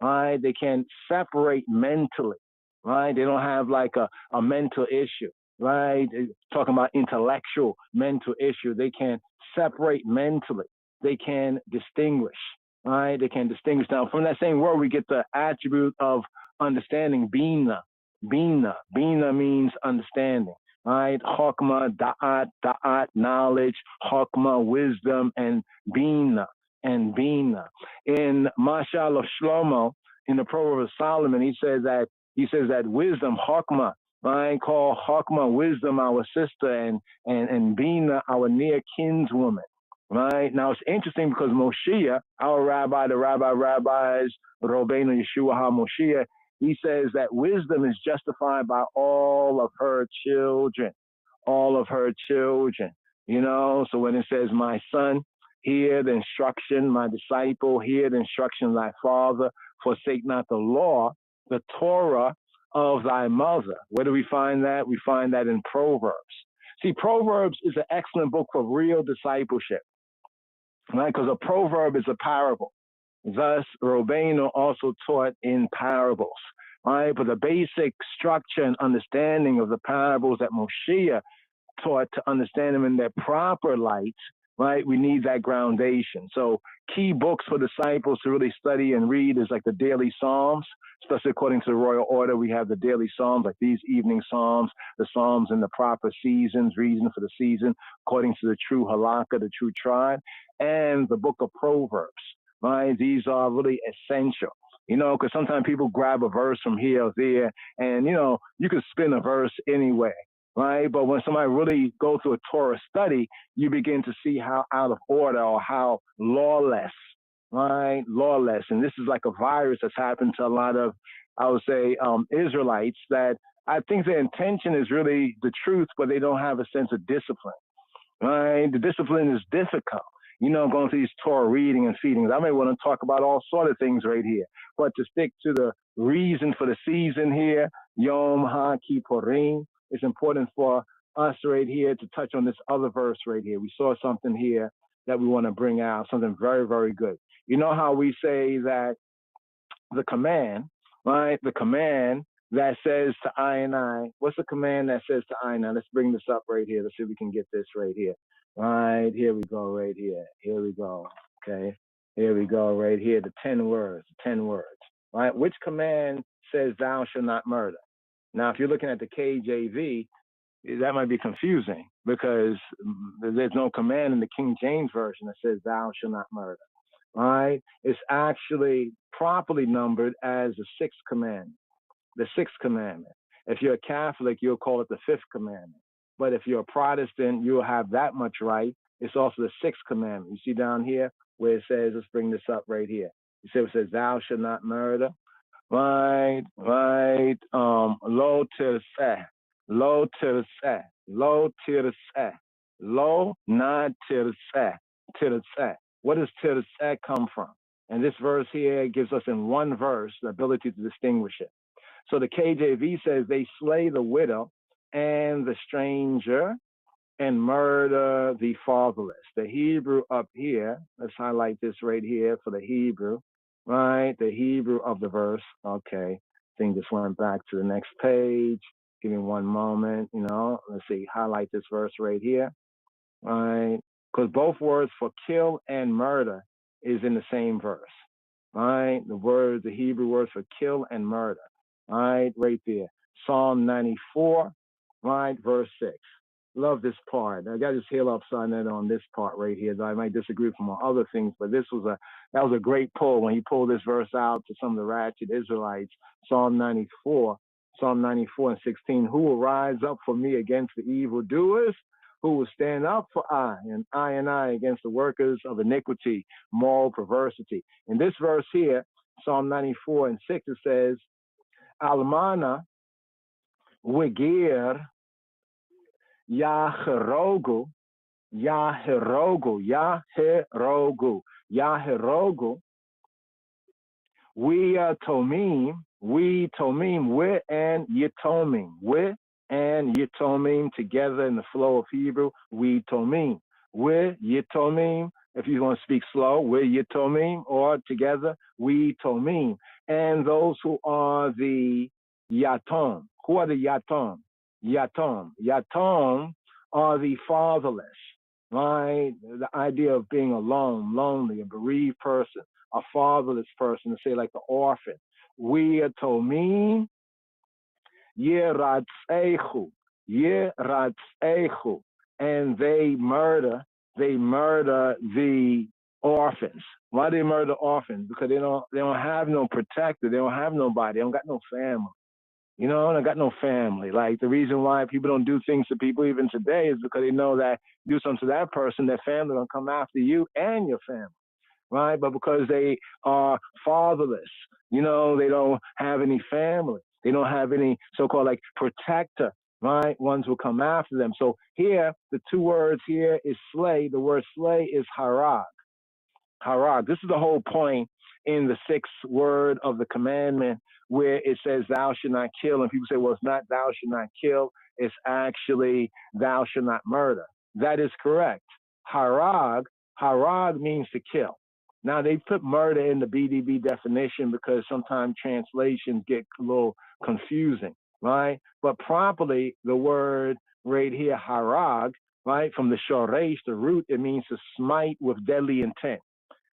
right? They can separate mentally, right? They don't have like a mental issue, right? Talking about intellectual mental issue. They can separate mentally. They can distinguish, right? They can distinguish. Now, from that same word, we get the attribute of understanding, bina. Bina. Bina means understanding, right? Chokmah, da'at, knowledge, chokmah, wisdom, and bina. In Mashal of Shlomo, in the Proverb of Solomon, he says that wisdom, chokmah, right? Call chokmah, wisdom, our sister, and bina, our near kinswoman. Right? Now it's interesting because Moshiach, our rabbi, the rabbis, Rabbeinu Yeshua HaMoshiach, he says that wisdom is justified by all of her children. All of her children. You know, so when it says, my son, hear the instruction, my disciple, hear the instruction of thy father, forsake not the law, the Torah of thy mother. Where do we find that? We find that in Proverbs. See, Proverbs is an excellent book for real discipleship. Right? Because a proverb is a parable. Thus, Rabbeinu also taught in parables. Right? But the basic structure and understanding of the parables that Moshiach taught, to understand them in their proper light, right? We need that groundation. So key books for disciples to really study and read is like the daily Psalms, especially according to the royal order. We have the daily Psalms, like these evening Psalms, the Psalms in the proper seasons, reason for the season, according to the true halakha, the true tribe, and the book of Proverbs, right? These are really essential. You know, because sometimes people grab a verse from here or there, and, you know, you can spin a verse anyway, right? But when somebody really goes through a Torah study, you begin to see how out of order or how lawless, right? Lawless. And this is like a virus that's happened to a lot of, I would say, Israelites, that I think their intention is really the truth, but they don't have a sense of discipline, right? The discipline is difficult. You know, going through these Torah reading and feedings. I may want to talk about all sort of things right here, but to stick to the reason for the season here, YomHakippurim, it's important for us right here to touch on this other verse right here. We saw something here that we want to bring out, something very, very good. You know how we say that the command, right? The command that says to I and I, what's the command that says to I and I? Let's bring this up right here. Let's see if we can get this right here. Right, here we go, right here. Here we go, okay? Here we go, right here, the 10 words, right? Which command says thou shalt not murder? Now, if you're looking at the KJV, that might be confusing because there's no command in the King James Version that says thou shalt not murder, right? It's actually properly numbered as the sixth commandment, the sixth commandment. If you're a Catholic, you'll call it the fifth commandment. But if you're a Protestant, you'll have that much right. It's also the sixth commandment. You see down here where it says, let's bring this up right here. You see it says, thou shalt not murder. Right. Lo tirseh, lo tirseh, lo tirseh, lo not tirseh. What does tirseh come from? And this verse here gives us in one verse the ability to distinguish it. So the KJV says they slay the widow and the stranger, and murder the fatherless. The Hebrew up here, let's highlight this right here for the Hebrew, right? The Hebrew of the verse. Okay, I think just went back to the next page. Give me one moment, you know. Let's see, highlight this verse right here, right? Because both words for kill and murder is in the same verse, right? The Hebrew words for kill and murder, right there. Psalm 94. Right, verse 6. Love this part. I got this heel upside down on this part right here. I might disagree from other things, but that was a great pull when he pulled this verse out to some of the ratchet Israelites. Psalm 94 Psalm 94:16. Who will rise up for me against the evildoers? Who will stand up for I against the workers of iniquity, moral perversity? In this verse here, Psalm 94:6, it says, Almana Wigir Yahirogu, Yahirogu, Yahirogu, Yahirogu, we Tomim, we and Yitomim, we and Yitomim together in the flow of Hebrew, we Tomim, we Yitomim. If you want to speak slow, we Yitomim, or together, we Tomim. And those who are the Yatom. Who are the Yatom? Yatom. Yatom are the fatherless, right? The idea of being alone, lonely, a bereaved person, a fatherless person, to say like the orphan. We Yatomim, Yeratzechu, Yeratzechu, and they murder the orphans. Why do they murder orphans? Because they don't have no protector, they don't have nobody, they don't got no family. You know, they got no family. Like the reason why people don't do things to people even today is because they know that you do something to that person, their family will come after you and your family, right? But because they are fatherless, you know, they don't have any family. They don't have any so-called like protector, right? Ones will come after them. So here, the two words here is slay. The word slay is harag. Harag. This is the whole point in the sixth word of the commandment where it says thou should not kill. And people say, well, it's not thou should not kill. It's actually thou should not murder. That is correct. Harag means to kill. Now, they put murder in the BDB definition because sometimes translations get a little confusing, right? But properly, the word right here, harag, right, from the shoresh, the root, it means to smite with deadly intent.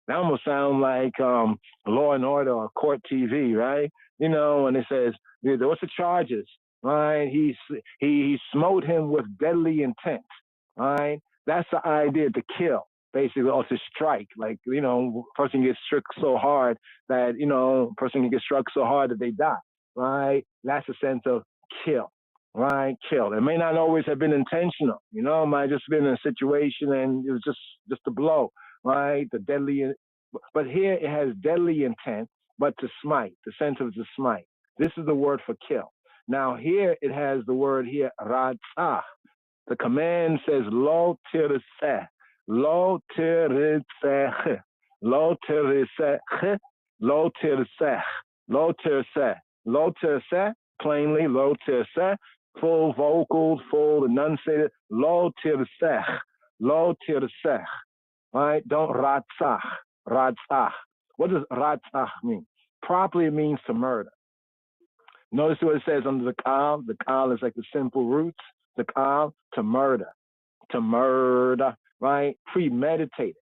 That almost sounds like Law and Order or Court TV, right? You know, and it says, what's the charges, right? He smote him with deadly intent, right? That's the idea, to kill, basically, or to strike. Like, you know, person gets struck so hard that, you know, person can get struck so hard that they die, right? That's the sense of kill, right? Kill. It may not always have been intentional, you know, it might have just been in a situation and it was just a blow, right? The deadly, but here it has deadly intent, but to smite, the sense of to smite. This is the word for kill. Now here it has the word here, ratzah. The command says, lo tirseh, lo tirseh, lo tirseh, lo tirseh, lo tirseh, lo tirseh, plainly, lo tirseh, full vocals, full enunciated, lo tirseh, lo tirseh, right? Don't ratzah, ratzah. What does ratzah mean? Properly it means to murder. Notice what it says under the kal. The kal is like the simple roots. The kal, to murder, right? Premeditated,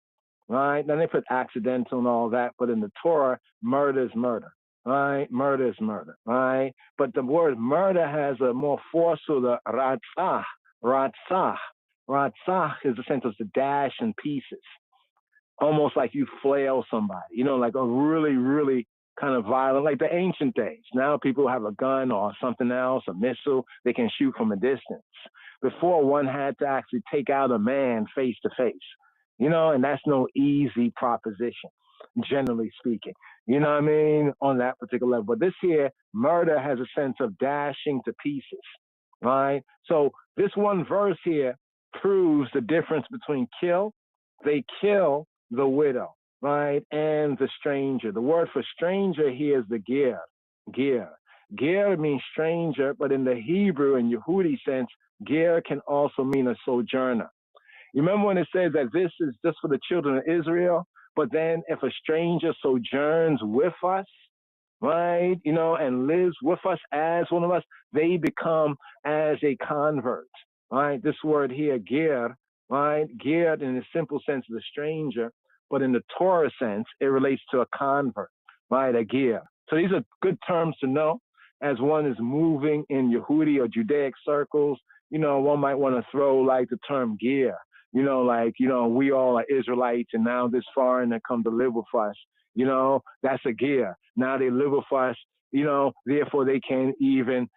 right? Then they put accidental and all that, but in the Torah, murder is murder, right? Murder is murder, right? But the word murder has a more forceful, the ratzah, ratzah. Ratzah is the sense of to dash in pieces, almost like you flail somebody, you know, like a really, really kind of violent, like the ancient days. Now people have a gun or something else, a missile, they can shoot from a distance. Before, one had to actually take out a man face to face, you know, and that's no easy proposition, generally speaking, you know what I mean, on that particular level. But this here, murder has a sense of dashing to pieces, right? So this one verse here proves the difference between kill. They kill the widow, right, and the stranger. The word for stranger here is the ger, ger. Ger means stranger, but in the Hebrew and Yehudi sense, ger can also mean a sojourner. You remember when it says that this is just for the children of Israel, but then if a stranger sojourns with us, right, you know, and lives with us as one of us, they become as a convert, right? This word here, ger, right, ger in the simple sense of the stranger, but in the Torah sense, it relates to a convert, right, a ger. So these are good terms to know as one is moving in Yehudi or Judaic circles. You know, one might want to throw like the term ger, you know, like, you know, we all are Israelites and now this foreigner come to live with us. You know, that's a ger. Now they live with us, therefore they can't even,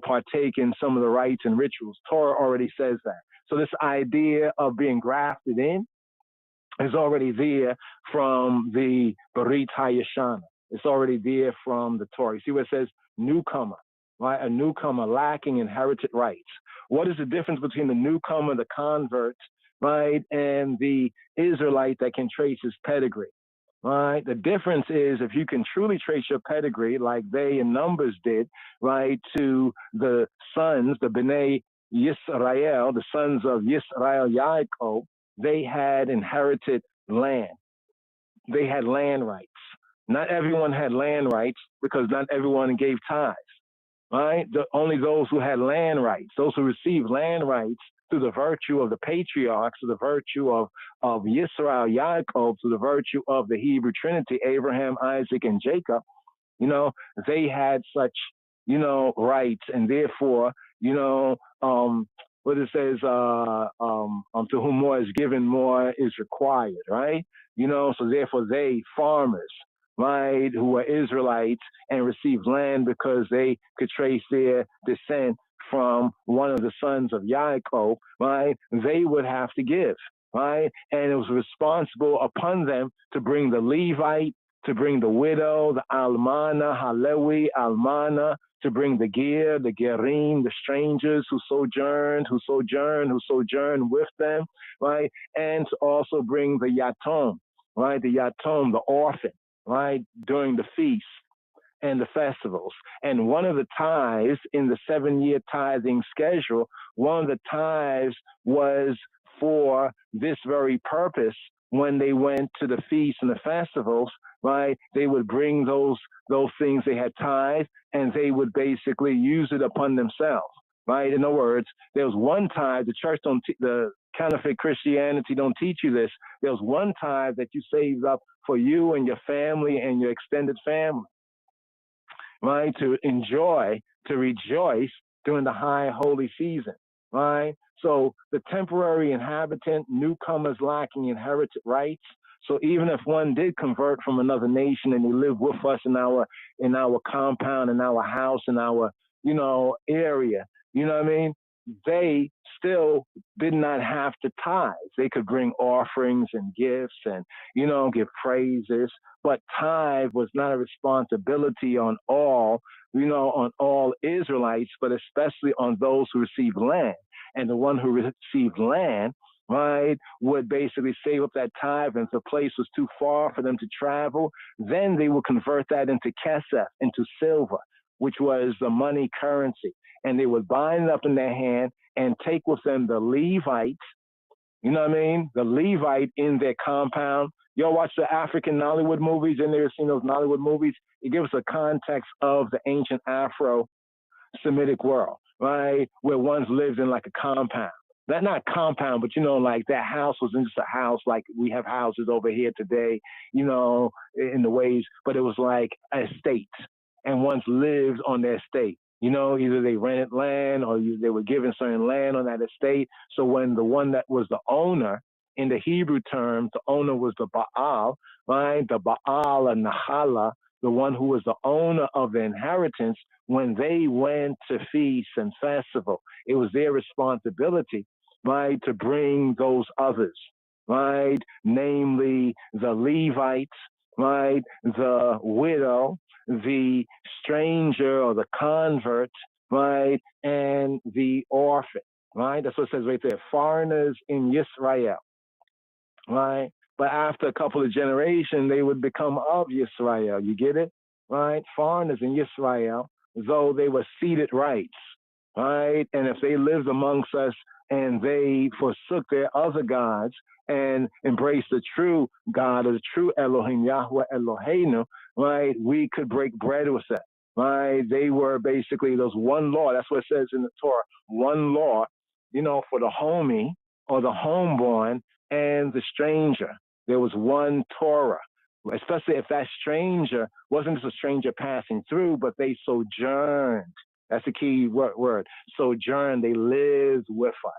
partake in some of the rites and rituals. Torah already says that. So this idea of being grafted in is already there from the Berit HaYashana. It's already there from the Torah. You see where it says newcomer, right? A newcomer lacking inherited rights. What is the difference between the newcomer, the convert, right, and the Israelite that can trace his pedigree? Right. The difference is if you can truly trace your pedigree, like they in Numbers did, right, to the sons, the B'nai Yisrael, the sons of Yisrael Yaakov, they had inherited land. They had land rights. Not everyone had land rights because not everyone gave tithes. Right. Only those who had land rights, those who received land rights through the virtue of the patriarchs, through the virtue of Yisrael, Yaakov, through the virtue of the Hebrew Trinity, Abraham, Isaac, and Jacob, they had such, rights, and therefore, what it says, to whom more is given, more is required, right? So therefore they, farmers, right, who were Israelites and received land because they could trace their descent from one of the sons of Yaakov, right, they would have to give, right? And it was responsible upon them to bring the Levite, to bring the widow, the Almana, Halewi, Almana, to bring the Ger, the Gerim, the strangers who sojourned with them, right? And to also bring the Yatom, right? The Yatom, the orphan, right? During the feast and the festivals. And one of the tithes in the 7-year tithing schedule, one of the tithes was for this very purpose. When they went to the feasts and the festivals, right, they would bring those things they had tithed, and they would basically use it upon themselves, right? In other words, there was one tithe, the church the counterfeit Christianity don't teach you this. There was one tithe that you saved up for you and your family and your extended family, right, to enjoy, to rejoice during the high holy season, right? So the temporary inhabitant, newcomers lacking inherited rights. So even if one did convert from another nation and they live with us in our compound, in our house, in our, area, they still did not have to tithe. They could bring offerings and gifts and, give praises, but tithe was not a responsibility on all, on all Israelites, but especially on those who received land. And the one who received land, right, would basically save up that tithe, and if the place was too far for them to travel, then they would convert that into kesef, into silver, which was the money currency. And they would bind it up in their hand and take with them the Levites, the Levite in their compound. Y'all watch the African Nollywood movies, and they've seen those Nollywood movies. It gives a context of the ancient Afro-Semitic world, right, where one's lived in like a compound. That not compound, but like that house wasn't just a house like we have houses over here today, in the ways, but it was like an estate, and one's lived on their estate. Either they rented land or they were given certain land on that estate. So when the one that was the owner, in the Hebrew term, the owner was the Baal, right? The Baal and Nahala, the one who was the owner of the inheritance, when they went to feasts and festival, it was their responsibility, right, to bring those others, right, namely the Levites, right, the widow, the stranger or the convert, right, and the orphan, right? That's what it says right there, foreigners in Yisrael, right? But after a couple of generations, they would become of Yisrael. You get it? Right? Foreigners in Yisrael, though they were ceded rights, right? And if they lived amongst us and they forsook their other gods and embraced the true God or the true Elohim, Yahweh Eloheinu, right, we could break bread with them, right? They were basically, those one law. That's what it says in the Torah, one law, for the homie or the homeborn and the stranger. There was one Torah, especially if that stranger wasn't just a stranger passing through, but they sojourned. That's the key word. Sojourn, they lived with us.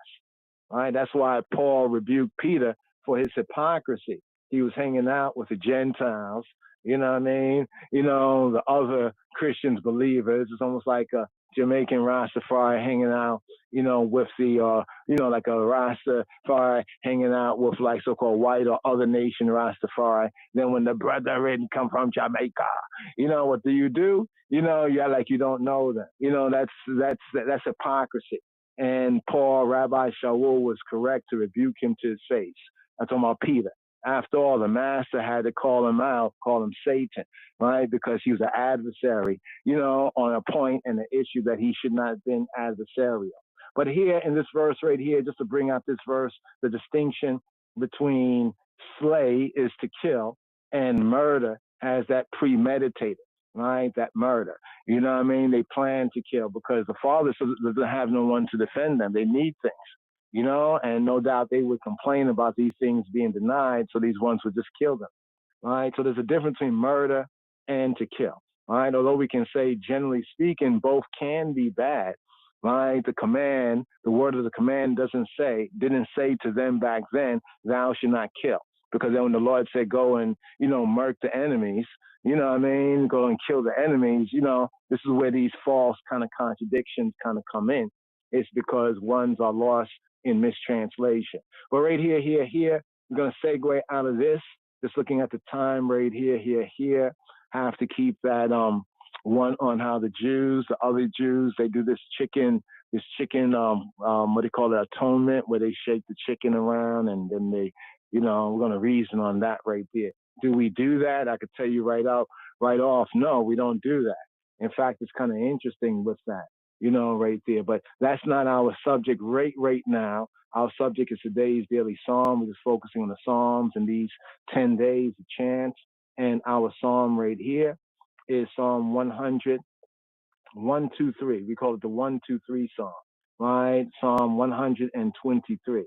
Right? That's why Paul rebuked Peter for his hypocrisy. He was hanging out with the Gentiles, You know what I mean? You know, the other Christians, believers, it's almost like a Jamaican Rastafari hanging out, you know, with the, you know, like a Rastafari hanging out with like so-called white or other nation Rastafari. Then when the brethren come from Jamaica, you know, what do? You know, you're like you don't know them. You know, that's hypocrisy. And Paul, Rabbi Shaul was correct to rebuke him to his face. I'm talking about Peter. After all, the master had to call him out, call him Satan, right? Because he was an adversary, you know, on a point and an issue that he should not have been adversarial. But here in this verse right here, just to bring out this verse, the distinction between slay is to kill and murder has that premeditated, right? That murder. You know what I mean? They plan to kill because the father doesn't have no one to defend them. They need things. You know, and no doubt they would complain about these things being denied, so these ones would just kill them, right? So there's a difference between murder and to kill, right? Although we can say, generally speaking, both can be bad, right? The command, the word of the command didn't say to them back then, thou shalt not kill. Because then when the Lord said, go and, you know, murk the enemies, you know what I mean? Go and kill the enemies, you know, this is where these false kind of contradictions kind of come in. It's because ones are lost in mistranslation. But right here, we're going to segue out of this, just looking at the time right here, have to keep that one on how the other Jews, they do this chicken, what do you call it, atonement, where they shake the chicken around and then they, you know, we're going to reason on that right there. Do we do that? I could tell you right off, no, we don't do that. In fact, it's kind of interesting with that. You know, right there. But that's not our subject right now. Our subject is today's daily psalm. We're just focusing on the psalms and these 10 days of chants. And our psalm right here is Psalm 100, 1, 2, 3. We call it the 1, 2, 3 psalm, right? Psalm 123.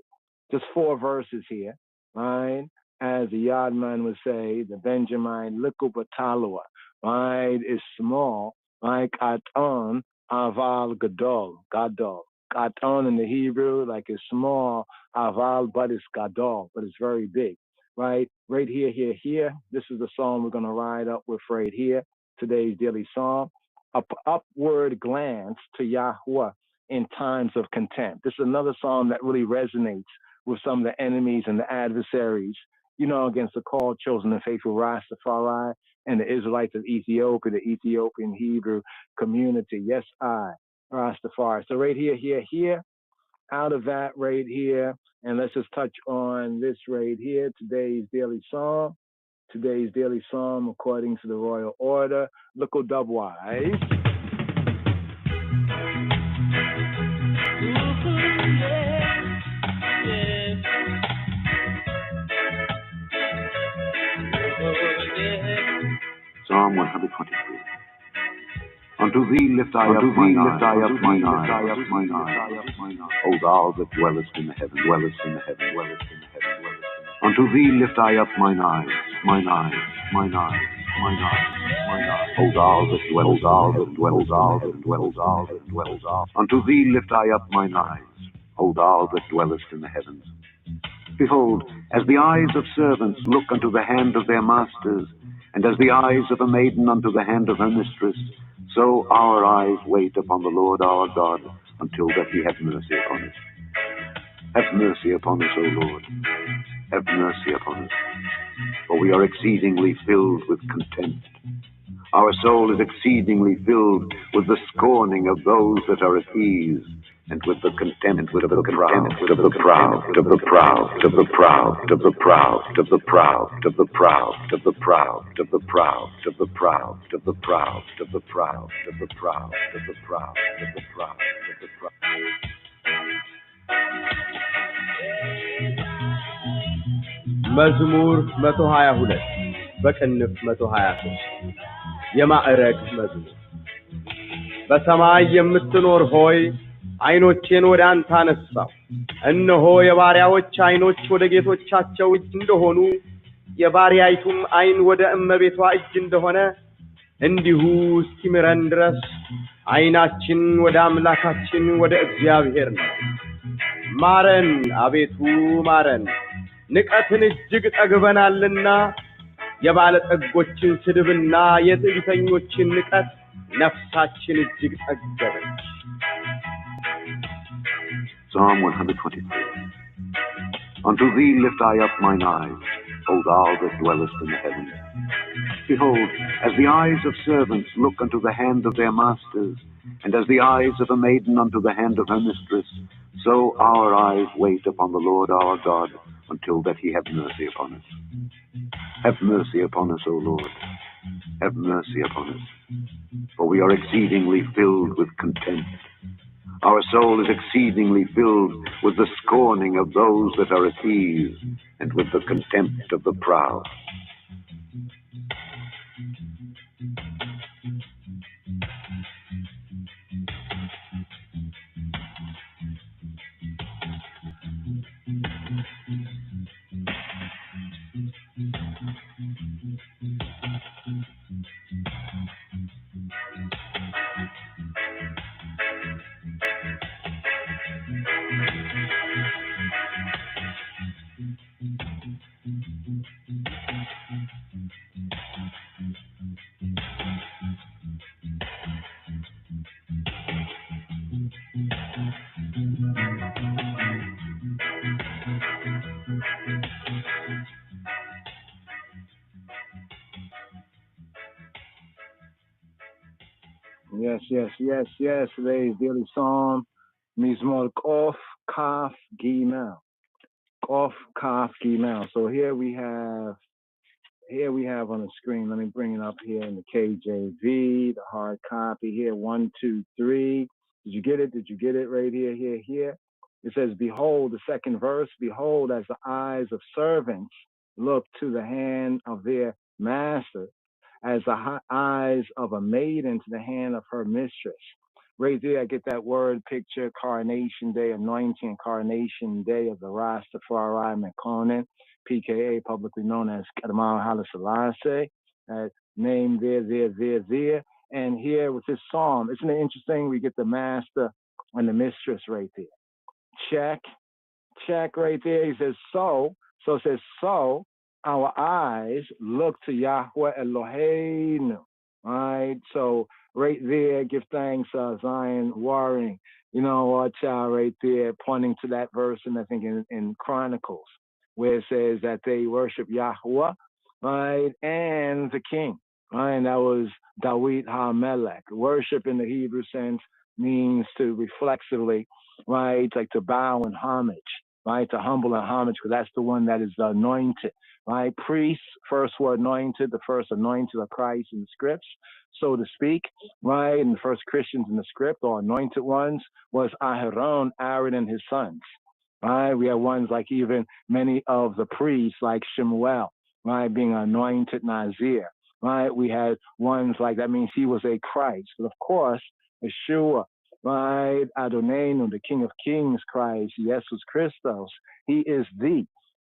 Just 4 verses here, right? As the Yadman would say, the Benjamin Likubatalua, right, is small, like Aton, Aval Gadol. Aton in the Hebrew, like it's small, Aval, but it's Gadol, but it's very big, right? Right here. This is the psalm we're going to ride up with right here, today's daily psalm. Upward glance to Yahweh in times of contempt. This is another psalm that really resonates with some of the enemies and the adversaries, you know, against the called, chosen, and faithful Rastafari and the Israelites of Ethiopia, the Ethiopian Hebrew community. Yes, I, Rastafari. So right here, out of that right here, and let's just touch on this right here, today's daily psalm. Today's daily psalm, according to the royal order, look dubwise. Psalm 123. Unto thee lift I up mine eyes. O thou that dwellest in the heaven, Unto thee lift I up mine eyes. O thou that dwellest, Unto thee lift I up mine eyes. O thou that dwellest in the heavens. Behold, as the eyes of servants look unto the hand of their masters, and as the eyes of a maiden unto the hand of her mistress, so our eyes wait upon the Lord our God, until that he have mercy upon us. Have mercy upon us, O Lord. Have mercy upon us. For we are exceedingly filled with contempt. Our soul is exceedingly filled with the scorning of those that are at ease, and with the contempt of the proud, መዝሙር 122 በቅንፍ 123 የማዕረግ መዝሙር። በሰማይ የምትኖር ሆይ አይኖቼን ወደ አንተ አነሳው። እነሆ የባሪያዎች አይኖች ወደ ጌቶቻቸው እጅ እንደሆኑ የባሪያይቱም አይን ወደ እመቤቷ እጅ እንደሆነ እንዲሁ እስኪምረን ድረስ አይናችን ወደ አምላካችን ወደ እግዚአብሔር ነው። ማረን አቤቱ ማረን፣ ንቀትን እጅግ ጠግበናልና የባለጠጎችን ስድብና የትዕቢተኞችን ንቀት ነፍሳችን እጅግ ጠገበች። Psalm 123. Unto thee lift I up mine eyes, O thou that dwellest in the heavens. Behold, as the eyes of servants look unto the hand of their masters, and as the eyes of a maiden unto the hand of her mistress, so our eyes wait upon the Lord our God, until that he have mercy upon us. Have mercy upon us, O Lord. Have mercy upon us. For we are exceedingly filled with contempt. Our soul is exceedingly filled with the scorning of those that are at ease, and with the contempt of the proud. Yes. Today's daily psalm, Mizmor Kof Kaf Gimel. Kof Kaf Gimel. So here we have on the screen, let me bring it up here in the KJV, the hard copy here, 1, 2, 3. Did you get it? Right here. It says, behold, the second verse, behold, as the eyes of servants look to the hand of their master, as the eyes of a maiden to the hand of her mistress. Right there, I get that word picture, Coronation Day, anointing Coronation Day of the Rastafari Mekonnen, PKA, publicly known as Kadamar Haile Selassie, name there. And here with this psalm, isn't it interesting? We get the master and the mistress right there. Check right there. He says, so it says, so our eyes look to Yahweh Eloheinu. Right? So right there, give thanks, Zion Warring. Watch out right there, pointing to that verse, and I think in Chronicles, where it says that they worship Yahweh, right, and the king. Right? And that was Dawid HaMelech. Worship in the Hebrew sense means to reflexively, right, like to bow in homage, right, to humble in homage, because that's the one that is anointed, right? Priests, first were anointed, the first anointed of Christ in the scripts, so to speak, right? And the first Christians in the script, or anointed ones, was Aaron and his sons, right? We have ones like even many of the priests, like Shemuel, right, being anointed Nazir, right? We had ones like, that means he was a Christ. But of course, Yeshua, right, Adonenu, the King of Kings, Christ, Jesus Christos, he is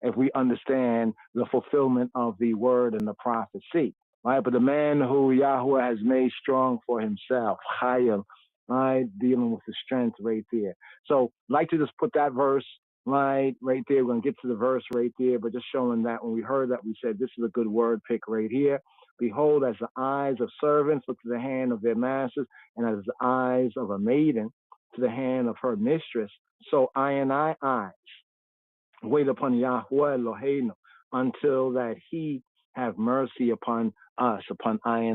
if we understand the fulfillment of the word and the prophecy, right? But the man who Yahweh has made strong for himself, Chayil, right, dealing with the strength right there. So I'd like to just put that verse right there. We're going to get to the verse right there, but just showing that when we heard that, we said this is a good word pick right here. Behold, as the eyes of servants look to the hand of their masters, and as the eyes of a maiden to the hand of her mistress, so I eyes wait upon Yahweh Eloheinu, until that he have mercy upon us, upon I.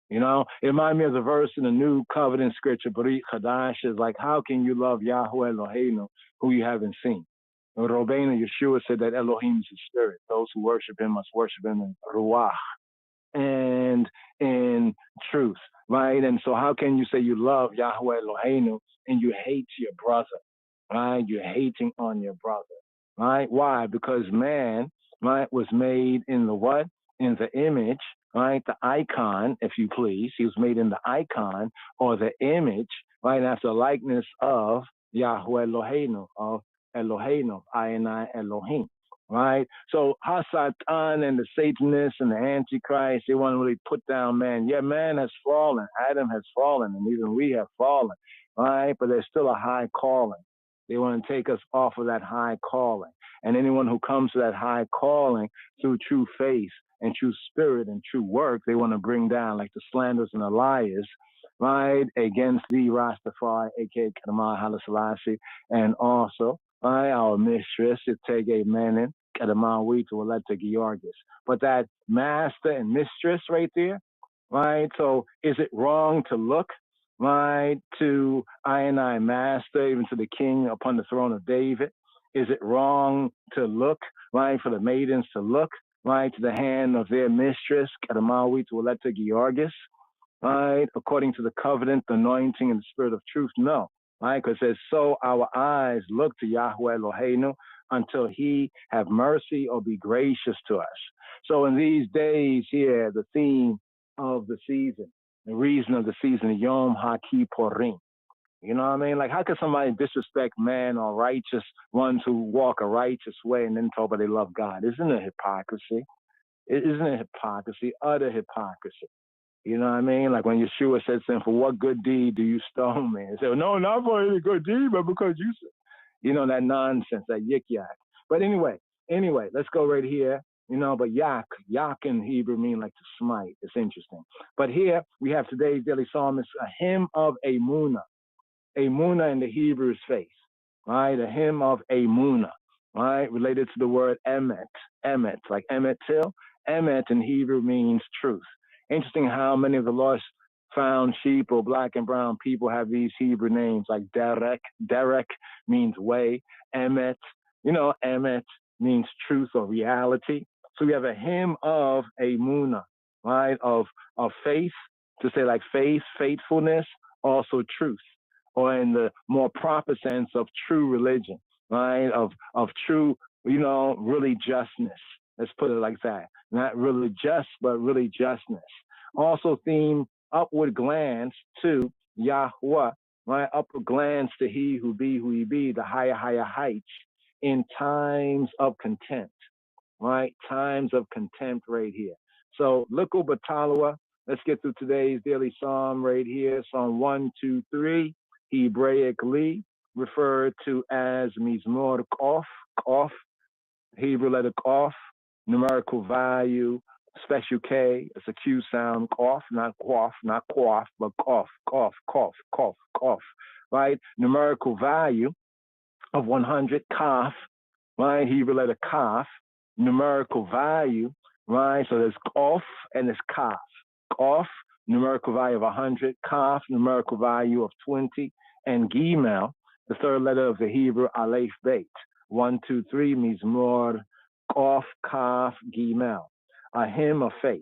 It reminds me of the verse in the New Covenant scripture, Barit Chadash, is like, how can you love Yahweh Eloheinu, who you haven't seen? Rabbeinu Yeshua said that Elohim is a spirit. Those who worship him must worship him in Ruach and in truth, right? And so how can you say you love Yahweh Eloheinu and you hate your brother, right? You're hating on your brother, right? Why? Because man, right, was made in the what? In the image, right? The icon, if you please. He was made in the icon or the image, right? After the likeness of Yahweh Eloheinu, of Eloheinu, I Elohim. Right? So Hasatan and the Satanists and the Antichrist, they want to really put down man. Yeah, man has fallen. Adam has fallen, and even we have fallen. Right? But there's still a high calling. They want to take us off of that high calling. And anyone who comes to that high calling through true faith and true spirit and true work they want to bring down, like the slanders and the liars, right, against the Rastafari, aka Kadamah Haile Selassie, and also our mistress, Itege Menin, Kadamah to Aleta Georgis. But that master and mistress right there, right? So is it wrong to look, right, to I master, even to the king upon the throne of David? Is it wrong to look, right, for the maidens to look, right, to the hand of their mistress, Kadamawi to Aleta Georgis, right, according to the covenant, the anointing, and the spirit of truth? No, right, because it says, so our eyes look to Yahweh Eloheinu until he have mercy or be gracious to us. So in these days here, the theme of the season, the reason of the season, YomHakippurim. You know what I mean? Like, how could somebody disrespect man or righteous ones who walk a righteous way and then talk about they love God? Isn't it hypocrisy? Isn't it hypocrisy? Utter hypocrisy. You know what I mean? Like when Yeshua said to him, for what good deed do you stone me? And said, no, not for any good deed, but because you said, you know, that nonsense, that yik-yak. But anyway, let's go right here. You know, but yak in Hebrew mean like to smite. It's interesting. But here we have today's daily psalm. It's a hymn of Emunah. Emunah in the Hebrew's faith, right? A hymn of Emunah, right? Related to the word emet, like emet till. Emet in Hebrew means truth. Interesting how many of the lost found sheep or black and brown people have these Hebrew names, like Derek. Derek means way. Emet, you know, emet means truth or reality. So we have a hymn of Emunah, right? Of faith, to say like faith, faithfulness, also truth. Or in the more proper sense of true religion, right? Of true, you know, really justness. Let's put it like that. Not really just, but really justness. Also theme upward glance to Yahweh, right? Upward glance to he who be, the higher heights in times of contempt, right? Times of contempt right here. So, Likkul Batalawa, let's get through today's daily psalm right here. Psalm 123. Hebraically referred to as Mizmor Kof, Hebrew letter Kof, numerical value, special K, it's a Q sound, Kof, not quaff, but Kof, right? Numerical value of 100, Kaf, right? Hebrew letter Kaf, numerical value, right? So there's Kof and there's Kaf. Kof, numerical value of 100, Kaf, numerical value of 20, and Gimel, the third letter of the Hebrew Aleph Beit. 1, 2, 3, Mizmor, Kof, Kaf, Gimel, a hymn of faith.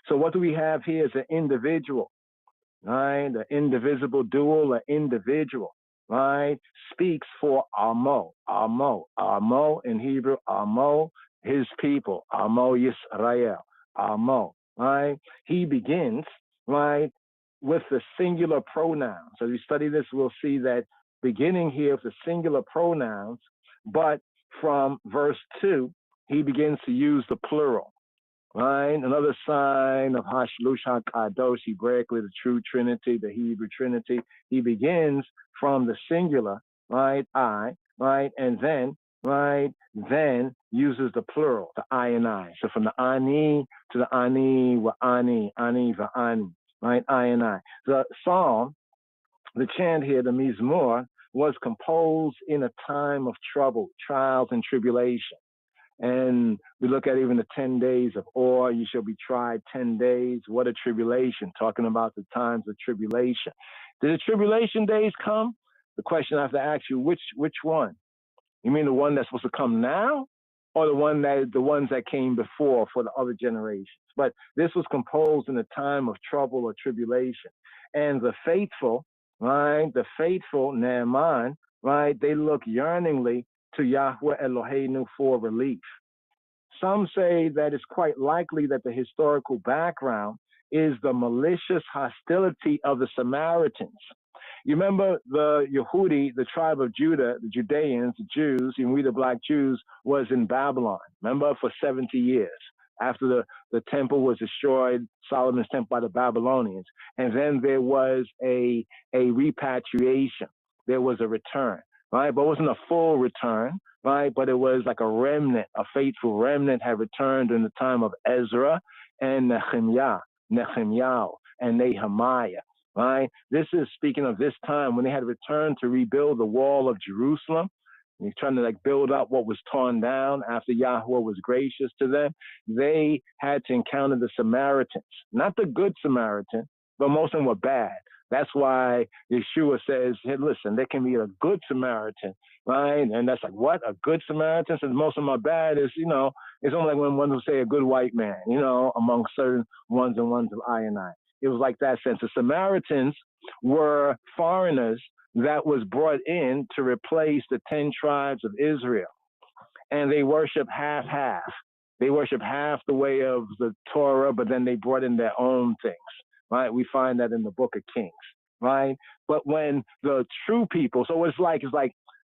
So what do we have here is an individual, right? The indivisible dual, an individual, right? Speaks for Amo in Hebrew, Amo, his people, Amo Yisrael, Amo, right? He begins, right, with the singular pronouns. So we study this, we'll see that beginning here with the singular pronouns, but from verse 2, he begins to use the plural, right? Another sign of Hashlush HaKadosh, Hebraically, the true Trinity, the Hebrew Trinity. He begins from the singular, right, I, right, and then, right, then uses the plural, the I and I. So from the Ani to the Ani, wa Ani, Ani, va Ani. Right, I and I. The psalm, the chant here, the Mizmor, was composed in a time of trouble, trials, and tribulation. And we look at even the 10 days of awe, you shall be tried 10 days. What a tribulation, talking about the times of tribulation. Did the tribulation days come? The question I have to ask you, which one? You mean the one that's supposed to come now? Or the ones that came before for the other generations? But this was composed in a time of trouble or tribulation. And the faithful, right, the faithful, Naaman, right, they look yearningly to Yahweh Eloheinu for relief. Some say that it's quite likely that the historical background is the malicious hostility of the Samaritans. You remember the Yehudi, the tribe of Judah, the Judeans, the Jews, and we the black Jews, was in Babylon, remember, for 70 years. After the temple was destroyed, Solomon's temple, by the Babylonians. And then there was a repatriation. There was a return. right? But it wasn't a full return, right? But it was like a remnant, a faithful remnant had returned in the time of Ezra and Nehemiah, and Nehemiah, right? This is speaking of this time when they had returned to rebuild the wall of Jerusalem. He's trying to like build up what was torn down after Yahweh was gracious to them. They had to encounter the Samaritans, not the good Samaritan, but most of them were bad. That's why Yeshua says, hey, listen, there can be a good Samaritan, right? And that's like, what? A good Samaritan? Since most of them are bad, is, you know, it's only like when one will say a good white man, you know, among certain ones and ones of I and I. It was like that sense. The Samaritans were foreigners that was brought in to replace the 10 tribes of Israel. And they worship half-half. They worship half the way of the Torah, but then they brought in their own things, right? We find that in the book of Kings, right? But when the true people, so it's like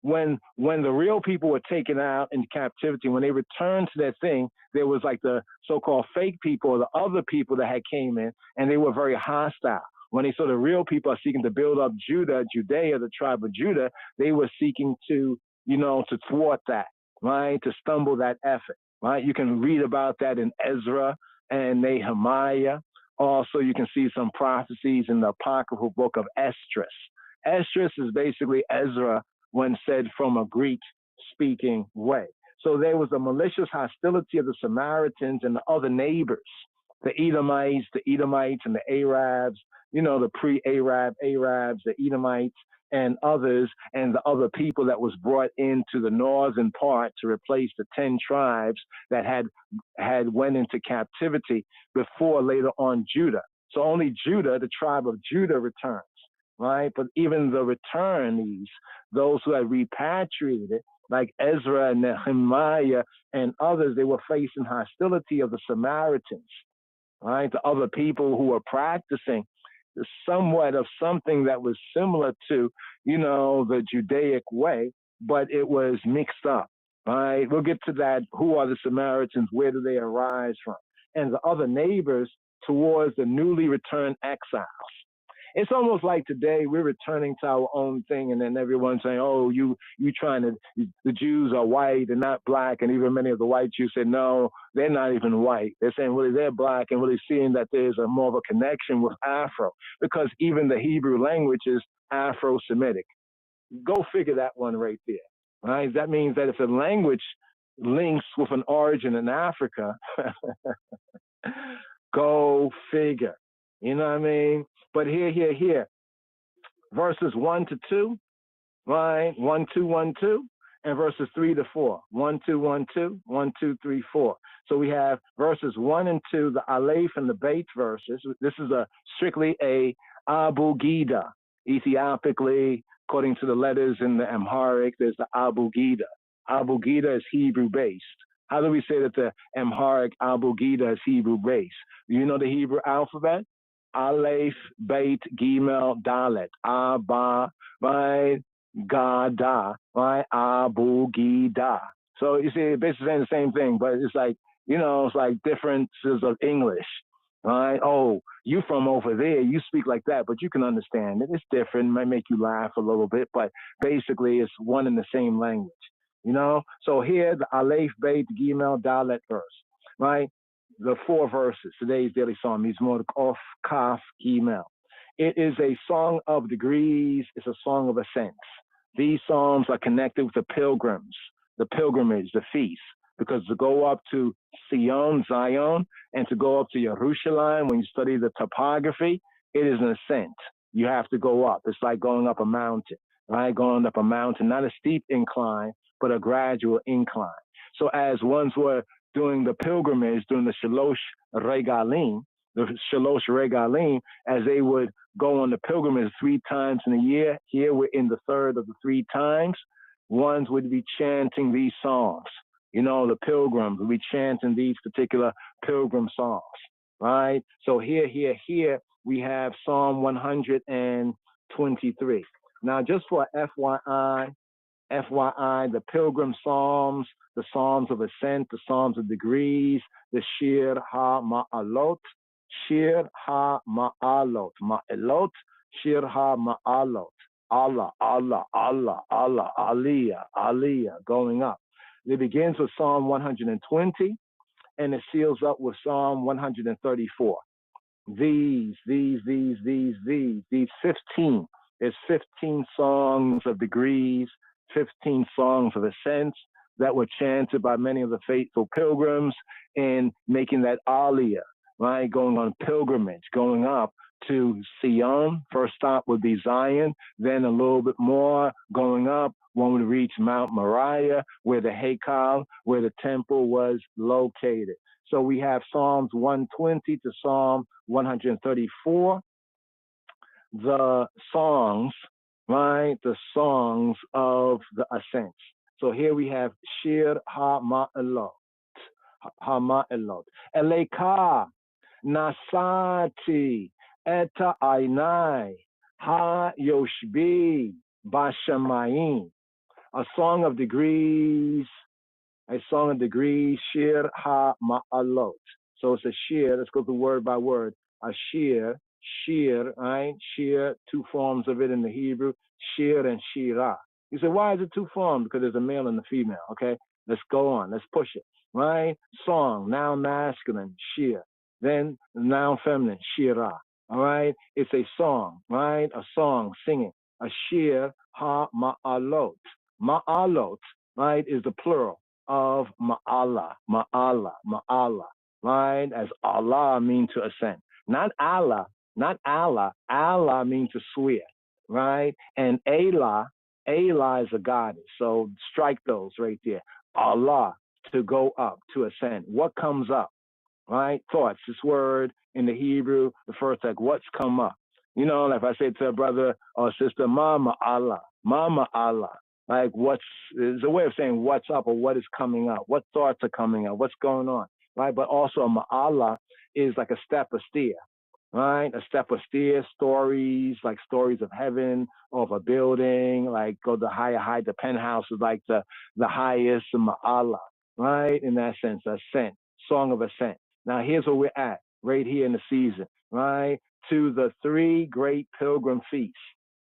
when the real people were taken out into captivity, when they returned to their thing, there was like the so-called fake people, the other people that had came in, and they were very hostile. When they saw the real people are seeking to build up Judea, the tribe of Judah, they were seeking to, you know, to thwart that, right? To stumble that effort, right? You can read about that in Ezra and Nehemiah. Also, you can see some prophecies in the apocryphal book of Esdras. Esdras is basically Ezra when said from a Greek-speaking way. So there was a malicious hostility of the Samaritans and the other neighbors, the Edomites, and the Arabs, you know, the pre-Arabs, the Edomites, and others, and the other people that was brought into the northern part to replace the 10 tribes that had went into captivity before later on Judah. So only Judah, the tribe of Judah, returns, right? But even the returnees, those who had repatriated, like Ezra and Nehemiah and others, they were facing hostility of the Samaritans, right? The other people who were practicing somewhat of something that was similar to, you know, the Judaic way, but it was mixed up, right? We'll get to that. Who are the Samaritans? Where do they arise from? And the other neighbors towards the newly returned exiles. It's almost like today we're returning to our own thing, and then everyone's saying, oh, you trying to, the Jews are white and not black, and even many of the white Jews said, no, they're not even white. They're saying, really, they're black, and really seeing that there's a more of a connection with Afro, because even the Hebrew language is Afro-Semitic. Go figure that one right there, right? That means that if a language links with an origin in Africa, go figure. You know what I mean? But here, verses 1 to 2, right? 1, 2, 1, 2, and verses 3 to 4. 1, 2, 1, 2, 1, 2, 3, 4. So we have verses 1 and 2, the Aleph and the Beit verses. This is strictly a Abu Gida. Ethiopically, according to the letters in the Amharic, there's the Abu Gida. Abu Gida is Hebrew based. How do we say that the Amharic Abu Gida is Hebrew based? You know the Hebrew alphabet? Aleph, Beit, Gimel, Dalet, Abba, right, Gada, right, Abu Gida. So you see, basically saying the same thing, but it's like, you know, it's like differences of English, right? Oh, you from over there, you speak like that, but you can understand it. It's different, it might make you laugh a little bit, but basically it's one and the same language, you know? So here, the Aleph, Beit, Gimel, Dalet verse, right? The 4 verses, today's daily psalm, Mizmor Kof, Kaf, Gimel. It is a song of degrees, it's a song of ascents. These psalms are connected with the pilgrims, the pilgrimage, the feast, because to go up to Zion, and to go up to Jerusalem, when you study the topography, it is an ascent. You have to go up. It's like going up a mountain, right? Going up a mountain, not a steep incline, but a gradual incline. So as ones were doing the pilgrimage, during the Shalosh Regalim, as they would go on the pilgrimage 3 times in a year. Here we're in the 3rd of the 3 times. Ones would be chanting these songs. You know, the pilgrims would be chanting these particular pilgrim songs, right? So here, we have Psalm 123. Now, just for FYI, the pilgrim psalms, the psalms of ascent, the psalms of degrees, the Shir HaMa'alot, Shir HaMa'alot, Ma'alot, Shir HaMa'alot. Allah, Allah, Allah, Allah, Aliyah, Aliyah, going up. It begins with Psalm 120, and it seals up with Psalm 134. These 15. There's 15 songs of degrees, 15 songs of ascents that were chanted by many of the faithful pilgrims in making that aliyah, right? Going on pilgrimage, going up to Sion. First stop would be Zion, then a little bit more going up. One would reach Mount Moriah, where the Haikal, where the temple was located. So we have Psalms 120 to Psalm 134, the songs, right? The songs of the ascents. So here we have Shir HaMa'alot, HaMa'alot. Eleka Nasati Eta Ainai Ha-Yoshbi Bashamayim. A song of degrees, Shir HaMa'alot. So it's a shir. Let's go through word by word. A shir, right? Shir, two forms of it in the Hebrew, shir and shira. You say, why is it two forms? Because there's a male and a female, okay? Let's go on. Let's push it, right? Song, noun masculine, shir. Then noun feminine, shira, all right? It's a song, right? A song, singing. A shir ha-ma'alot. Ma'alot, right, is the plural of ma'ala, ma'ala, ma'ala, right? As Allah means to ascend. Not Allah, Allah means to swear, right? And Allah is a goddess. So strike those right there. Allah, to go up, to ascend. What comes up, right? Thoughts. This word in the Hebrew, the first like, what's come up? You know, like if I say to a brother or sister, Mama Allah, like is a way of saying what's up or what is coming up, what thoughts are coming up, what's going on, right? But also ma'ala is like a step, a steer, right? A step, a steer, stories, like stories of heaven or of a building, like go the higher, the penthouse is like the highest ma'ala, right? In that sense, ascent, song of ascent. Now here's where we're at, right here in the season, right? To the three great pilgrim feasts,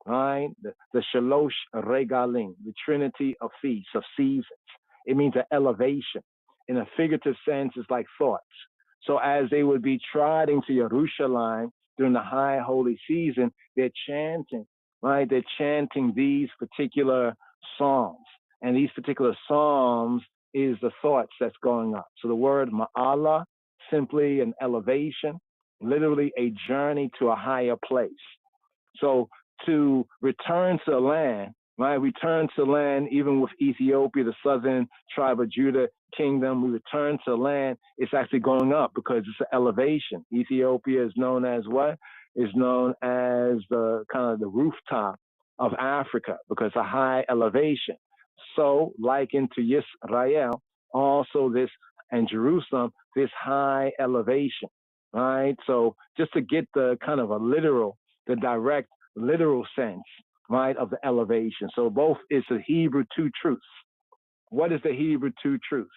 right? The Shalosh Regalim, the Trinity of feasts, of seasons. It means an elevation. In a figurative sense, it's like thoughts. So as they would be trotting to Yerushalayim during the high holy season, they're chanting, right? They're chanting these particular psalms. And these particular psalms is the thoughts that's going up. So the word ma'ala, simply an elevation, literally a journey to a higher place. So to return to the land, right? Return to the land, even with Ethiopia, the southern tribe of Judah kingdom, we return to the land, it's actually going up because it's an elevation. Ethiopia is known as what? Is known as the kind of the rooftop of Africa because it's a high elevation. So likened to Yisrael, also this, and Jerusalem, this high elevation, right? So just to get the kind of the direct literal sense, right, of the elevation. So both is the Hebrew two truths. What is the Hebrew two truths?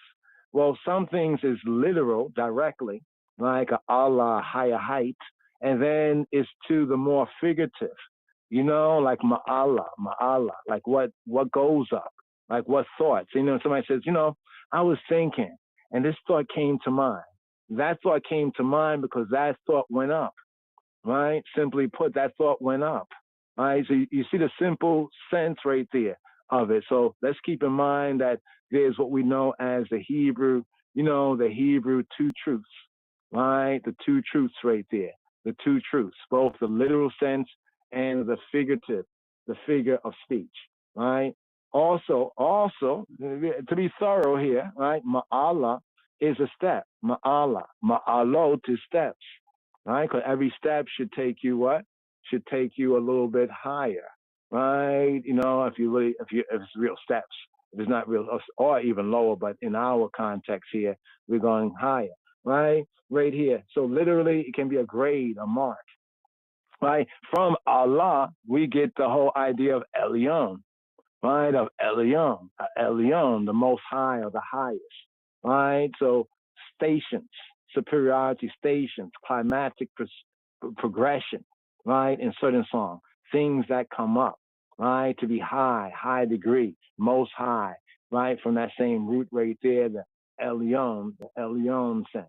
Well, some things is literal directly, like Allah, higher height, and then it's to the more figurative, you know, like ma'ala, like what goes up, like what thoughts. You know, somebody says, you know, I was thinking, and this thought came to mind. That thought came to mind because that thought went up, right? Simply put, that thought went up, right? So you see the simple sense right there of it. So let's keep in mind that there's what we know as the Hebrew, you know, the Hebrew two truths, right? The two truths right there, the two truths, both the literal sense and the figurative, the figure of speech, right? Also, to be thorough here, right? Ma'ala is a step. Ma'alot is steps, right? Because every step should take you what? Should take you a little bit higher, right? You know, if it's real steps, if it's not real, or even lower, but in our context here, we're going higher, right? Right here. So literally, it can be a grade, a mark, right? From Allah, we get the whole idea of Elyon, right? Of Elyon, the most high or the highest, right? So stations, superiority stations, climatic progression, right? In certain songs, things that come up, right? To be high, high degree, most high, right? From that same root right there, the Elyon sense.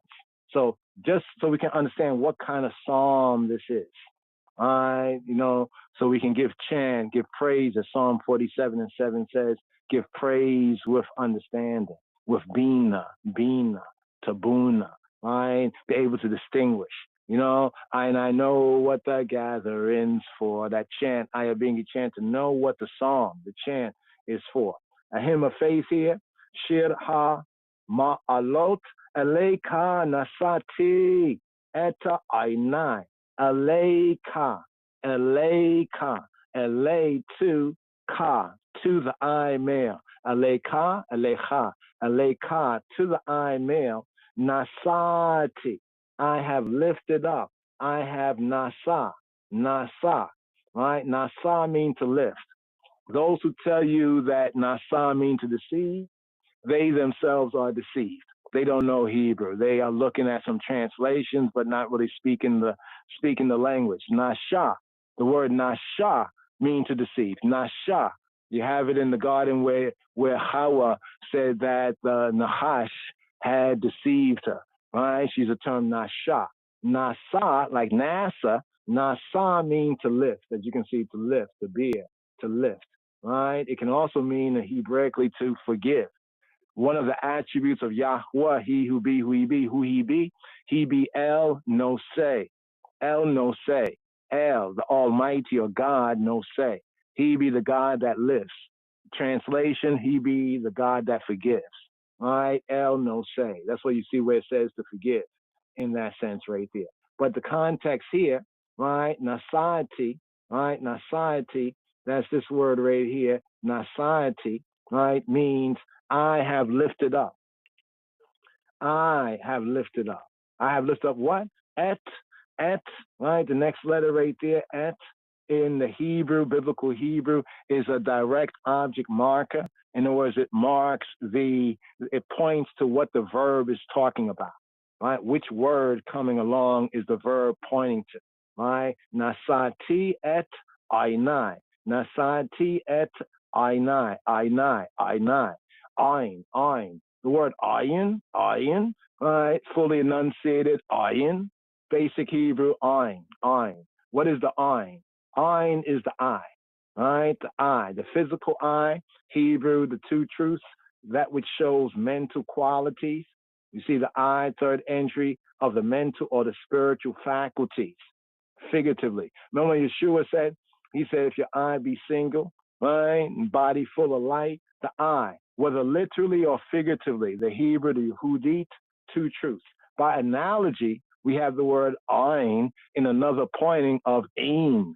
So just so we can understand what kind of psalm this is, all right? So we can give praise, as Psalm 47:7 says, give praise with understanding, with bina, tabuna, right? Be able to distinguish. And I know what the gathering's for. That chant, Ayabingi chant, to know what the psalm, the chant is for. A hymn of faith here, Shir ha ma'alot eleika nasati eta ainai. Eleika, ele to the I male. Eleika, eleika, to the I male. Nasati, I have lifted up. I have nasa, right? Nasa means to lift. Those who tell you that nasa means to deceive, they themselves are deceived. They don't know Hebrew. They are looking at some translations, but not really speaking the language. Nasha, the word nasha means to deceive. Nasha, you have it in the garden where Hawa said that the Nahash had deceived her. Right? She's a term nasha. Nasa, like NASA, nasa means to lift. As you can see, to lift, to bear, to lift. Right? It can also mean Hebraically to forgive. One of the attributes of Yahweh, he who be, he be El no say, El, the Almighty or God no say. He be the God that lifts. Translation, he be the God that forgives. All right, El no say. That's what you see where it says to forgive in that sense right there. But the context here, right, nasati, right, nasati, that's this word right here, nasati, right, means I have lifted up. I have lifted up. I have lifted up what? Et, right? The next letter right there, et, in the Hebrew, biblical Hebrew, is a direct object marker. In other words, it points to what the verb is talking about, right? Which word coming along is the verb pointing to, right? Nasati et ainai. Nasati et ainai. Ayin. The word ayin, right? Fully enunciated, ayin. Basic Hebrew, ayin. What is the ayin? Ayin is the eye, right? The eye, the physical eye. Hebrew, the two truths, that which shows mental qualities. You see the eye, third entry of the mental or the spiritual faculties, figuratively. Remember Yeshua said, he said, if your eye be single, right, and body full of light, the eye, whether literally or figuratively, the Hebrew, the Yehudit, two truths. By analogy, we have the word ain in another pointing of ain.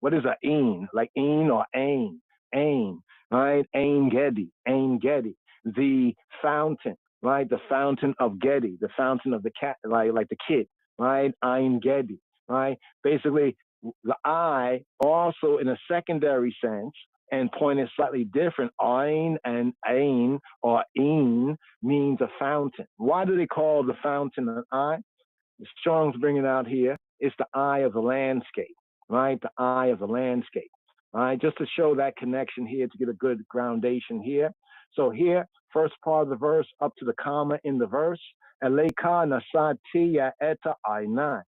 What is a ain? Like ain or ain, right? Ain Gedi, the fountain, right? The fountain of Gedi, the fountain of the cat, like the kid, right? Ain Gedi, right? Basically, the eye also in a secondary sense and pointed slightly different. Ain and ain or ein means a fountain. Why do they call the fountain an eye? The Strong's bringing it out here. It's the eye of the landscape, right? The eye of the landscape, right? Just to show that connection here to get a good groundation here. So here, first part of the verse up to the comma in the verse. Eleika nasatiya eta ainai.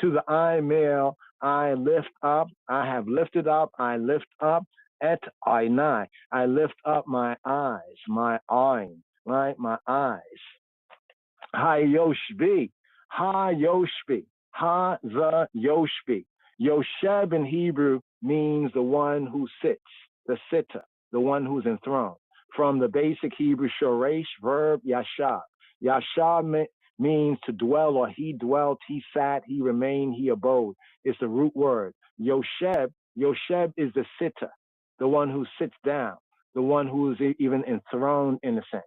To the I male, I lift up. I have lifted up. I lift up. Et ainai. I lift up my eyes, my ayin, right? My eyes. Ha-yoshbi. Ha-yoshbi. Ha-the yoshbi. Yosheb in Hebrew means the one who sits, the sitter, the one who's enthroned. From the basic Hebrew shoresh verb yashab. Yashab means to dwell, or he dwelt, he sat, he remained, he abode. It's the root word. Yosheb is the sitter, the one who sits down, the one who is even enthroned in a sense.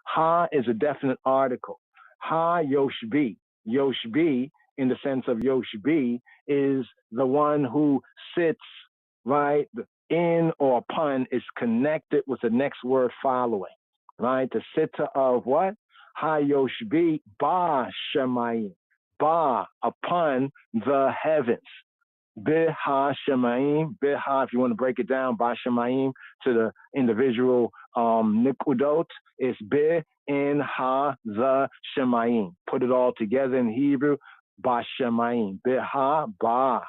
Ha is a definite article. Ha Yoshbi. Yoshbi, in the sense of Yoshbi, is the one who sits, right? In or upon is connected with the next word following, right? The sitter of what? Ha Yoshbi ba shemayim. Ba, upon the heavens. Biha Shemaim, Biha, if you want to break it down, Ba Shemaim to the individual Nikudot, it's Bi in Ha the Shemaim. Put it all together in Hebrew, Ba Shemaim. Biha, Ba.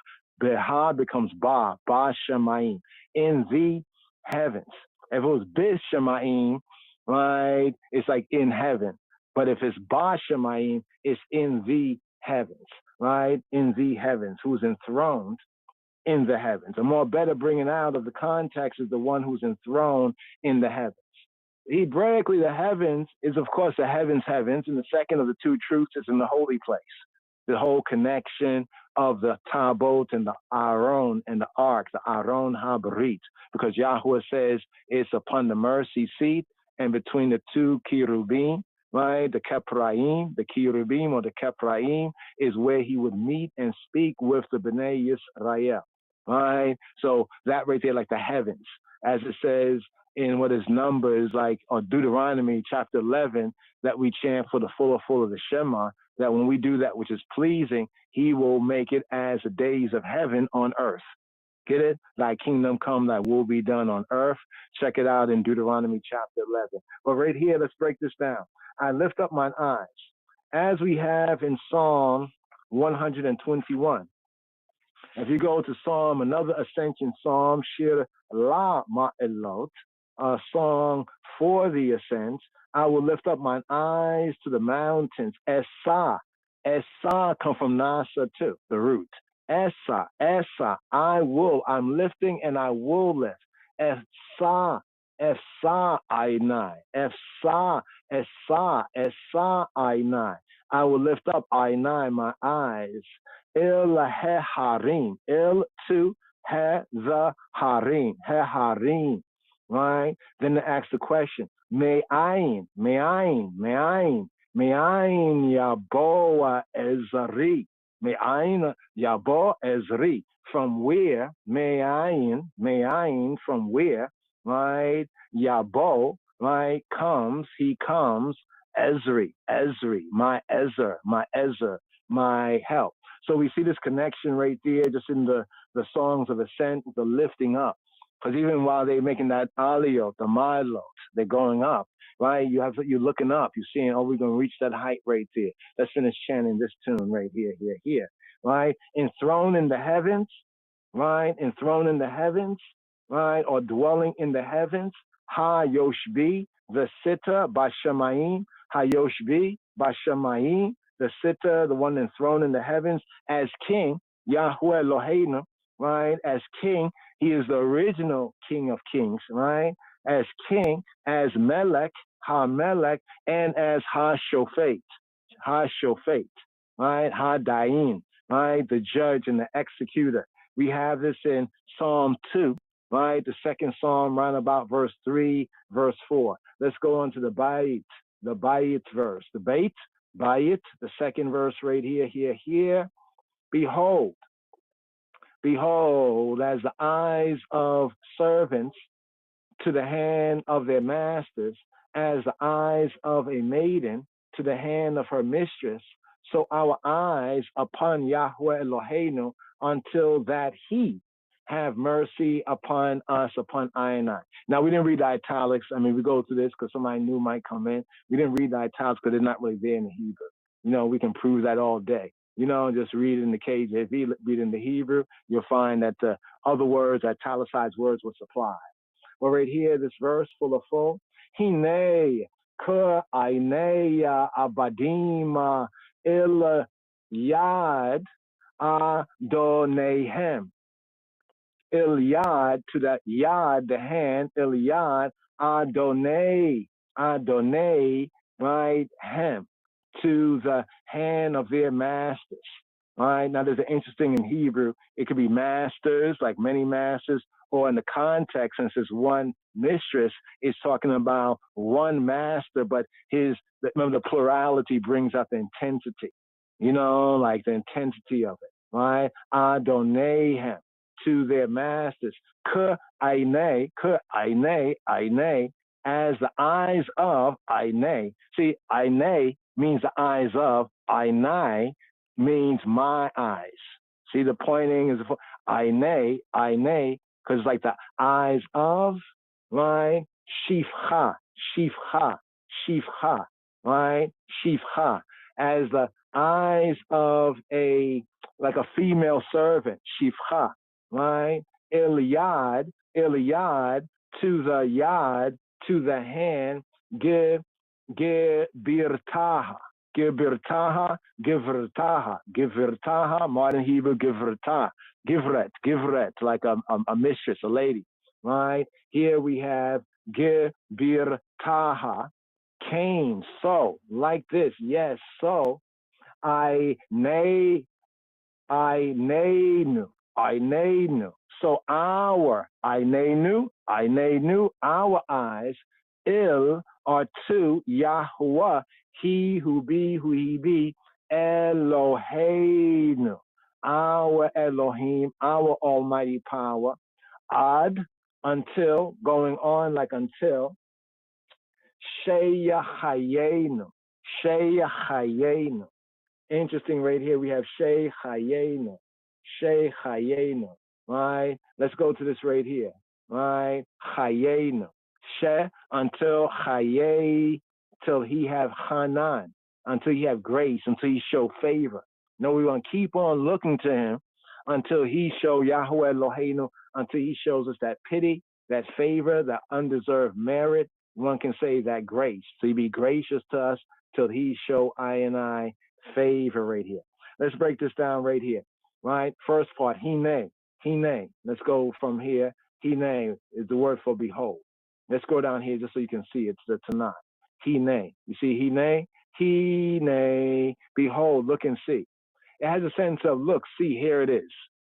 Biha becomes Ba Shemaim. In the heavens. If it was Bi Shemaim, right, it's like in heaven. But if it's Ba Shemaim, it's in the heavens. Right, in the heavens, who's enthroned in the heavens. A more better bringing out of the context is the one who's enthroned in the heavens. Hebraically, the heavens is, of course, the heavens, and the second of the two truths is in the holy place. The whole connection of the Tabot and the Aron and the Ark, the Aron Habarit, because Yahweh says it's upon the mercy seat and between the two Kirubim. Right, the Kepraim, the Kirubim or the Kepraim is where he would meet and speak with the Bnei Yisrael. Right, so that right there, like the heavens, as it says in what is Numbers, like or Deuteronomy chapter 11, that we chant for the full of the Shema. That when we do that which is pleasing, he will make it as the days of heaven on earth. Get it? Thy kingdom come, thy will be done on earth. Check it out in Deuteronomy chapter 11. But right here, let's break this down. I lift up mine eyes, as we have in Psalm 121. If you go to Psalm, another ascension Psalm, Shir La Ma'elot, a song for the ascents, I will lift up mine eyes to the mountains. Esa come from Nasa too, the root. Esa, I'm lifting and I will lift. Esa Ainai. Esa Ainai. I will lift up Ainai, my eyes. Il Harim. Il to the Harim. Right? Then they ask the question, Me'ayin Yaboa Ezri. Me'ayin Yabo Ezri. From where? Me'ayin, from where? Right? Yabo, right? He comes, Ezri, my Ezer, my help. So we see this connection right there just in the songs of ascent, the lifting up. Because even while they're making that aliyot, the ma'alot, they're going up, right? You're looking up, you're seeing, oh, we're going to reach that height right there. Let's finish chanting this tune right here, right? Enthroned in the heavens, right? Enthroned in the heavens, right? Or dwelling in the heavens. Ha Yoshbi, the sitter, Bashamayim. Ha Yoshbi, Bashamayim, the sitter, the one enthroned in the heavens, as king, Yahweh Eloheinu, right? As king, he is the original King of Kings, right? As king, as Melech, Ha-Melech, and as Ha-Shofet, right? Ha-Dain, right? The judge and the executor. We have this in Psalm 2, right? The second Psalm, right about verse 3, verse 4. Let's go on to the Bayit verse. The Bayit, the second verse right here. Behold, as the eyes of servants to the hand of their masters, as the eyes of a maiden to the hand of her mistress, so our eyes upon Yahweh Eloheinu until that he have mercy upon us, upon I and I. Now, we didn't read the italics. I mean, we go through this because somebody new might come in. We didn't read the italics because they're not really there in the Hebrew. You know, we can prove that all day. You know, just read in the KJV, read in the Hebrew, you'll find that the other words, italicized words, were supplied. Well, right here, this verse full. Hine ka aineya abadim il yad adonehem. Il yad, to that yad, the hand, il yad adonai, right, hem. To the hand of their masters. All right. Now, there's an interesting in Hebrew. It could be masters, like many masters, or in the context, since it's one mistress, it's talking about one master, but remember, the plurality brings out the intensity. You know, like the intensity of it. Right? Adonehem, to their masters. Ka aine, as the eyes of aine. See, aine means the eyes of, Ainai means my eyes. See, the pointing is Aine, because like the eyes of, right? Shifcha, right? Shifcha, as the eyes of a female servant, Shifcha, right? Iliad, to the yad, to the hand, Gibirtaha, modern Hebrew Givret, like a mistress, a lady, right? Here we have Gibirtaha, came, so, like this, yes, so, Ainenu. So our Ainenu, our eyes, are to Yahuwah, he who he be, Eloheinu, our Elohim, our almighty power, Ad, until, going on like until, Sheyachayenu. Interesting right here, we have Sheyachayenu, right? Let's go to this right here, right? Chayenu. She, until Chaye, till he have Hanan, until he have grace, until he show favor. No, we want to keep on looking to him until he show Yahweh Eloheinu, until he shows us that pity, that favor, that undeserved merit. One can say that grace. So he be gracious to us till he show I favor right here. Let's break this down right here, right? First part, Hine. Let's go from here. Hine is the word for behold. Let's go down here just so you can see. It's the Tanakh. Hine. You see Hine? Hine. Behold, look and see. It has a sense of look, see, here it is.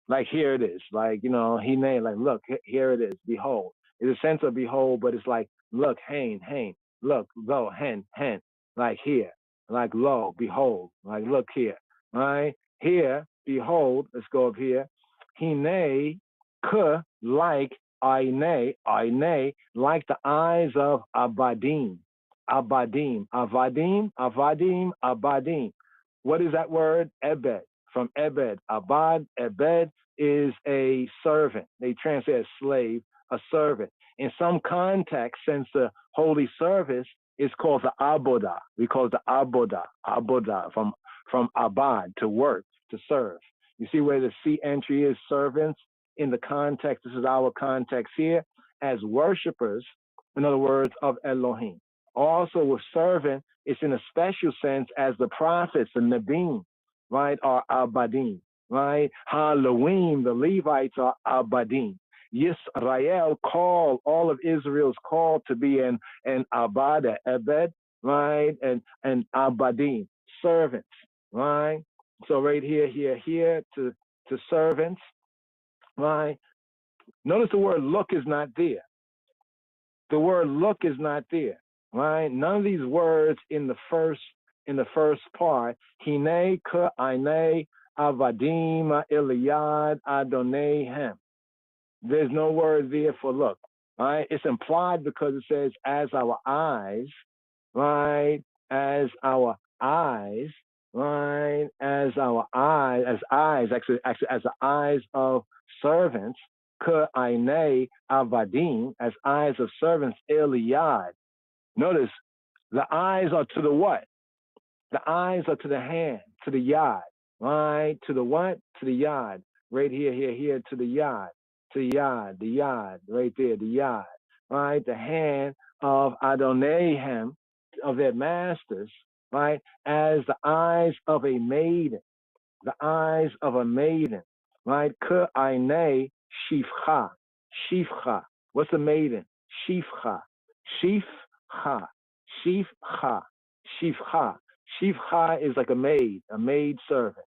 Like here it is. Like, you know, Hine, like look, here it is. Behold. It's a sense of behold, but it's like look, hain. Look, lo, hen. Like here. Like lo, behold. Like look here. Right? Here, behold, let's go up here. Hine, k, like Aine, like the eyes of Avadim. What is that word? Ebed, from Ebed. Abad, Ebed is a servant. They translate as slave, a servant. In some context, since the holy service is called the Abodah, we call it the Abodah, from Abad, to work, to serve. You see where the C entry is servants? In the context, this is our context here, as worshipers, in other words, of Elohim. Also with servant, it's in a special sense as the prophets, the Nabim, right, are Abadim, right? Halloween, the Levites are Abadim. Yisrael, all of Israel's called to be an Abada, Ebed, right, and Abadim, servants, right? So right here to servants, right? Notice the word look is not there. The word look is not there, right? None of these words in the first part, Hine, Ka, Aine, Avadim, Iliad, Adonehem. There's no word there for look, right? It's implied because it says as our eyes, right? As our eyes, right? As the eyes of servants, Ka'ainei avadim, as eyes of servants, Iliad. Notice the eyes are to the what? The eyes are to the hand, to the yad, right? To the what? To the yad. Right here, to the yad. To the yad, right there, the yad. Right? The hand of Adonehem, of their masters, right? As the eyes of a maiden. The eyes of a maiden, right? Ka'ainei shifcha. What's a maiden? Shifcha. Shifcha is like a maid servant,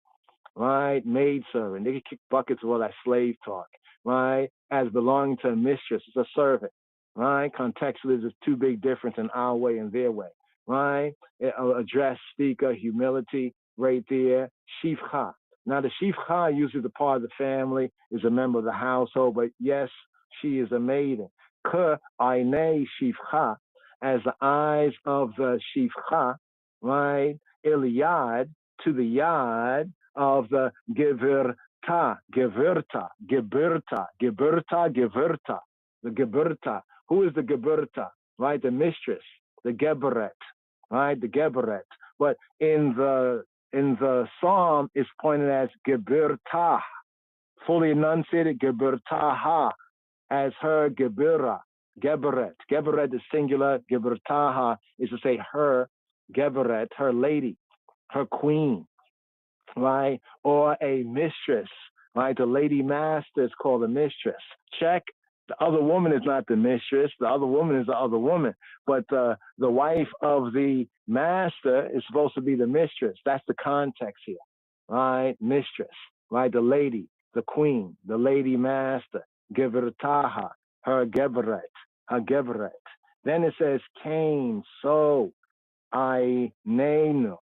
right? Maid servant. They can kick buckets with all that slave talk, right? As belonging to a mistress, it's a servant, right? Contextually, there's two big difference in our way and their way, right? Address, speaker, humility, right there. Shifcha. Now, the shifcha, usually the part of the family, is a member of the household, but yes, she is a maiden. Ka'ainei shifcha, as the eyes of the shifcha, right? Iliad, to the yad of the Givir Geburta, Geburta, Geburta, Geburta, Geburta. The Geburta. Who is the Geburta? Right, the mistress, the Geberet, right, the Geberet. But in the psalm, it's pointed as Geburta, fully enunciated Geburtaha, as her Gebura, Geberet. Geberet is singular. Geburtaha is to say her Geberet, her lady, her queen, right, or a mistress, right? The lady master is called a mistress. Check. The other woman is not the mistress. The other woman is the other woman. But the wife of the master is supposed to be the mistress. That's the context here, right? Mistress, right? The lady, the queen, the lady master, Geburtaha, her Geberet, her Geberet. Then it says, Cain, so, Ainenu,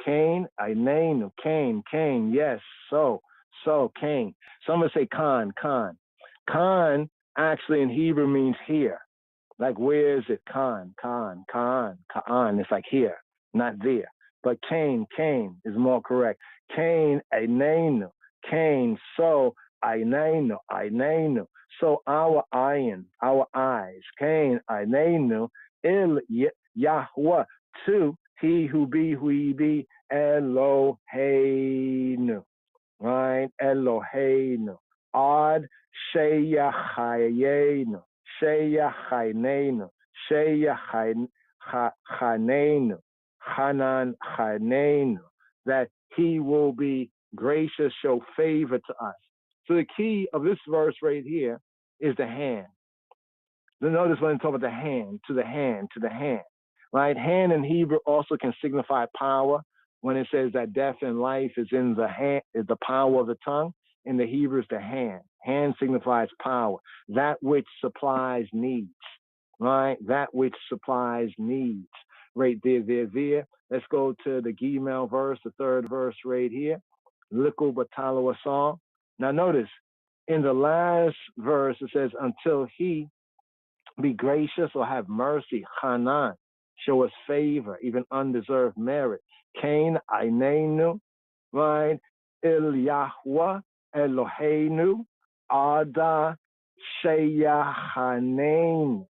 Cain, yes, so, Cain. Some would say Khan. Khan actually in Hebrew means here. Like, where is it? Khan. It's like here, not there. But Cain is more correct. Cain, Ainenu. Cain, so, Ainenu. So our eyes. Cain, Ainenu. Il Yahweh, to he who he be, Eloheinu. Right? Eloheinu. Ad Sheyachayenu, Sheyachaynenu, Sheyachanenu, Hananenu, that he will be gracious, show favor to us. So the key of this verse right here is the hand. Notice when I talk about the hand, to the hand. Right? Hand in Hebrew also can signify power. When it says that death and life is in the hand, is the power of the tongue. In the Hebrew, it's the hand. Hand signifies power, that which supplies needs, right? That which supplies needs. Right there. Let's go to the Gimel verse, the third verse right here. Likul Batalo song. Now notice, in the last verse, it says, until he be gracious or have mercy, Hanan, show us favor, even undeserved merit. Cain, Ainenu, right? Il Yahweh, Eloheinu, Ada, Sheyachaneinu.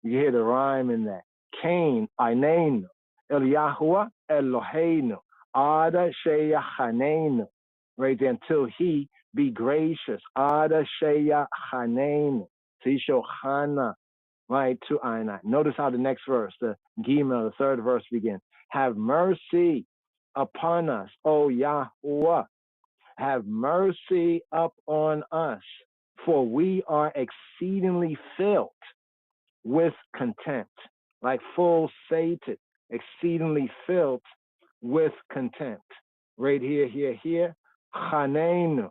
You hear the rhyme in that. Cain, Ainenu, El Yahweh, Eloheinu, Ada, Sheyachaneinu. Right there, until he be gracious. Ada, Sheyachaneinu. So he show Hana, right, to Ainai. Notice how the next verse, the Gimel, the third verse begins. Have mercy upon us, O Yahweh. Have mercy upon us, for we are exceedingly filled with contempt, like full sated, exceedingly filled with contempt. Right here. Chanenu,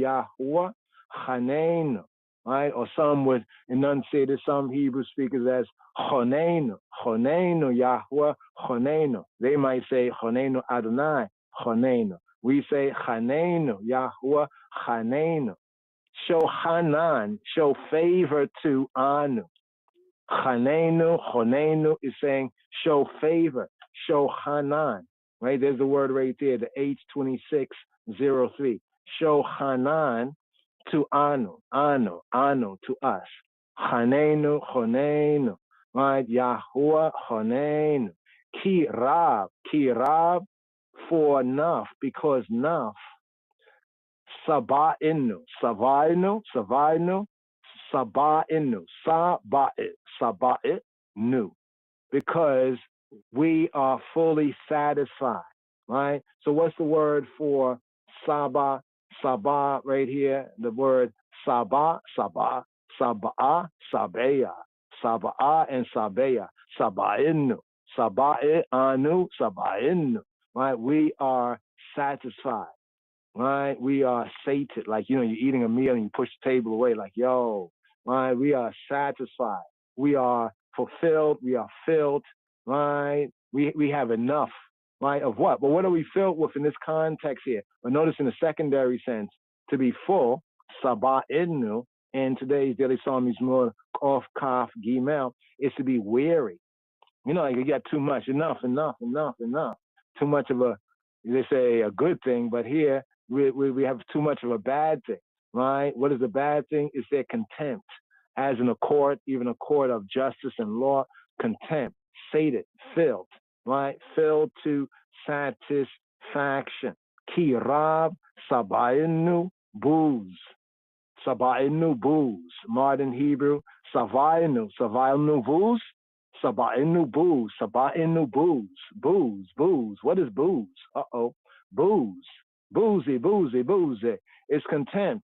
Yahweh, Chanenu. Right? Or some would enunciate it, some Hebrew speakers as Chonenu, Yahweh, Chonenu. They might say Chonenu Adonai, Chonenu. We say Chanenu, Yahweh, Chanenu. Show Hanan, show favor to Anu. Chonenu is saying show favor, show Hanan. Right? There's the word right there, the H2603. Show Hanan to Anu, to us. Chonenu, right? Yahuwah, Chonenu. Kirab, for enough, because enough. Saba'inu, because we are fully satisfied, right? So what's the word for Sabah right here? The word Sabah, Sabeya, and Sabeya, Saba'inu, Saba'inu, Saba'inu, right? We are satisfied. Right? We are sated. Like, you're eating a meal and you push the table away like, yo, right? We are satisfied. We are fulfilled. We are filled, right? We have enough, right? Of what? But what are we filled with in this context here? But notice in the secondary sense, to be full, saba'inu, in today's daily psalm is more Kof, Kaf, Gimel, is to be weary. Like you got too much, enough. too much of a, they say a good thing, but here we have too much of a bad thing, right? What is the bad thing? It's their contempt. As in a court, even a court of justice and law, contempt, sated, filled, right? Filled to satisfaction. Kirab, sabayinu, booze. Sabayinu, booze. Modern Hebrew, savayinu, savayinu, booze. Sabayinu, booze. Sabayinu, booze. Booze, booze. What is booze? Uh-oh. Booze. Boozy, boozy, boozy. It's contempt.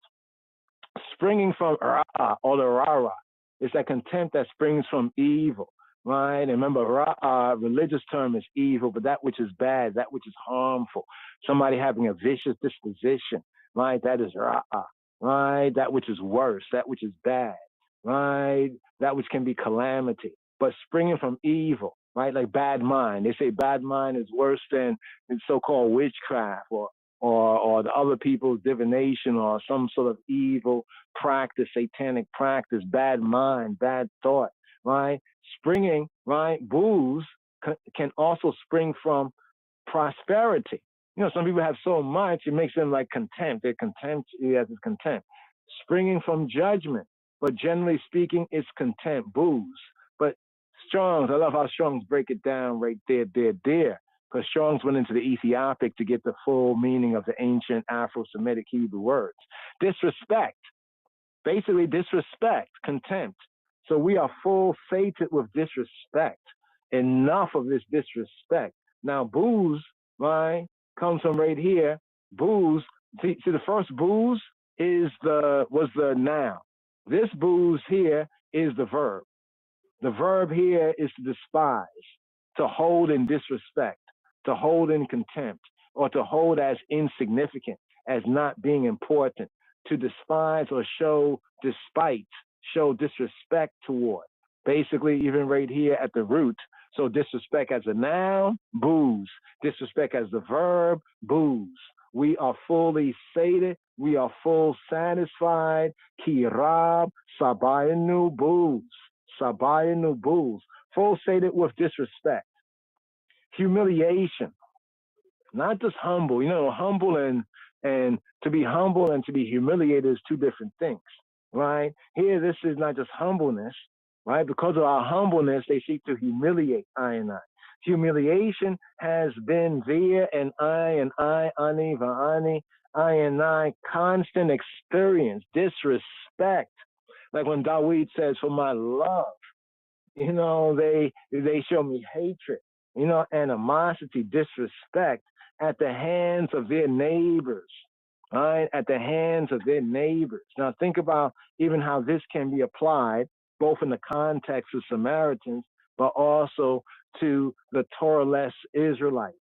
Springing from Ra or the Rara. It's that contempt that springs from evil, right? And remember, Ra, religious term is evil, but that which is bad, that which is harmful. Somebody having a vicious disposition, right? That is Ra, right? That which is worse, that which is bad, right? That which can be calamity, but springing from evil, right? Like bad mind. They say bad mind is worse than so-called witchcraft or the other people's divination or some sort of evil practice, satanic practice, bad mind, bad thought, right? Springing, right? Booze can also spring from prosperity. You know, some people have so much, it makes them like contempt. Their contempt, yes, is contempt. Springing from judgment, but generally speaking, it's contempt, booze. But Strong's, I love how Strong's break it down right there. Because Strong's went into the Ethiopic to get the full meaning of the ancient Afro-Semitic Hebrew words. Disrespect, basically disrespect, contempt. So we are full sated with disrespect. Enough of this disrespect. Now booze, right, comes from right here. Booze, see the first booze was the noun. This booze here is the verb. The verb here is to despise, to hold in disrespect, to hold in contempt, or to hold as insignificant, as not being important, to despise or show despite, show disrespect toward. Basically, even right here at the root, so disrespect as a noun, booze. Disrespect as the verb, booze. We are fully sated, we are full satisfied, kirab, sabayanu, booze. Sabayanu, booze. Full sated with disrespect. Humiliation, not just humble. You know, humble and to be humble and to be humiliated is two different things, right? Here, this is not just humbleness, right? Because of our humbleness, they seek to humiliate I and I. Humiliation has been there and I, ani, va'ani, I and I, constant experience, disrespect. Like when Dawid says, for my love, you know, they show me hatred. You know, animosity, disrespect at the hands of their neighbors, right? At the hands of their neighbors. Now, think about even how this can be applied, both in the context of Samaritans, but also to the Torah-less Israelites,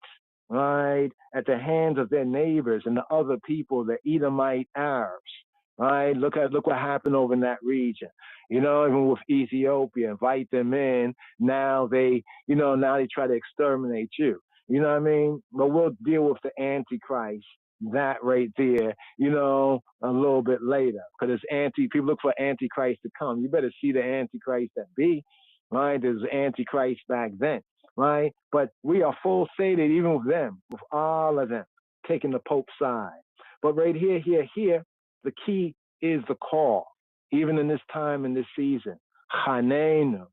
right? At the hands of their neighbors and the other people, the Edomite Arabs, right? Look what happened over in that region. You know, even with Ethiopia, invite them in. Now they try to exterminate you. You know what I mean? But we'll deal with the Antichrist, that right there, you know, a little bit later. Because people look for Antichrist to come. You better see the Antichrist that be, right? There's Antichrist back then, right? But we are full sated even with them, with all of them, taking the Pope's side. But right here, the key is the call. Even in this time, in this season, Chanenu,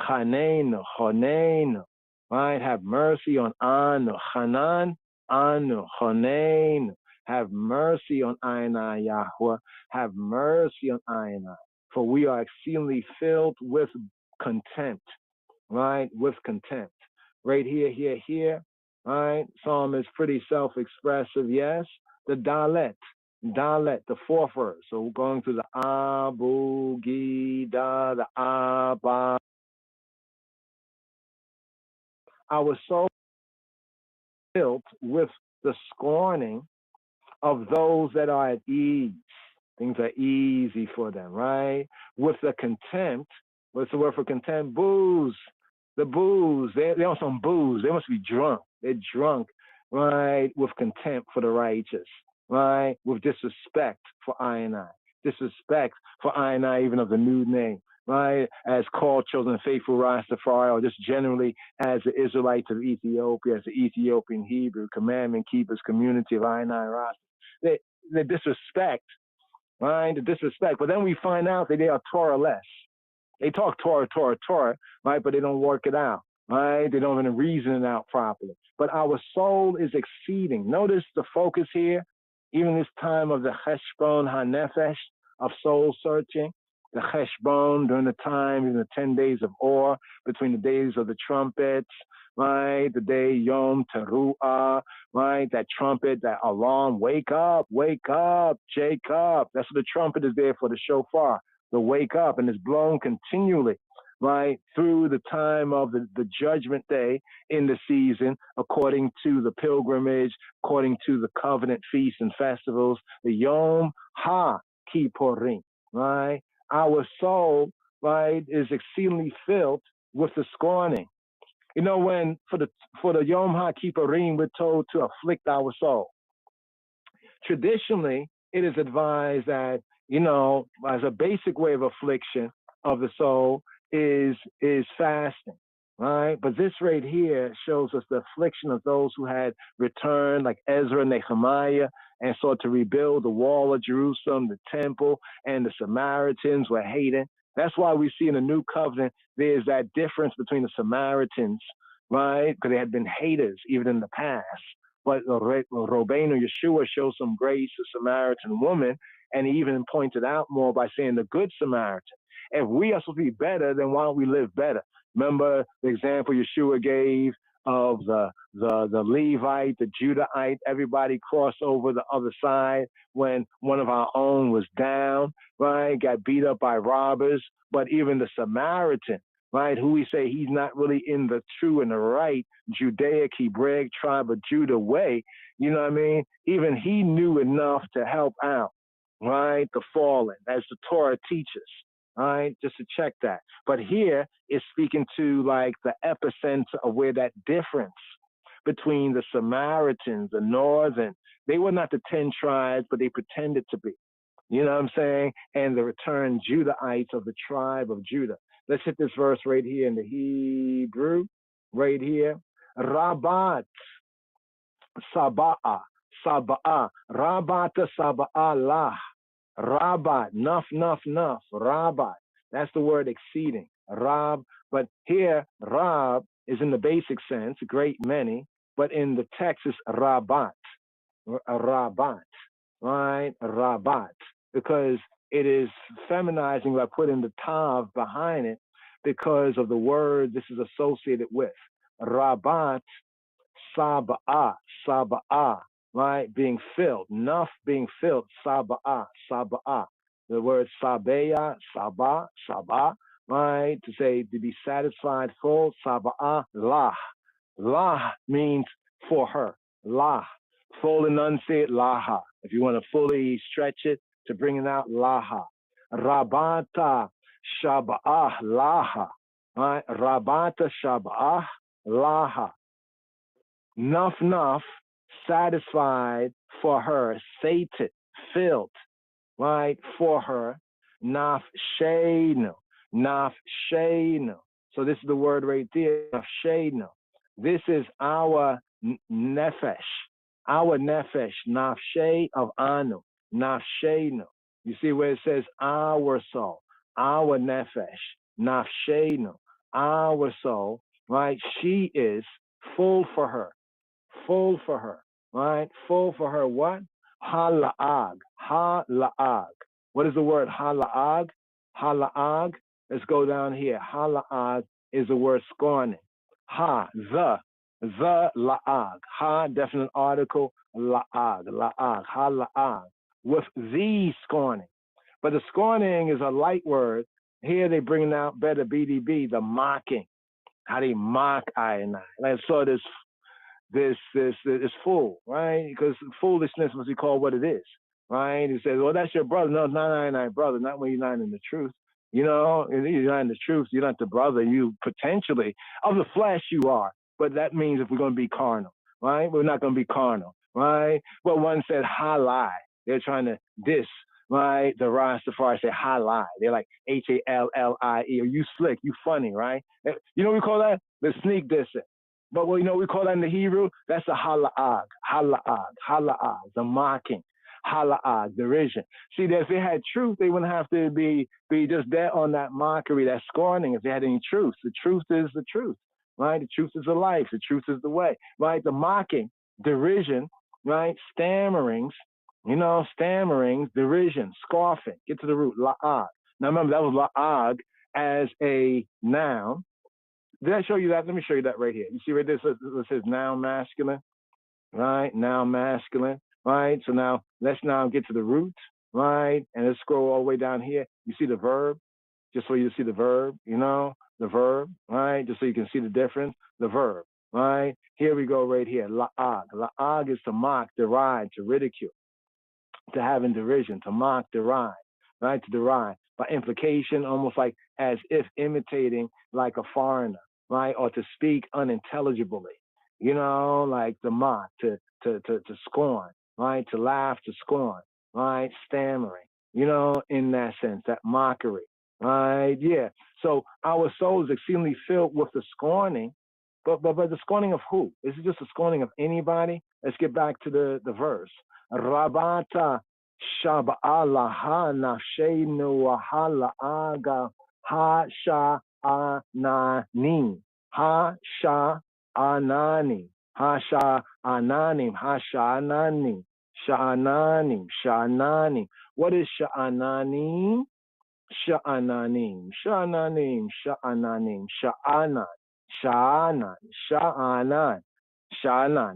Chanenu, Chanenu, right? Have mercy on Anu, Hanan, Anu, Chanenu. Have mercy on I and I, Yahweh. Have mercy on I and I. For we are exceedingly filled with contempt, right? With contempt. Right here, right? Psalm is pretty self-expressive, yes. The Dalet, the fourth verse. So we're going through the Abu, Gida, the Abba. I was so filled with the scorning of those that are at ease. Things are easy for them, right? With the contempt, what's the word for contempt? Booze. The booze. They're on some booze. They must be drunk. They're drunk, right? With contempt for the righteous. Right, with disrespect for I and I, disrespect for I and I, even of the new name, right, as called, chosen, faithful Rastafari, or just generally as the Israelites of Ethiopia, as the Ethiopian Hebrew, commandment keepers, community of I Rasta. The disrespect, right, the disrespect. But then we find out that they are Torah-less. They talk Torah, right, but they don't work it out, right? They don't even reason it out properly. But our soul is exceeding. Notice the focus here, even this time of the Cheshbon HaNefesh, of soul searching, the Cheshbon during the time, in the 10 days of Or, between the days of the trumpets, right? The day Yom Teruah, right? That trumpet, that alarm, wake up, Jacob. That's what the trumpet is there for, the shofar, the wake up, and it's blown continually, right? Through the time of the judgment day in the season, according to the pilgrimage, according to the covenant feasts and festivals, the YomHakippurim, right? Our soul, right, is exceedingly filled with the scorning. You know, when for the YomHakippurim, we're told to afflict our soul. Traditionally, it is advised that, you know, as a basic way of affliction of the soul is fasting, right? But this right here shows us the affliction of those who had returned, like Ezra and Nehemiah, and sought to rebuild the wall of Jerusalem, the temple, and the Samaritans were hating. That's why we see in the New Covenant, there's that difference between the Samaritans, right? Because they had been haters even in the past. But Rabbeinu Yeshua shows some grace to Samaritan woman, and he even pointed out more by saying the Good Samaritan. If we are supposed to be better, then why don't we live better? Remember the example Yeshua gave of the Levite, the Judahite, everybody crossed over the other side when one of our own was down, right? Got beat up by robbers. But even the Samaritan, right, who we say he's not really in the true and the right Judaic, Hebraic tribe of Judah way, you know what I mean? Even he knew enough to help out, right, the fallen, as the Torah teaches. All right, just to check that. But here it's speaking to like the epicenter of where that difference between the Samaritans, the northern, they were not the 10 tribes, but they pretended to be. You know what I'm saying? And the returned Judahites of the tribe of Judah. Let's hit this verse right here in the Hebrew, right here. Rabat, Saba'ah, Rabata Saba'ah lah. Rabat, nuf, Rabat. That's the word exceeding. Rab, but here, Rab is in the basic sense, great many, but in the text is Rabat. Rabat, right? Rabat. Because it is feminizing by putting the tav behind it because of the word this is associated with. Rabat, Saba'ah, right? Being filled, nuf being filled, Saba'ah. The word Sabeya, Sabah, right? To say to be satisfied, full, Saba'ah, lah. Lah means for her, lah. Full enunciate, laha. If you want to fully stretch it to bring it out, laha. Rabata, Shaba'ah, laha. Right? Rabata, Shaba'ah, laha. Nuf, satisfied for her, sated, filled, right, for her. Naf shayno. So this is the word right there, naf shayno. This is our nefesh, naf shay of anu, naf shayno. You see where it says our soul, our nefesh, naf shayno, our soul, right? She is full for her. Right? Full for her what? Hala'ag. What is the word hala'ag? Hala'ag. Let's go down here. Hala'ag is the word scorning. The la'ag. Ha, definite article, la'ag, hala'ag. With the scorning. But the scorning is a light word. Here they bring out better BDB, the mocking. How they mock I and I. And I saw this is fool, right? Because foolishness must be called what it is, right? He says, well, that's your brother. No, it's not I brother, not when you're not in the truth. You know, if you're not in the truth, you're not the brother. You potentially, of the flesh you are, but that means if we're going to be carnal, right? We're not going to be carnal, right? But one said halai. They're trying to diss, right? The Rastafari say halai. They're like Hallie, or you slick, you funny, right? You know what we call that? The sneak dissing. But what we call that in the Hebrew? That's a hala'ag, the mocking, hala'ag, derision. See, if they had truth, they wouldn't have to be just there on that mockery, that scorning. If they had any truth, the truth is the truth, right? The truth is the life. The truth is the way, right? The mocking, derision, right? Stammerings, derision, scoffing. Get to the root, la'ag. Now remember, that was la'ag as a noun. Did I show you that? Let me show you that right here. You see right there, it says noun masculine, right? Noun masculine, right? So now, let's now get to the root, right? And let's scroll all the way down here. You see the verb, just so you see the verb, the verb, right? Just so you can see the difference, the verb, right? Here we go right here, la'ag. La'ag is to mock, deride, to ridicule, to have in derision, to mock, deride, right? To deride. By implication, almost like as if imitating like a foreigner, right? Or to speak unintelligibly, like to mock, to scorn, right? To laugh, to scorn, right? Stammering, in that sense, that mockery, right? Yeah. So our soul is exceedingly filled with the scorning, but the scorning of who? Is it just the scorning of anybody? Let's get back to the verse. Rabata Shaba'ala ha nafshenu hala aga ha sha'anani ha sha'anani ha sha'anani ha sha'anani sha'anani. What is sha'anani? Sha'ananim, sha'ananim, sha'ananim, sha'anan.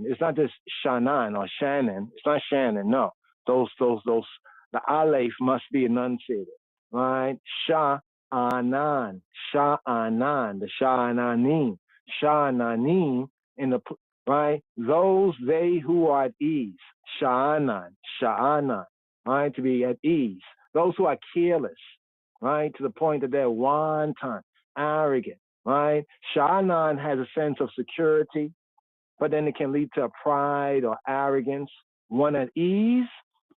It's not just Shanan or Shannon. It's not Shannon. No, those. The aleph must be enunciated, right? Sha'anan, the sha'ananim in the right. Those they who are at ease. Sha'anan, right? To be at ease. Those who are careless, right? To the point that they're wanton, arrogant, right? Sha'anan has a sense of security, but then it can lead to pride or arrogance, one at ease,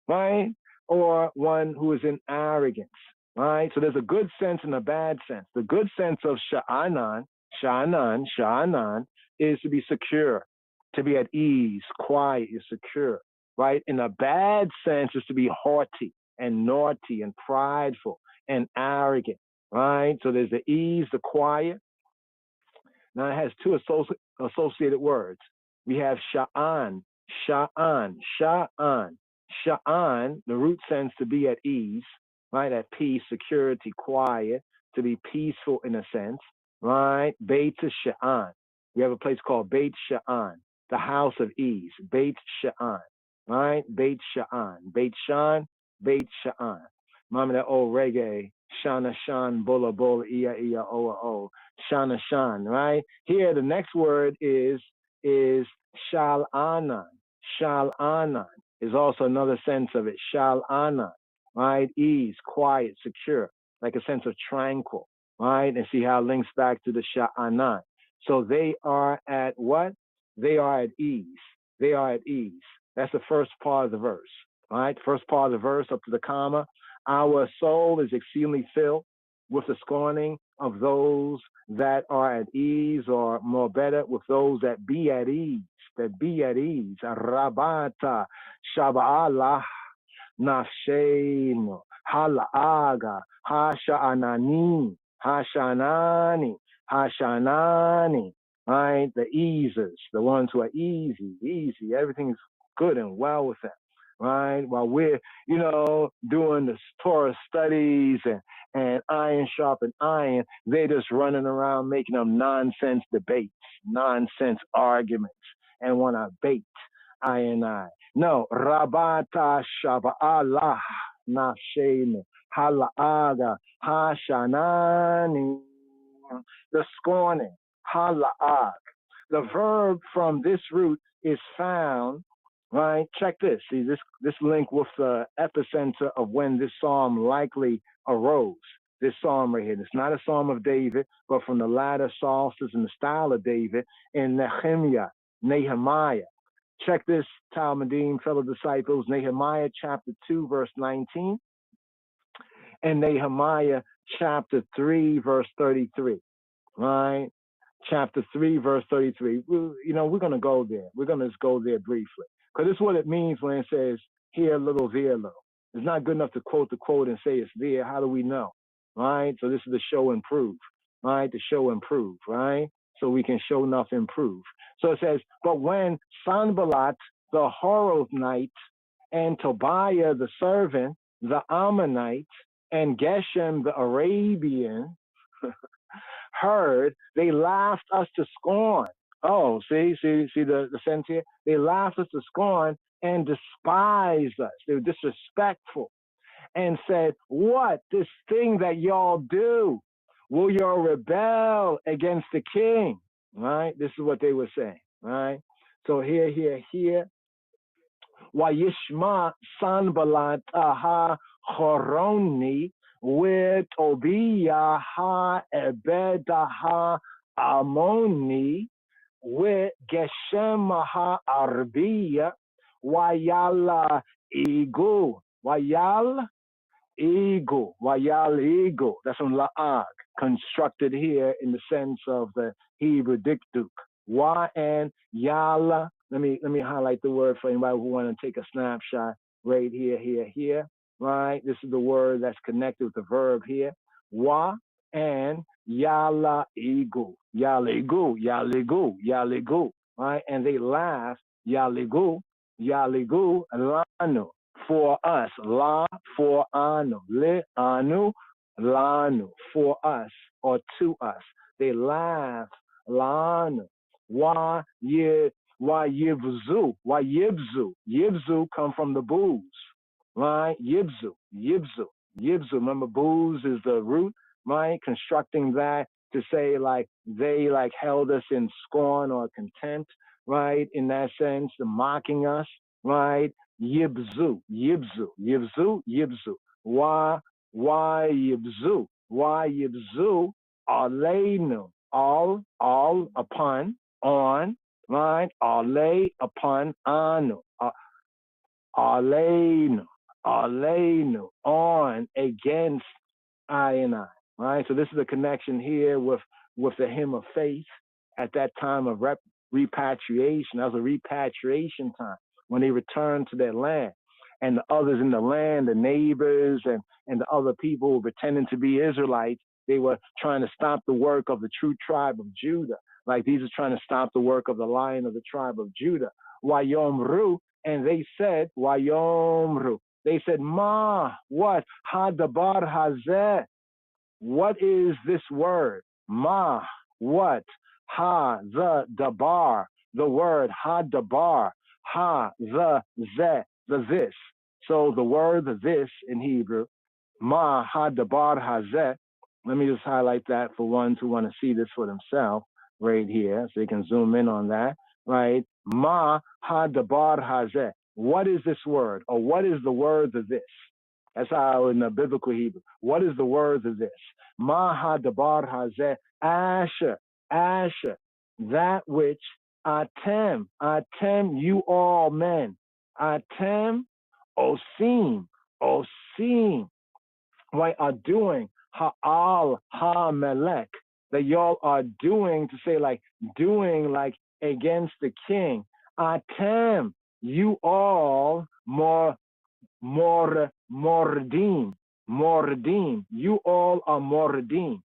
right? Or one who is in arrogance, right? So there's a good sense and a bad sense. The good sense of sha'anan is to be secure, to be at ease, quiet, is secure, right? In a bad sense is to be haughty and naughty and prideful and arrogant, right? So there's the ease, the quiet. Now it has two associated words. We have sha'an, the root sense to be at ease, right? At peace, security, quiet, to be peaceful in a sense, right? Beit sha'an. We have a place called Beit Sha'an, the house of ease. Beit Sha'an, right? Beit Sha'an. Beit Shan, Beit Sha'an. Remember that old reggae, Shana Shan, Bola Bola, Ia Ia, Oa O, Shana Shan, right? Here, the next word is Shal'anan. Shal'anan is also another sense of it. Shal'anan, right? Ease, quiet, secure, like a sense of tranquil, right? And see how it links back to the Sha'anan. So they are at what? They are at ease. They are at ease. That's the first part of the verse, right? First part of the verse up to the comma. Our soul is exceedingly filled with the scorning of those that are at ease, or more better, with those that be at ease, Rabata, Shaba'ala, Nafsheinu, Hala'aga, Hasha'anani, Hashanani, right? The easers, the ones who are easy, everything's good and well with them. Right, while we're, doing the Torah studies and iron sharpen iron, they're just running around making them nonsense debates, nonsense arguments, and want to bait I and I. No, Rabata Shaba'ala Nafshenu Hala'aga Hashanani, the scorning, Hala'ag. The verb from this root is found. Right, check this. See this link with the epicenter of when this psalm likely arose. This psalm right here. It's not a psalm of David, but from the latter sources in the style of David in Nehemiah. Check this, Talmudim, fellow disciples. Nehemiah chapter 2, verse 19. in Nehemiah chapter 3, verse 33, right? Chapter 3, verse 33. We're going to go there. We're going to just go there briefly. Because this is what it means when it says, here a little, there a little. It's not good enough to quote the quote and say it's there. How do we know? Right? So this is the show and prove. Right? The show and prove. Right? So we can show enough and prove. So it says, but when Sanballat the Horonite and Tobiah the servant, the Ammonite, and Geshem the Arabian heard, they laughed us to scorn. Oh, see the sense here? They laughed us to scorn and despised us. They were disrespectful and said, what, this thing that y'all do? Will y'all rebel against the king? Right? This is what they were saying. Right? So here. Wayishma Sanballat ha Horoni with Tobiah ha Ebeda ha Ammoni with Geshem ha Arbiya Wayala Ego. Wayal Ego. That's from La'ag, constructed here in the sense of the Hebrew dikduk. Wa and Yala. Let me highlight the word for anybody who want to take a snapshot right here. Right? This is the word that's connected with the verb here. Wa and Yala Ego. Yaligu. Right? And they laugh. Yaligu, Lanu. For us, la for anu, le anu, lanu, for us or to us. They laugh, lanu. Why yibzu? Yibzu come from the booze, right? Yibzu. Remember, booze is the root, right? Constructing that to say like they like held us in scorn or contempt, right? In that sense, mocking us, right? Yibzu. Why yibzu? Aleinu. All upon, on, right? Ale upon anu. Aleinu. On against I and I. Right? So this is a connection here with the hymn of faith at that time of repatriation. That was a repatriation time, when they returned to their land. And the others in the land, the neighbors and the other people who were pretending to be Israelites, they were trying to stop the work of the true tribe of Judah. Like these are trying to stop the work of the Lion of the tribe of Judah. Wayomru, and they said, Wayomru. They said, Ma, what? Hadabar hazeh. What is this word? Ma, what? Ha, the dabar. The word hadabar. Ha, the this. So the word the this in Hebrew, ma ha dabar hazeh. Let me just highlight that for ones who want to see this for themselves right here, so they can zoom in on that, right? Ma ha dabar hazeh. What is this word? Or what is the word of this? That's how in the biblical Hebrew. What is the word of this? Ma ha dabar hazeh. Asher. That which Atem, you all men. Atem, Osim, right, are doing Ha'al Ha-Melech, that y'all are doing, to say like, doing like against the king. Atem, you all Mordim, you all are Mordim.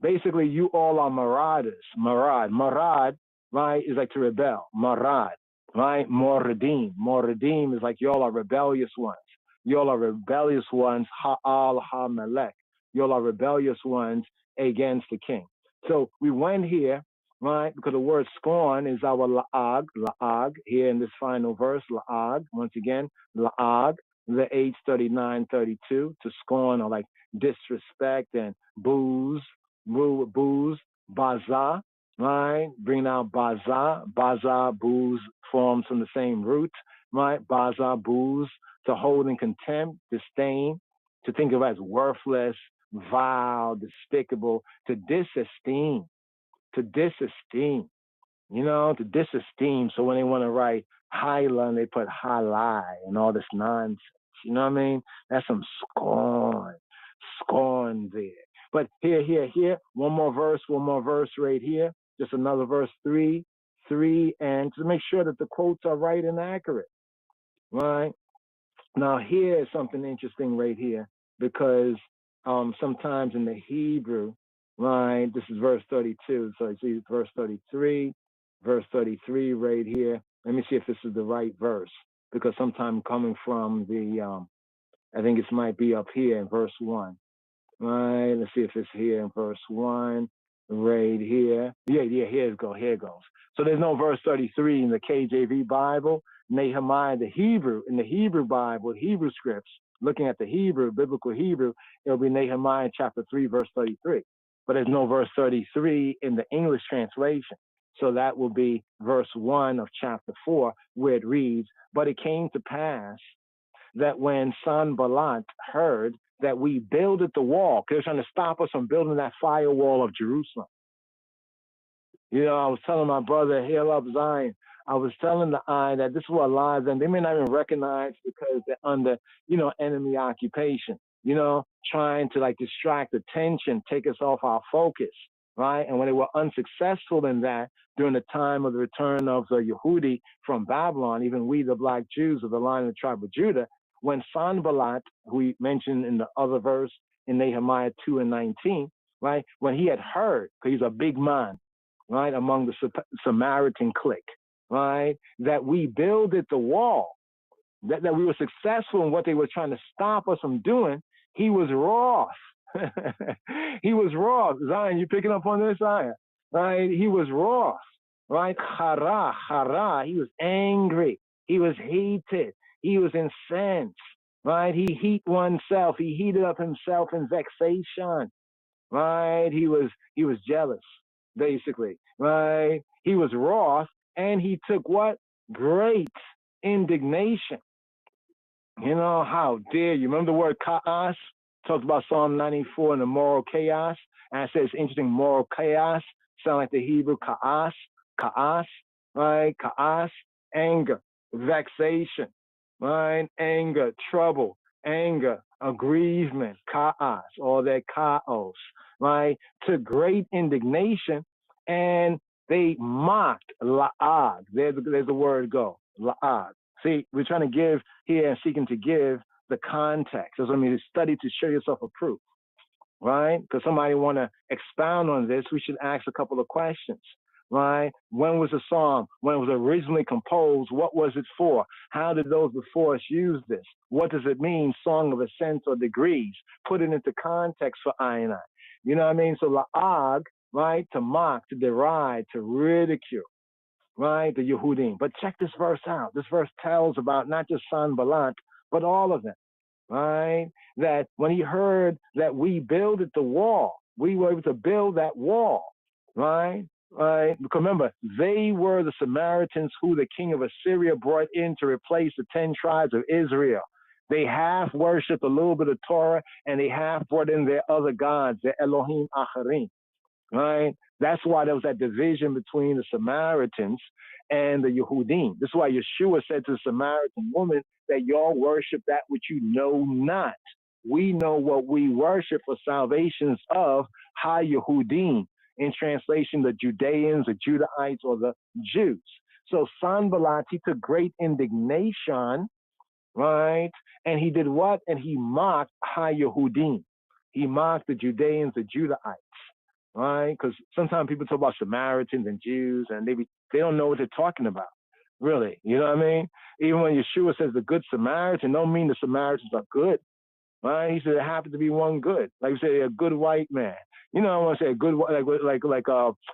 Basically, you all are marauders. Marad, right, is like to rebel. Marad, right? Mordim is like y'all are rebellious ones. Y'all are rebellious ones. Ha'al ha-melech. Y'all are rebellious ones against the king. So we went here, right? Because the word scorn is our la'ag here in this final verse. La'ag, once again, la'ag. The age 39-32 to scorn or like disrespect and booze, baza, right? Bring out baza, booze forms from the same root, right? Baza, booze, to hold in contempt, disdain, to think of as worthless, vile, despicable, to disesteem, to disesteem. So when they want to write Highland, they put Halai and all this nonsense. You know what I mean? That's some scorn. scorn there. But here, one more verse right here. Just another verse, 3, and to make sure that the quotes are right and accurate. Right? Now here's something interesting right here, because sometimes in the Hebrew, right, this is verse 32. So I see verse 33 right here. Let me see if this is the right verse, because sometimes coming from the, I think it might be up here in verse 1. Right, let's see if it's here in verse 1, right here. Yeah, here it goes. So there's no verse 33 in the KJV Bible. Nehemiah, in the Hebrew Bible, Hebrew scripts, looking at the Hebrew, biblical Hebrew, it'll be Nehemiah chapter 3, verse 33. But there's no verse 33 in the English translation. So that will be verse 1 of chapter 4, where it reads, "But it came to pass that when Sanballat heard that we builded the wall," because they're trying to stop us from building that firewall of Jerusalem. You know, I was telling my brother, Hail Up Zion, I was telling the eye that this is what lies, and they may not even recognize because they're under, enemy occupation, trying to like distract attention, take us off our focus, right? And when they were unsuccessful in that during the time of the return of the Yehudi from Babylon, even we, the black Jews of the line of the tribe of Judah, when Sanballat, who we mentioned in the other verse in Nehemiah 2 and 19, right, when he had heard, because he's a big man, right, among the Samaritan clique, right, that we builded the wall, that we were successful in what they were trying to stop us from doing, he was wroth. He was wroth. Zion, you picking up on this, Zion? Right? He was wroth, right? Hara. He was angry. He was hated. He was incensed, right? He heated up himself in vexation, right? He was jealous, basically, right? He was wroth, and he took what? Great indignation. How dare you? Remember the word chaos? Talked about Psalm 94 and the moral chaos. And I said it's interesting, moral chaos sound like the Hebrew chaos, right? Chaos, anger, vexation, right? Anger, trouble, anger, aggrievement, chaos, all that chaos, right? To great indignation, and they mocked la'ag. There's the word go, la'ag. See, we're trying to give here and seeking to give the context. That's what I mean, to study to show yourself a proof, right? Because somebody want to expound on this, we should ask a couple of questions, right? When was the psalm? When it was originally composed? What was it for? How did those before us use this? What does it mean, song of ascents or degrees? Put it into context for I and I. You know what I mean? So la'ag, right? To mock, to deride, to ridicule, right? The Yehudim. But check this verse out. This verse tells about not just Sanballat, but all of them, right? That when he heard that we builded the wall, we were able to build that wall, right? Right? Because remember, they were the Samaritans who the king of Assyria brought in to replace the 10 tribes of Israel. They half worshipped a little bit of Torah, and they half brought in their other gods, their Elohim Acharim, right? That's why there was that division between the Samaritans and the Yehudim. This is why Yeshua said to the Samaritan woman that y'all worship that which you know not. We know what we worship for salvations of Ha-Yehudim. In translation, the Judeans, the Judahites, or the Jews. So Sanballat, he took great indignation, right? And he did what? And he mocked Ha-Yehudim. He mocked the Judeans, the Judahites. Right? Because sometimes people talk about Samaritans and Jews, and they don't know what they're talking about, really. You know what I mean? Even when Yeshua says the good Samaritan, don't mean the Samaritans are good, right? He said there happened to be one good. Like you say, a good white man. You know, I want to say a good, like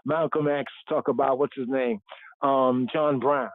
Malcolm X talk about, what's his name? John Brown.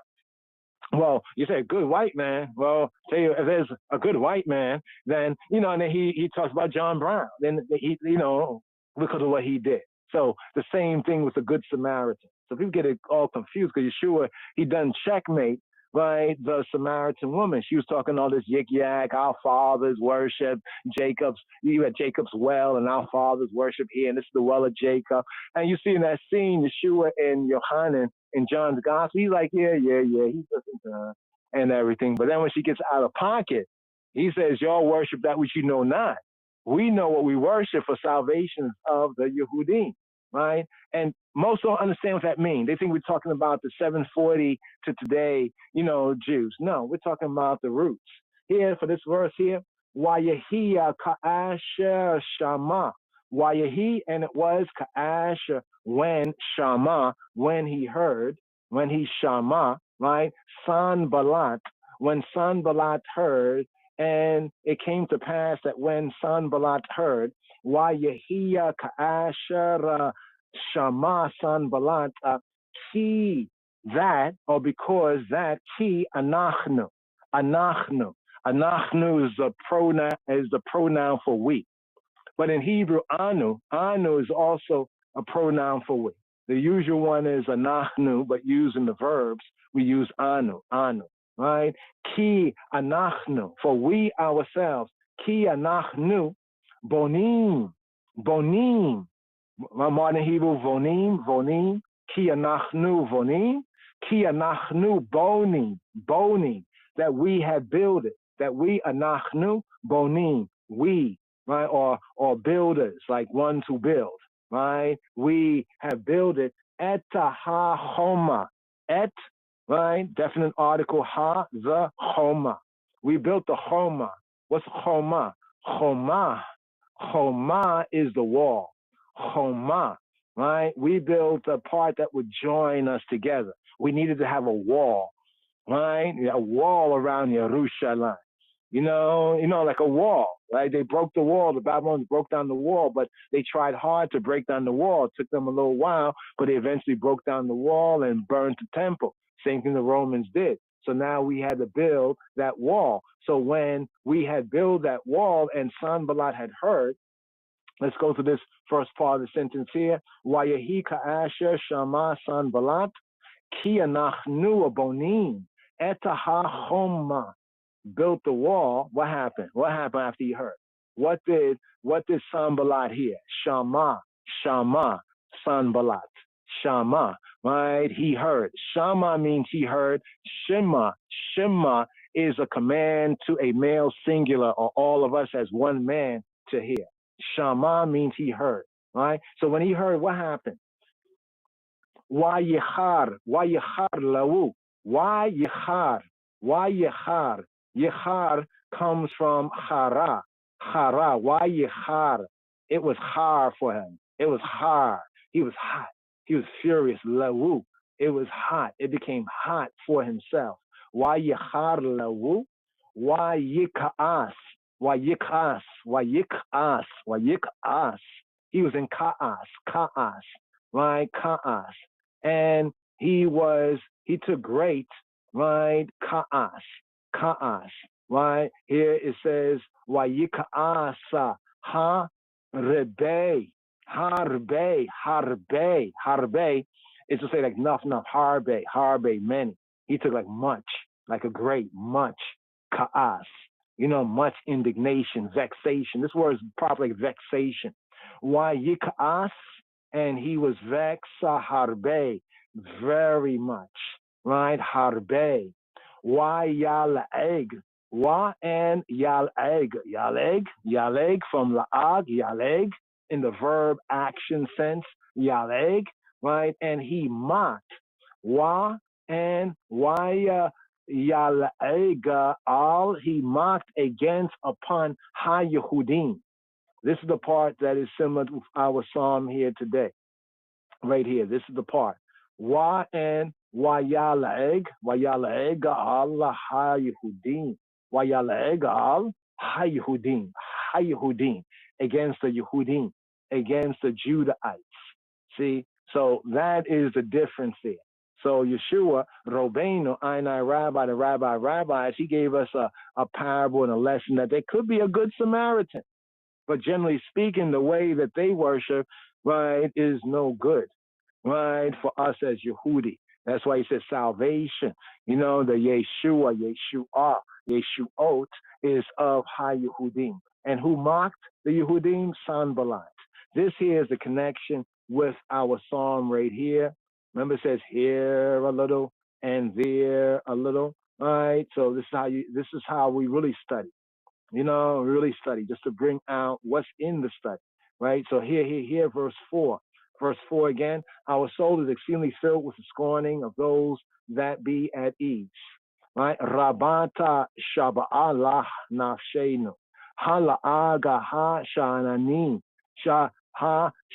Well, you say a good white man. Well, tell you, if there's a good white man, then, and then he talks about John Brown. Then he, because of what he did. So the same thing with the Good Samaritan. So people get it all confused because Yeshua, he done checkmate, right, the Samaritan woman. She was talking all this yik-yak, our fathers worship Jacob's, you had Jacob's well, and our fathers worship here, and this is the well of Jacob. And you see in that scene, Yeshua and Yohanan in John's gospel, he's like, yeah, he's listening to her and everything. But then when she gets out of pocket, he says, y'all worship that which you know not. we know what we worship for salvation of the Yehudim, right? And most don't understand what that means. They think we're talking about the 740 to today, Jews. No, we're talking about the roots. Here, for this verse here, Wayahi ka'asher shama. Wayahi, and it was ka'asher, when shama, when he heard, when he shama, right? Sanballat, when Sanballat heard, and it came to pass that when Sanballat heard, Wayahiya ka'asher shama Sanballat, ki, that, or because that, ki anachnu, anachnu. Anachnu is the pronoun for we. But in Hebrew, anu is also a pronoun for we. The usual one is anachnu, but using the verbs, we use anu, right? Ki anachnu, for we ourselves. Ki anachnu, bonim. Modern Hebrew, vonim. Ki anachnu, vonim. Ki anachnu, bonim. That we have builded. That we anachnu, bonim. We. Right, or builders, like ones who build, right? We have built it et ha homa, et, right? Definite article ha, the homa. We built the homa. What's homa? Homa is the wall. Homa, right? We built a part that would join us together. We needed to have a wall, right? A wall around Yerushalayim. Like a wall, right? They broke the wall. The Babylonians broke down the wall, but they tried hard to break down the wall. It took them a little while, but they eventually broke down the wall and burned the temple. Same thing the Romans did. So now we had to build that wall. So when we had built that wall and Sanballat had heard, let's go to this first part of the sentence here. Wayahi ka'asher shama Sanballat ki anachnu abonim etaha choma. Built the wall. What happened? What happened after he heard? What did Sanballat hear? Shama, Sanballat, Shama, right? He heard. Shama means he heard. Shema is a command to a male singular, or all of us as one man to hear. Shama means he heard, right? So when he heard, what happened? Wayichar lau. Wayichar. Yichar comes from chara. Why yichar? It was har for him. It was har. He was hot. He was furious. Lau. It was hot. It became hot for himself. Why yichar lau? Why yikaas? He was in kaas, right? Kaas. And he took great, right? Kaas, right? Here it says, Wayikaasa, harbe. It's to say like enough, harbe, many. He took like much, like a great, much, kaas. Much indignation, vexation. This word is probably vexation. Wayikaas, and he was vexa harbe, very much, right? Harbe. Why yalaeg? Wa and yalaeg. Yaleg from laag, yaleg, in the verb action sense, yaleg, right? And he mocked. Wa and why yalaeg al, he mocked against upon ha Yehudim. This is the part that is similar to our psalm here today. Right here. This is the part. Wa and Wayalaeg al ha-Yehudim. Wayalaeg al ha-Yehudim. Against the Yehudim. Against the Judahites. See? So that is the difference there. So Yeshua, Robbeinu, Einai Rabbi, the rabbis, he gave us a parable and a lesson that there could be a good Samaritan. But generally speaking, the way that they worship, right, is no good, right, for us as Yehudi. That's why he says salvation. The Yeshuot is of Ha-Yehudim. And who mocked the Yehudim? Sanballat. This here is the connection with our psalm right here. Remember it says here a little and there a little, right? So this is how we really study. really study, just to bring out what's in the study, right? So here, verse 4. Verse 4 again, our soul is exceedingly filled with the scorning of those that be at ease. Right? Rabata Shaba'alah Nafshenu. Hala'aga Ha Shanani. Ha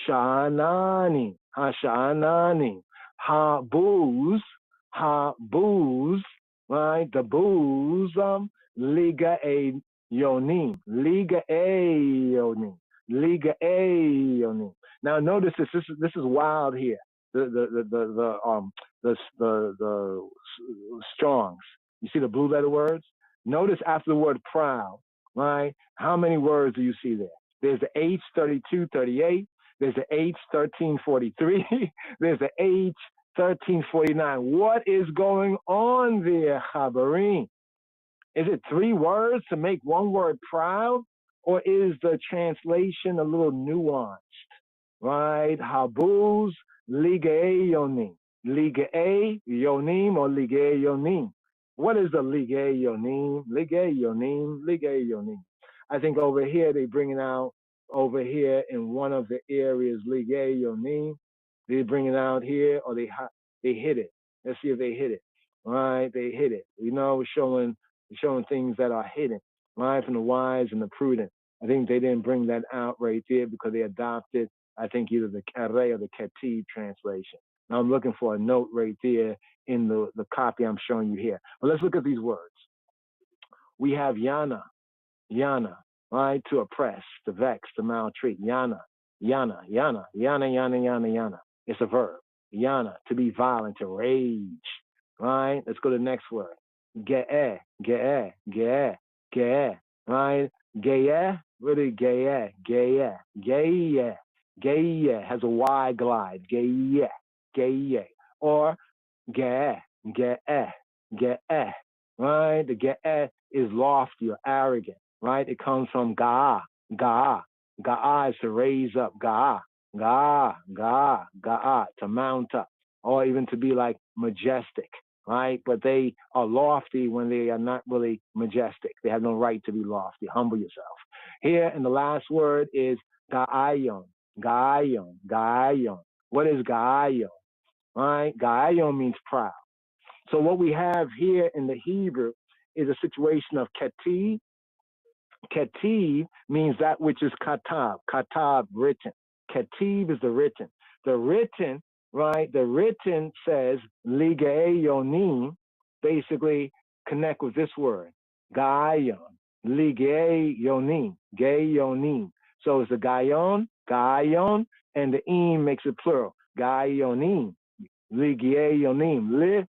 Shanani. Ha Shanani. Ha booze. Right? The booze. Liga a yonim. Liga a yonim. Liga a yonim. Now notice this. This is wild here. The Strongs. You see the blue letter words? Notice after the word proud, right? How many words do you see there? There's the H 3238. There's the H 1343. There's the H 1349. What is going on there, Chabarim? Is it 3 words to make one word proud? Or is the translation a little nuanced? Right? Habuz Ligae Yonim. Ligae Yonim or Ligae Yonim. What is the Ligae Yonim? Ligae Yonim, Ligae Yonim. I think over here they bring it out over here in one of the areas, Ligae Yonim. They bring it out here or they hit it. Let's see if they hit it. Right? They hit it. We're showing things that are hidden, right? From the wise and the prudent. I think they didn't bring that out right there because they adopted, I think, either the Kare or the Ketib translation. Now I'm looking for a note right there in the copy I'm showing you here. But let's look at these words. We have yana, right? To oppress, to vex, to maltreat. Yana. It's a verb. Yana, to be violent, to rage, right? Let's go to the next word. Ge'eh, right? Ge'eh, really ge'eh. Ge'eh has a Y glide. Ge'eh. Or ge'eh, right? The ge'eh is lofty or arrogant, right? It comes from ga'a. Ga'a is to raise up. Ga'a, to mount up, or even to be like majestic, right? But they are lofty when they are not really majestic. They have no right to be lofty. Humble yourself. Here, and the last word is ga'ayon. What is ga'ayon? Right? Ga'ayon means proud. So what we have here in the Hebrew is a situation of ketib. Ketib means that which is katab. Katab, written. Ketib is the written. The written, right? The written says ligae yonim. Basically, connect with this word, gayon. Ligae yonim. Gayonim. So it's the gayon, and the im makes it plural. Gayonim. Ligae yonim.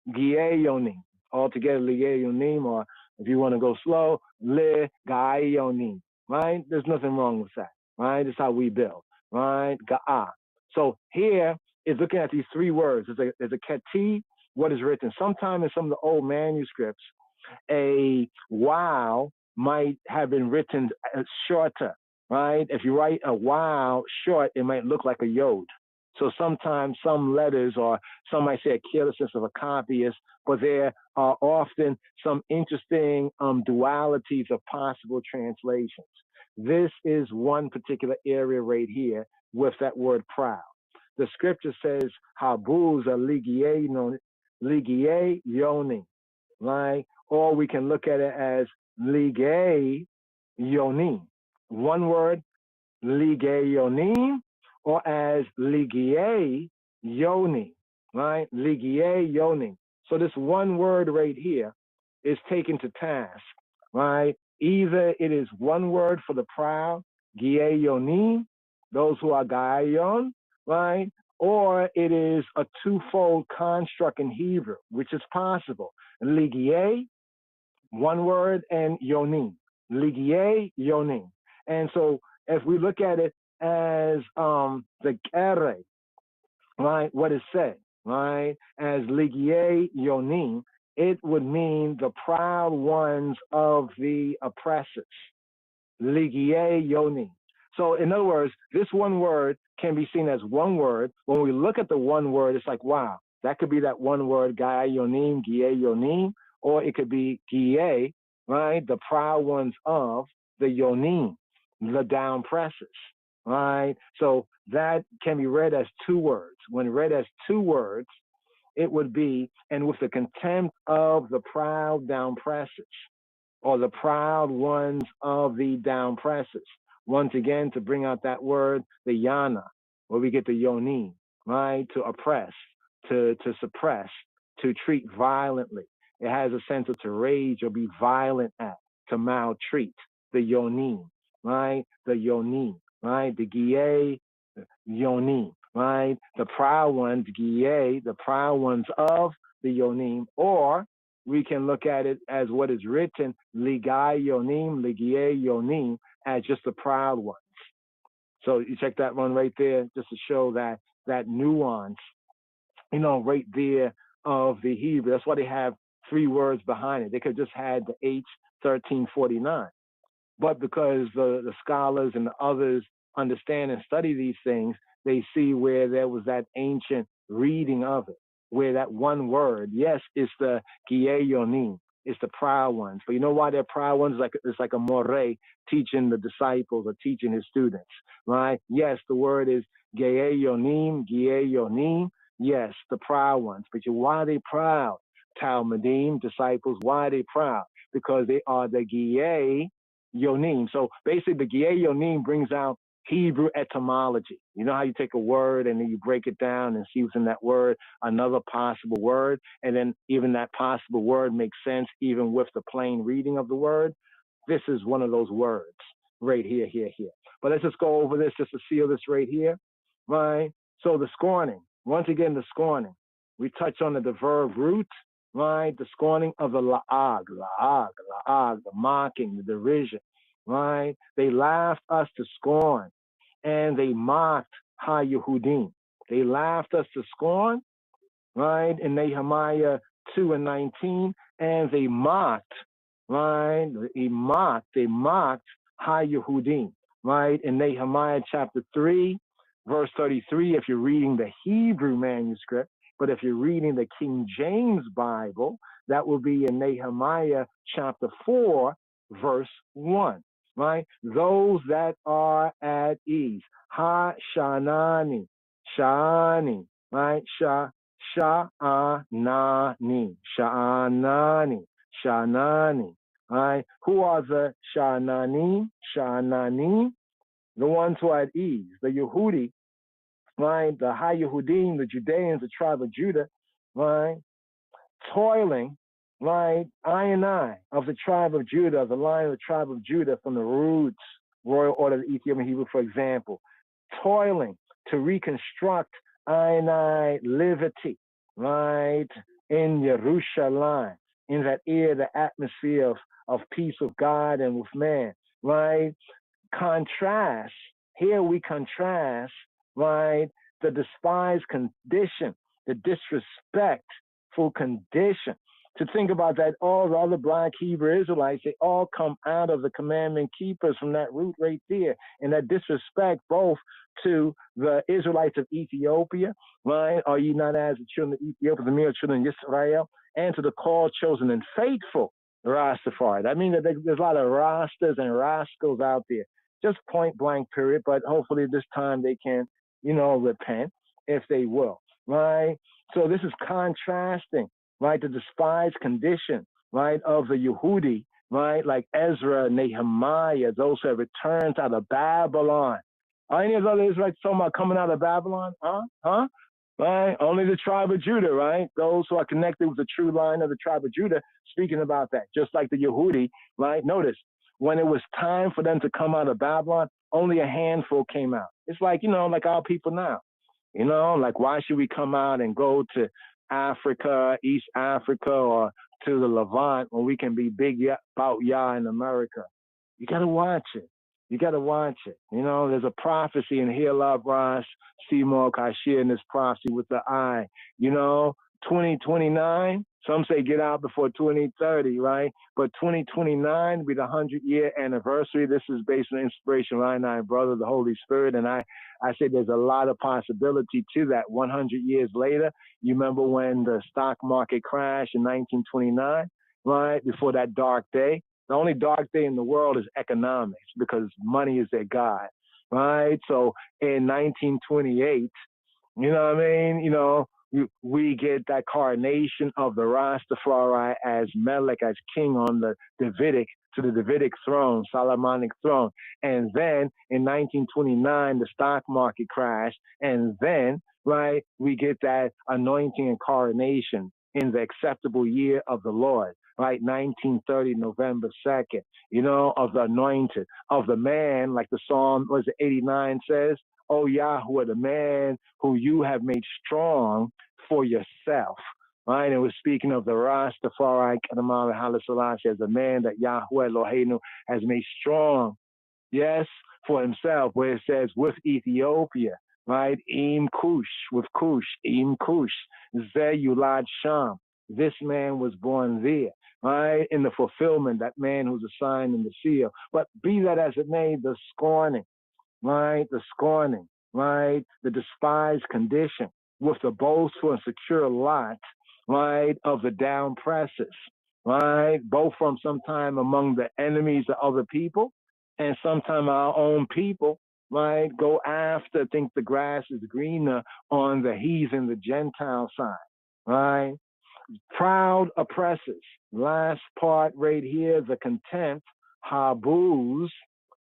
Ligae yonim. Altogether, ligae yonim, or if you want to go slow, ligayonim. Right? There's nothing wrong with that. Right? That's how we build. Right? Ga'a. So here is looking at these 3 words. There's a ketib, what is written. Sometime in some of the old manuscripts, a wow might have been written shorter, right? If you write a wow short, it might look like a yod. So sometimes some letters, or some might say a carelessness of a copyist, but there are often some interesting dualities of possible translations. This is one particular area right here with that word proud. The scripture says, Habuz ligae yonim, right? Or we can look at it as ligae yonim. One word, ligae yonim, or as ligae yonim, right? Ligae yonim. So this one word right here is taken to task, right? Either it is one word for the proud, giei yonim, those who are gayon, right? Or it is a twofold construct in Hebrew, which is possible. Ligae, one word, and yonim. Ligae yonim. And so if we look at it as the kere, right, what is said, right, as ligae yonim, it would mean the proud ones of the oppressors. Ligae yonim. So in other words, this one word can be seen as one word. When we look at the one word, it's like, wow, that could be that one word, gai yonim, giei yonim, or it could be giei, right, the proud ones of, the yonim, the down presses, right? So that can be read as two words. When read as two words, it would be, and with the contempt of the proud down presses, or the proud ones of the down presses. Once again, to bring out that word, the yana, where we get the yonim, right? To oppress, to suppress, to treat violently. It has a sense of to rage or be violent at, to maltreat, the yonim, right? The yonim, right? The giye, yonim, right? The proud ones, giye, the proud ones of the yonim, or we can look at it as what is written, ligai yonim, ligie yonim, as just the proud ones. So you check that one right there, just to show that nuance, right there of the Hebrew. That's why they have three words behind it. They could have just had the H1349. But because the scholars and the others understand and study these things, they see where there was that ancient reading of it, where that one word, yes, it's the Giye Yonim, it's the proud ones. But you know why they're proud ones? It's like a moray teaching the disciples or teaching his students, right? Yes, the word is Giye Yonim, yes, the proud ones. But why are they proud? Talmudim, disciples, why are they proud? Because they are the Giye Yonim. So basically the Giye Yonim brings out Hebrew etymology. You know how you take a word and then you break it down and see what's in that word, another possible word, and then even that possible word makes sense even with the plain reading of the word. This is one of those words right here. But let's just go over this just to seal this right here, right? So the scorning, once again, the scorning. We touch on the verb root, right? The scorning of the la'ag, the mocking, the derision, right? They laughed us to scorn, and they mocked Ha-Yehudim. They laughed us to scorn, right? In Nehemiah 2:19, and they mocked, right? They mocked Ha-Yehudim, right? In Nehemiah chapter 3, verse 33, if you're reading the Hebrew manuscript. But if you're reading the King James Bible, that will be in Nehemiah chapter 4, verse 1, right? Those that are at ease. Ha-Shanani, Shani, right? Sha'anani, right? Who are the Sha'anani? The ones who are at ease, the Yehudi, right? The Ha-Yehudim, the Judeans, the tribe of Judah, right? Toiling, right? I of the tribe of Judah, the line of the tribe of Judah from the roots, royal order of the Ethiopian Hebrew, for example, toiling to reconstruct liberty, right? In Jerusalem, in that air, the atmosphere of peace with God and with man, right? Contrast, here we contrast, right, the despised condition, the disrespectful condition. To think about that, all the other black Hebrew Israelites, they all come out of the commandment keepers from that root right there. And that disrespect both to the Israelites of Ethiopia, right? Are ye not as the children of Ethiopia, the mere children of Israel, and to the called, chosen, and faithful Rastafari. That means that there's a lot of Rastas and rascals out there. Just point blank period, but hopefully this time they can, repent if they will, right? So this is contrasting, right, the despised condition, right, of the Yehudi, right, like Ezra, Nehemiah, those who have returned out of Babylon. Are any of those Israelites talking about coming out of Babylon? Huh? Right? Only the tribe of Judah, right? Those who are connected with the true line of the tribe of Judah, speaking about that, just like the Yehudi, right? Notice, when it was time for them to come out of Babylon, only a handful came out. It's like, like our people now. Like why should we come out and go to Africa, East Africa, or to the Levant when we can be big about Yah in America? You got to watch it. There's a prophecy in here, Ras Seymour Kashir in this prophecy with the eye. 2029, some say get out before 2030, right? But 2029 will be the 100-year anniversary. This is based on inspiration, my brother, the Holy Spirit. And I say there's a lot of possibility to that. 100 years later, you remember when the stock market crashed in 1929, right? Before that dark day, The only dark day in the world is economics because money is their god, right? So in 1928, you know what I mean? We get that coronation of the Rastafari as Melech, as king on the Davidic throne, Solomonic throne. And then in 1929, the stock market crashed. And then, right, we get that anointing and coronation in the acceptable year of the Lord, right? 1930, November 2nd, of the anointed, of the man, like the Psalm, 89 says, "Oh Yahweh, the man who you have made strong for yourself." Right? And we're speaking of the Rastafari, Kadamara Haile Selassie, as a man that Yahweh Eloheinu has made strong, yes, for himself, where it says with Ethiopia, right? Im Kush, with Kush, Im Kush, Zeyulad Sham. This man was born there, right? In the fulfillment, that man who's assigned in the seal. But be that as it may, the scorning, right? The scorning, right? The despised condition with the boastful and secure lot, right? Of the down presses, right? Both from sometime among the enemies of other people and sometime our own people, right? Go after, think the grass is greener on the heathen, the Gentile side, right? Proud oppressors. Last part right here, the contempt, habuz,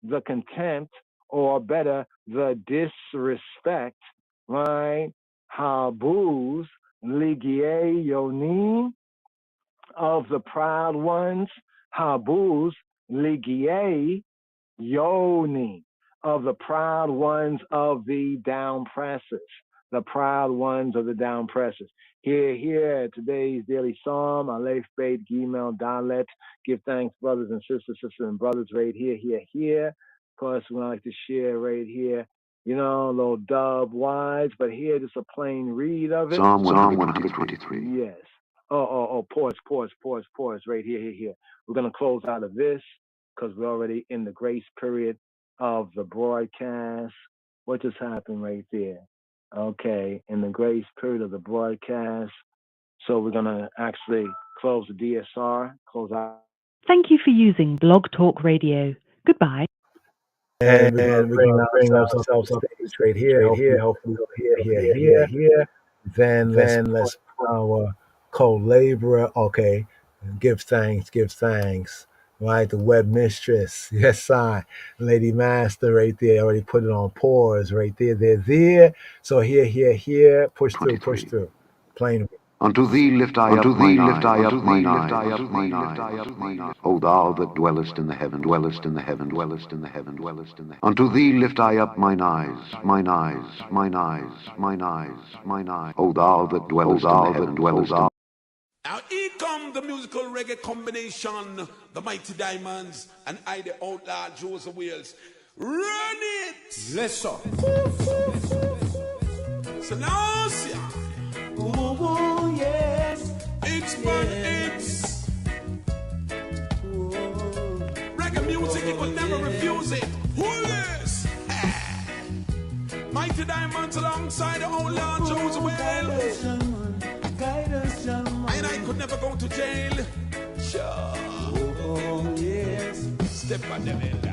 the contempt, or better, the disrespect, right? Habuz, ligie yonim, of the proud ones. Habuz, ligie yonim, of the proud ones of the down presses. The proud ones of the down presses. Here, today's daily psalm, Aleph, Beit, Gimel, Dalet. Give thanks, brothers and sisters and brothers, right here. Of course, we like to share right here, a little dub wise, but here, just a plain read of it. Psalm 123. Yes. Pause, right here. We're going to close out of this because we're already in the grace period of the broadcast. What just happened right there? Okay, in the grace period of the broadcast. So we're going to actually close the DSR, close out. Thank you for using Blog Talk Radio. Goodbye. And we're going to bring ourselves up right here. Hopefully here. Then let's our co-laborer. Okay, give thanks. Right, the web mistress. Yes, Lady Master right there. Already put it on pause right there. They're there. So here. Push through. Plain. Unto thee lift I up mine eyes. O thou that dwellest in the heaven. Unto thee lift I up mine eyes. O thou that dwellest in the heaven. Now here come the musical reggae combination, the Mighty Diamonds, and I, the outlaw Joseph Wales. Run it! Let's up. So now, see. Oh, yes. It's fun, it's. Reggae music, you could never refuse it. Who is? Mighty Diamonds alongside the outlaw Joseph Wales. And I could never go to jail. Sure. Oh, yes. Step on the middle.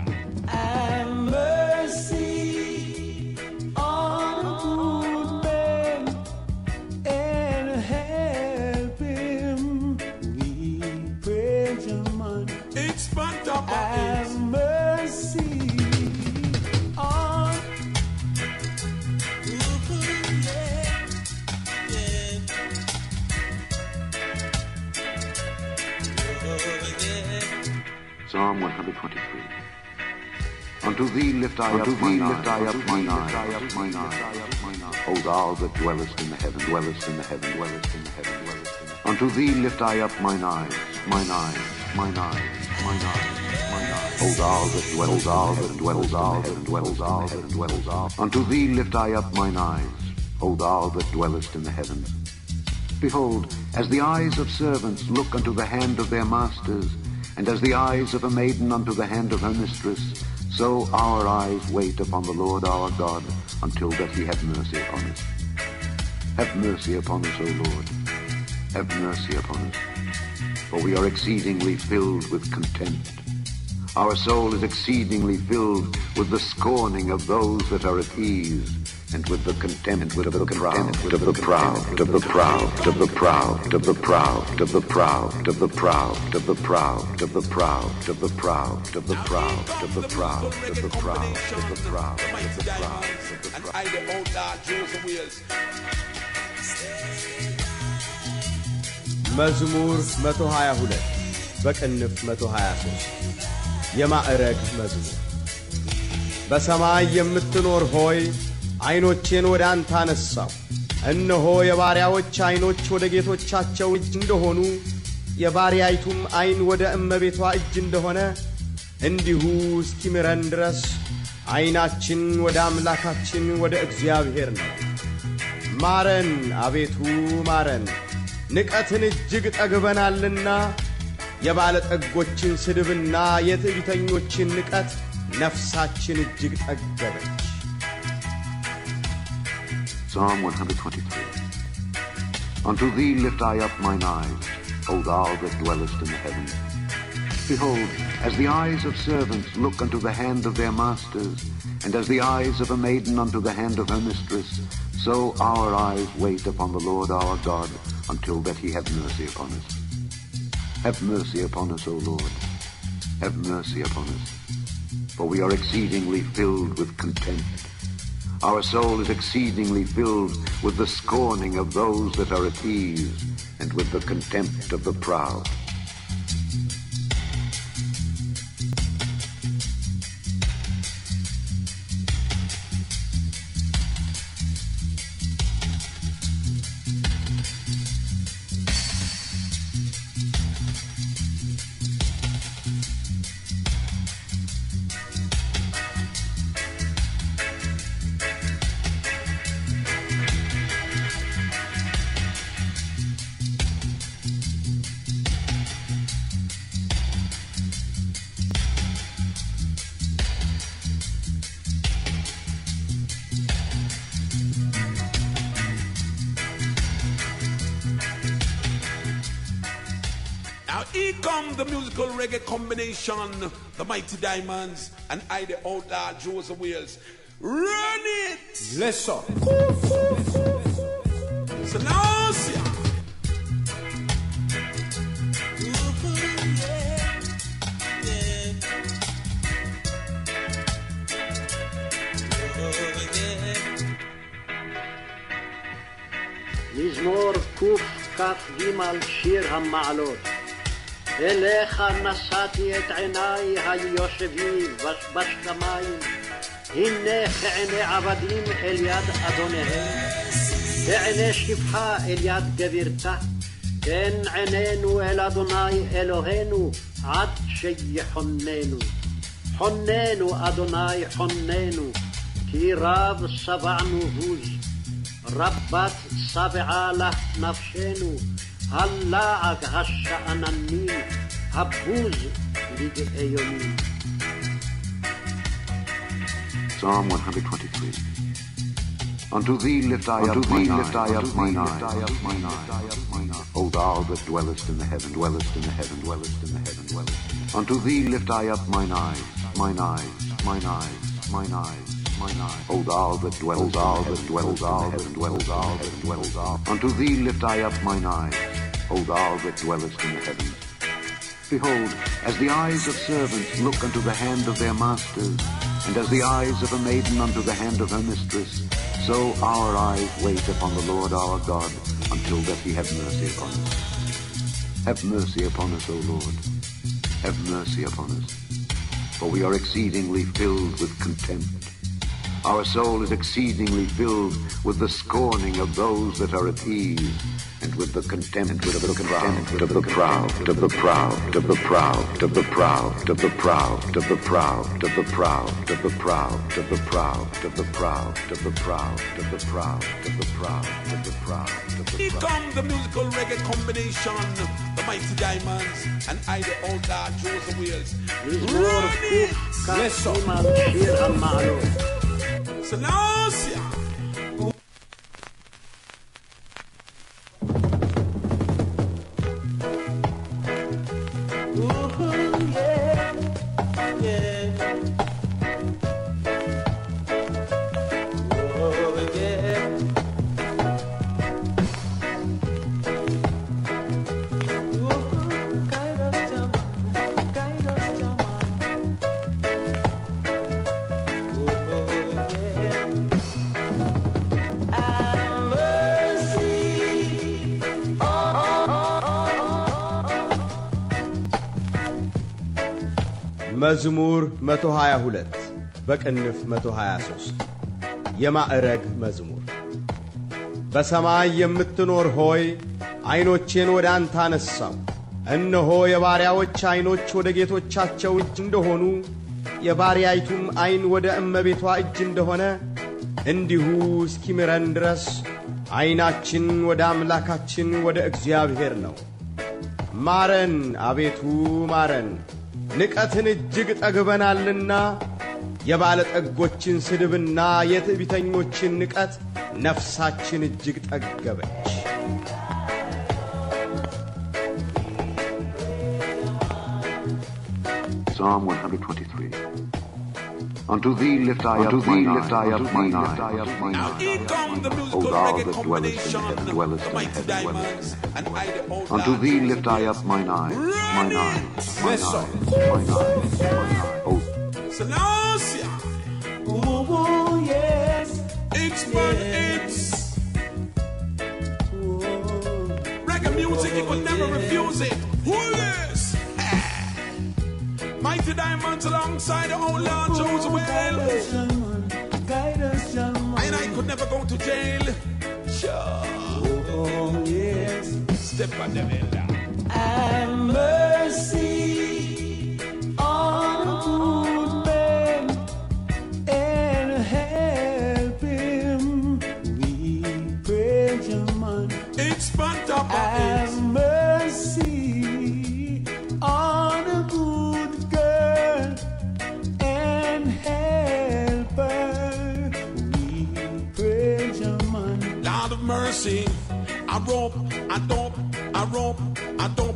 And mercy on good man and help him. We praise your man. It's fun top of and mercy on. Psalm 123. Unto thee lift I up mine eyes. O thou that dwellest in the heaven. Unto thee lift I up mine eyes. O thou that dwellest in the heaven. Unto thee lift I up mine eyes. O thou that dwellest in the heavens. Behold, as the eyes of servants look unto the hand of their masters, and as the eyes of a maiden unto the hand of her mistress, so our eyes wait upon the Lord our God, until that he have mercy upon us. Have mercy upon us, O Lord. Have mercy upon us, for we are exceedingly filled with contempt. Our soul is exceedingly filled with the scorning of those that are at ease, and with the contempt of the proud, of the proud, of the proud, of the proud, of the proud, of the proud, of the proud, of the proud, of the proud, of the proud, of the proud, of the proud, of the proud, of the proud, of the proud, and I the old Lord Joseph Wheels. መዝሙር 122 በቅንፍ 123 የማዕረግ መዝሙር። በሰማይ የምትኖር ሆይ ዓይኖቼን ወደ አንተ አነሳው። እነሆ የባሪያዎች ዓይኖች ወደ ጌቶቻቸው እጅ እንደሆኑ የባሪያይቱም ዓይን ወደ እመቤቷ እጅ እንደሆነ እንዲሁ እስኪምረን ድረስ ዓይናችን ወደ አምላካችን ወደ እግዚአብሔር ነው። ማረን አቤቱ ማረን፣ ንቀትን እጅግ ጠግበናልና የባለጠጎችን ስድብና የትዕቢተኞችን ንቀት ነፍሳችን እጅግ ጠገበች። Psalm 123. Unto thee lift I up mine eyes, O thou that dwellest in the heavens. Behold, as the eyes of servants look unto the hand of their masters, and as the eyes of a maiden unto the hand of her mistress, so our eyes wait upon the Lord our God, until that he have mercy upon us. Have mercy upon us, O Lord. Have mercy upon us. For we are exceedingly filled with contempt. Our soul is exceedingly filled with the scorning of those that are at ease, and with the contempt of the proud. The musical reggae combination, the Mighty Diamonds, and I the outlaw Joseph Wheels. Run it! Let's go. Selassie. מזמור קכ"ג שיר המעלות. אליך נשאתי את עיניי היושבים בשמיים, הנה כעיני עבדים אל יד אדוניהם, כעיני שפחה אל יד גבירתה, כן עינינו אל אדוני אלוהינו עד שיחוננו. חוננו אדוני חוננו, כי רב שבענו בוז, רבת שבעה לה נפשנו, הלעג השאננים, הבוז לגאיונים. Psalm 123. Unto thee lift I up mine eyes, O thou that dwellest in the heaven, dwellest in the heaven, dwellest in the heaven, dwellest in the heaven. Unto thee lift I up mine eyes, mine eyes, mine eyes, mine eyes, mine eyes. O thou that dwellest in the heaven, dwellest. Unto thee lift I up mine eyes, O thou that dwellest in the heavens. Behold, as the eyes of servants look unto the hand of their masters, and as the eyes of a maiden unto the hand of her mistress, so our eyes wait upon the Lord our God, until that he have mercy upon us. Have mercy upon us, O Lord. Have mercy upon us. For we are exceedingly filled with contempt. Our soul is exceedingly filled with the scorning of those that are at ease, and with the contempt of the proud, of the proud, of the proud, of the proud, of the proud, of the proud, of the proud, of the proud, of the proud, of the proud, of the proud, of the proud, of the proud, of the proud, of the proud, of the proud. Here come the musical reggae combination, the Mighty Diamonds, and I the outlaw Joseph Wheels. Run it! שיר המעלות. Selassie. መዝሙር 122 በቅንፍ 123 የማዕረግ መዝሙር። በሰማይ የምትኖር ሆይ ዓይኖቼን ወደ አንተ አነሳው። እነሆ የባሪያዎች ዓይኖች ወደ ጌቶቻቸው እጅ እንደሆኑ የባሪያይቱም ዓይን ወደ እመቤቷ እጅ እንደሆነ እንዲሁ እስኪምረን ድረስ ዓይናችን ወደ አምላካችን ወደ እግዚአብሔር ነው። ማረን አቤቱ ማረን፣ ንቀትን እጅግ ጠግበናልና የባለጠጎችን ስድብና የትዕቢተኞችን ንቀት ነፍሳችን እጅግ ጠገበች። Psalm 123. Unto thee lift I up mine eyes. Now here come the musical reggae combination, the mighty diamonds, and I the old Unto thee lift I up mine eyes, mine eyes, mine eyes, mine eyes, mine eyes. Oh. Selassie. Oh, yes. It's fun, it's reggae music, you could never refuse it. Who is? Mighty diamonds alongside the old Lord Joseph. Guide us, and I could never go to jail. Sure. Oh, yes. Step on the villa. And mercy on a good man and help him. We praise your man. It's fun top of and mercy on a good girl and help her. We praise your man. Lord of mercy, I rope,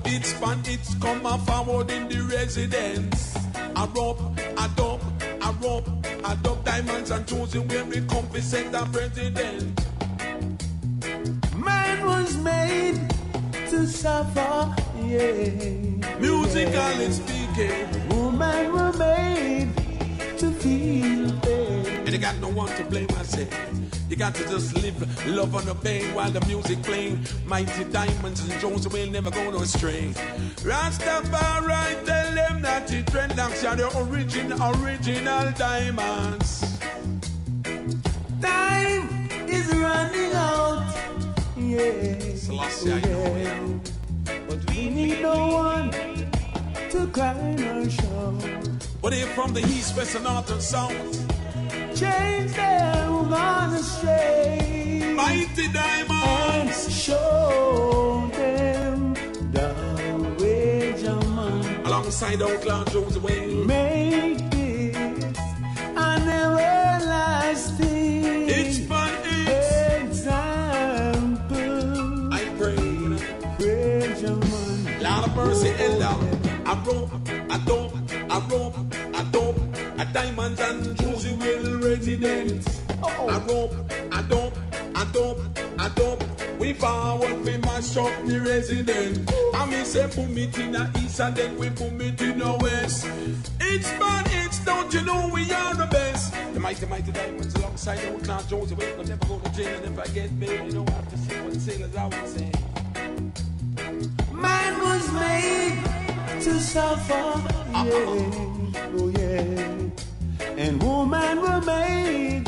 it's fun, it's come forward in the residence. I rope, diamonds and choosing where we come to set the president. Man was made to suffer, yeah. Musically speaking, woman were made to feel pain. And you got no one to blame, I say. You got to just live, love and obey while the music playing. Mighty diamonds and Jones will never go no astray. Rastafari tell them that the dreadlocks are the original diamonds. Time is running out, yeah. Selassie, I know, yeah. But we need no one to cry nor show. But if from the east, west, and north and south, change them gonna stray. Mighty diamonds, and show them the way, Jaman. Alongside Outlaw Joe's way. Make this an everlasting. It's fun, example. I pray, praise Jaman. Lord of mercy, Ella. I rope, a diamonds and Josie will residence. I rope, we forward, we mash up the resident. I mean say boom it in the east and then we boom it in the west. It's fun, it's don't you know we are the best. The mighty diamonds alongside the old Clark Josie will never go to jail and if I get bail, you know I have to see what the sailors always say. Man was made to suffer, yeah, oh yeah. And woman were made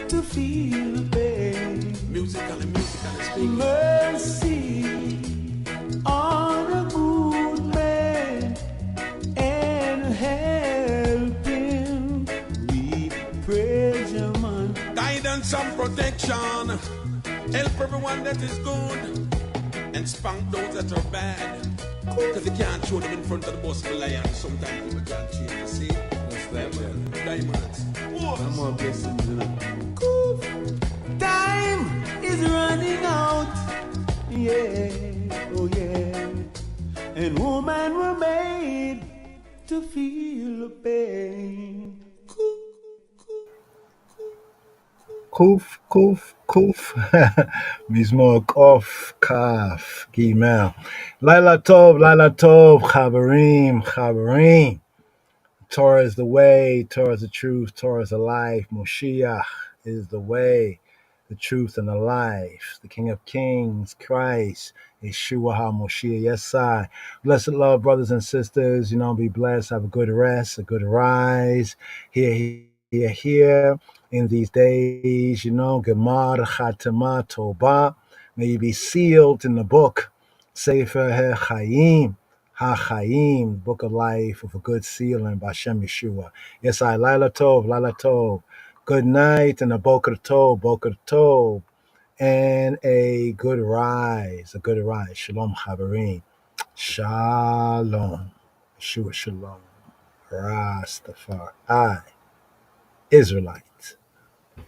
to feel pain. Musically speaking. Mercy on a good man and help him. We praise your man. Guidance and protection. Help everyone that is good. And spank those that are bad. Because they can't show them in front of the boss of the lion. Sometimes people can't change the scene. That's that, man. Diamonds. I'm more blessings, you know. Time is running out. Yeah, oh yeah. And women were made to feel the pain. Kuf, מזמור קוף, כף, גימל. לילה טוב, חברים. Torah is the way, Torah is the truth, Torah is the life, Moshiach is the way. the truth, and the life, the King of Kings, Christ, Yeshua HaMoshiach. Yes, I. Blessed love, brothers and sisters. Be blessed. Have a good rest, a good rise. Here in these days, Gemar Chatima Toba. May you be sealed in the book, Sefer HaChaim, HaChaim, book of life with a good sealing by Shem Yeshua. Yes, I. Lila Tov, Lila Tov. Good night and a Boker Tov, and a good rise, Shalom Chaverim. Shalom. Yeshua Shalom. Rastafari. Israelite.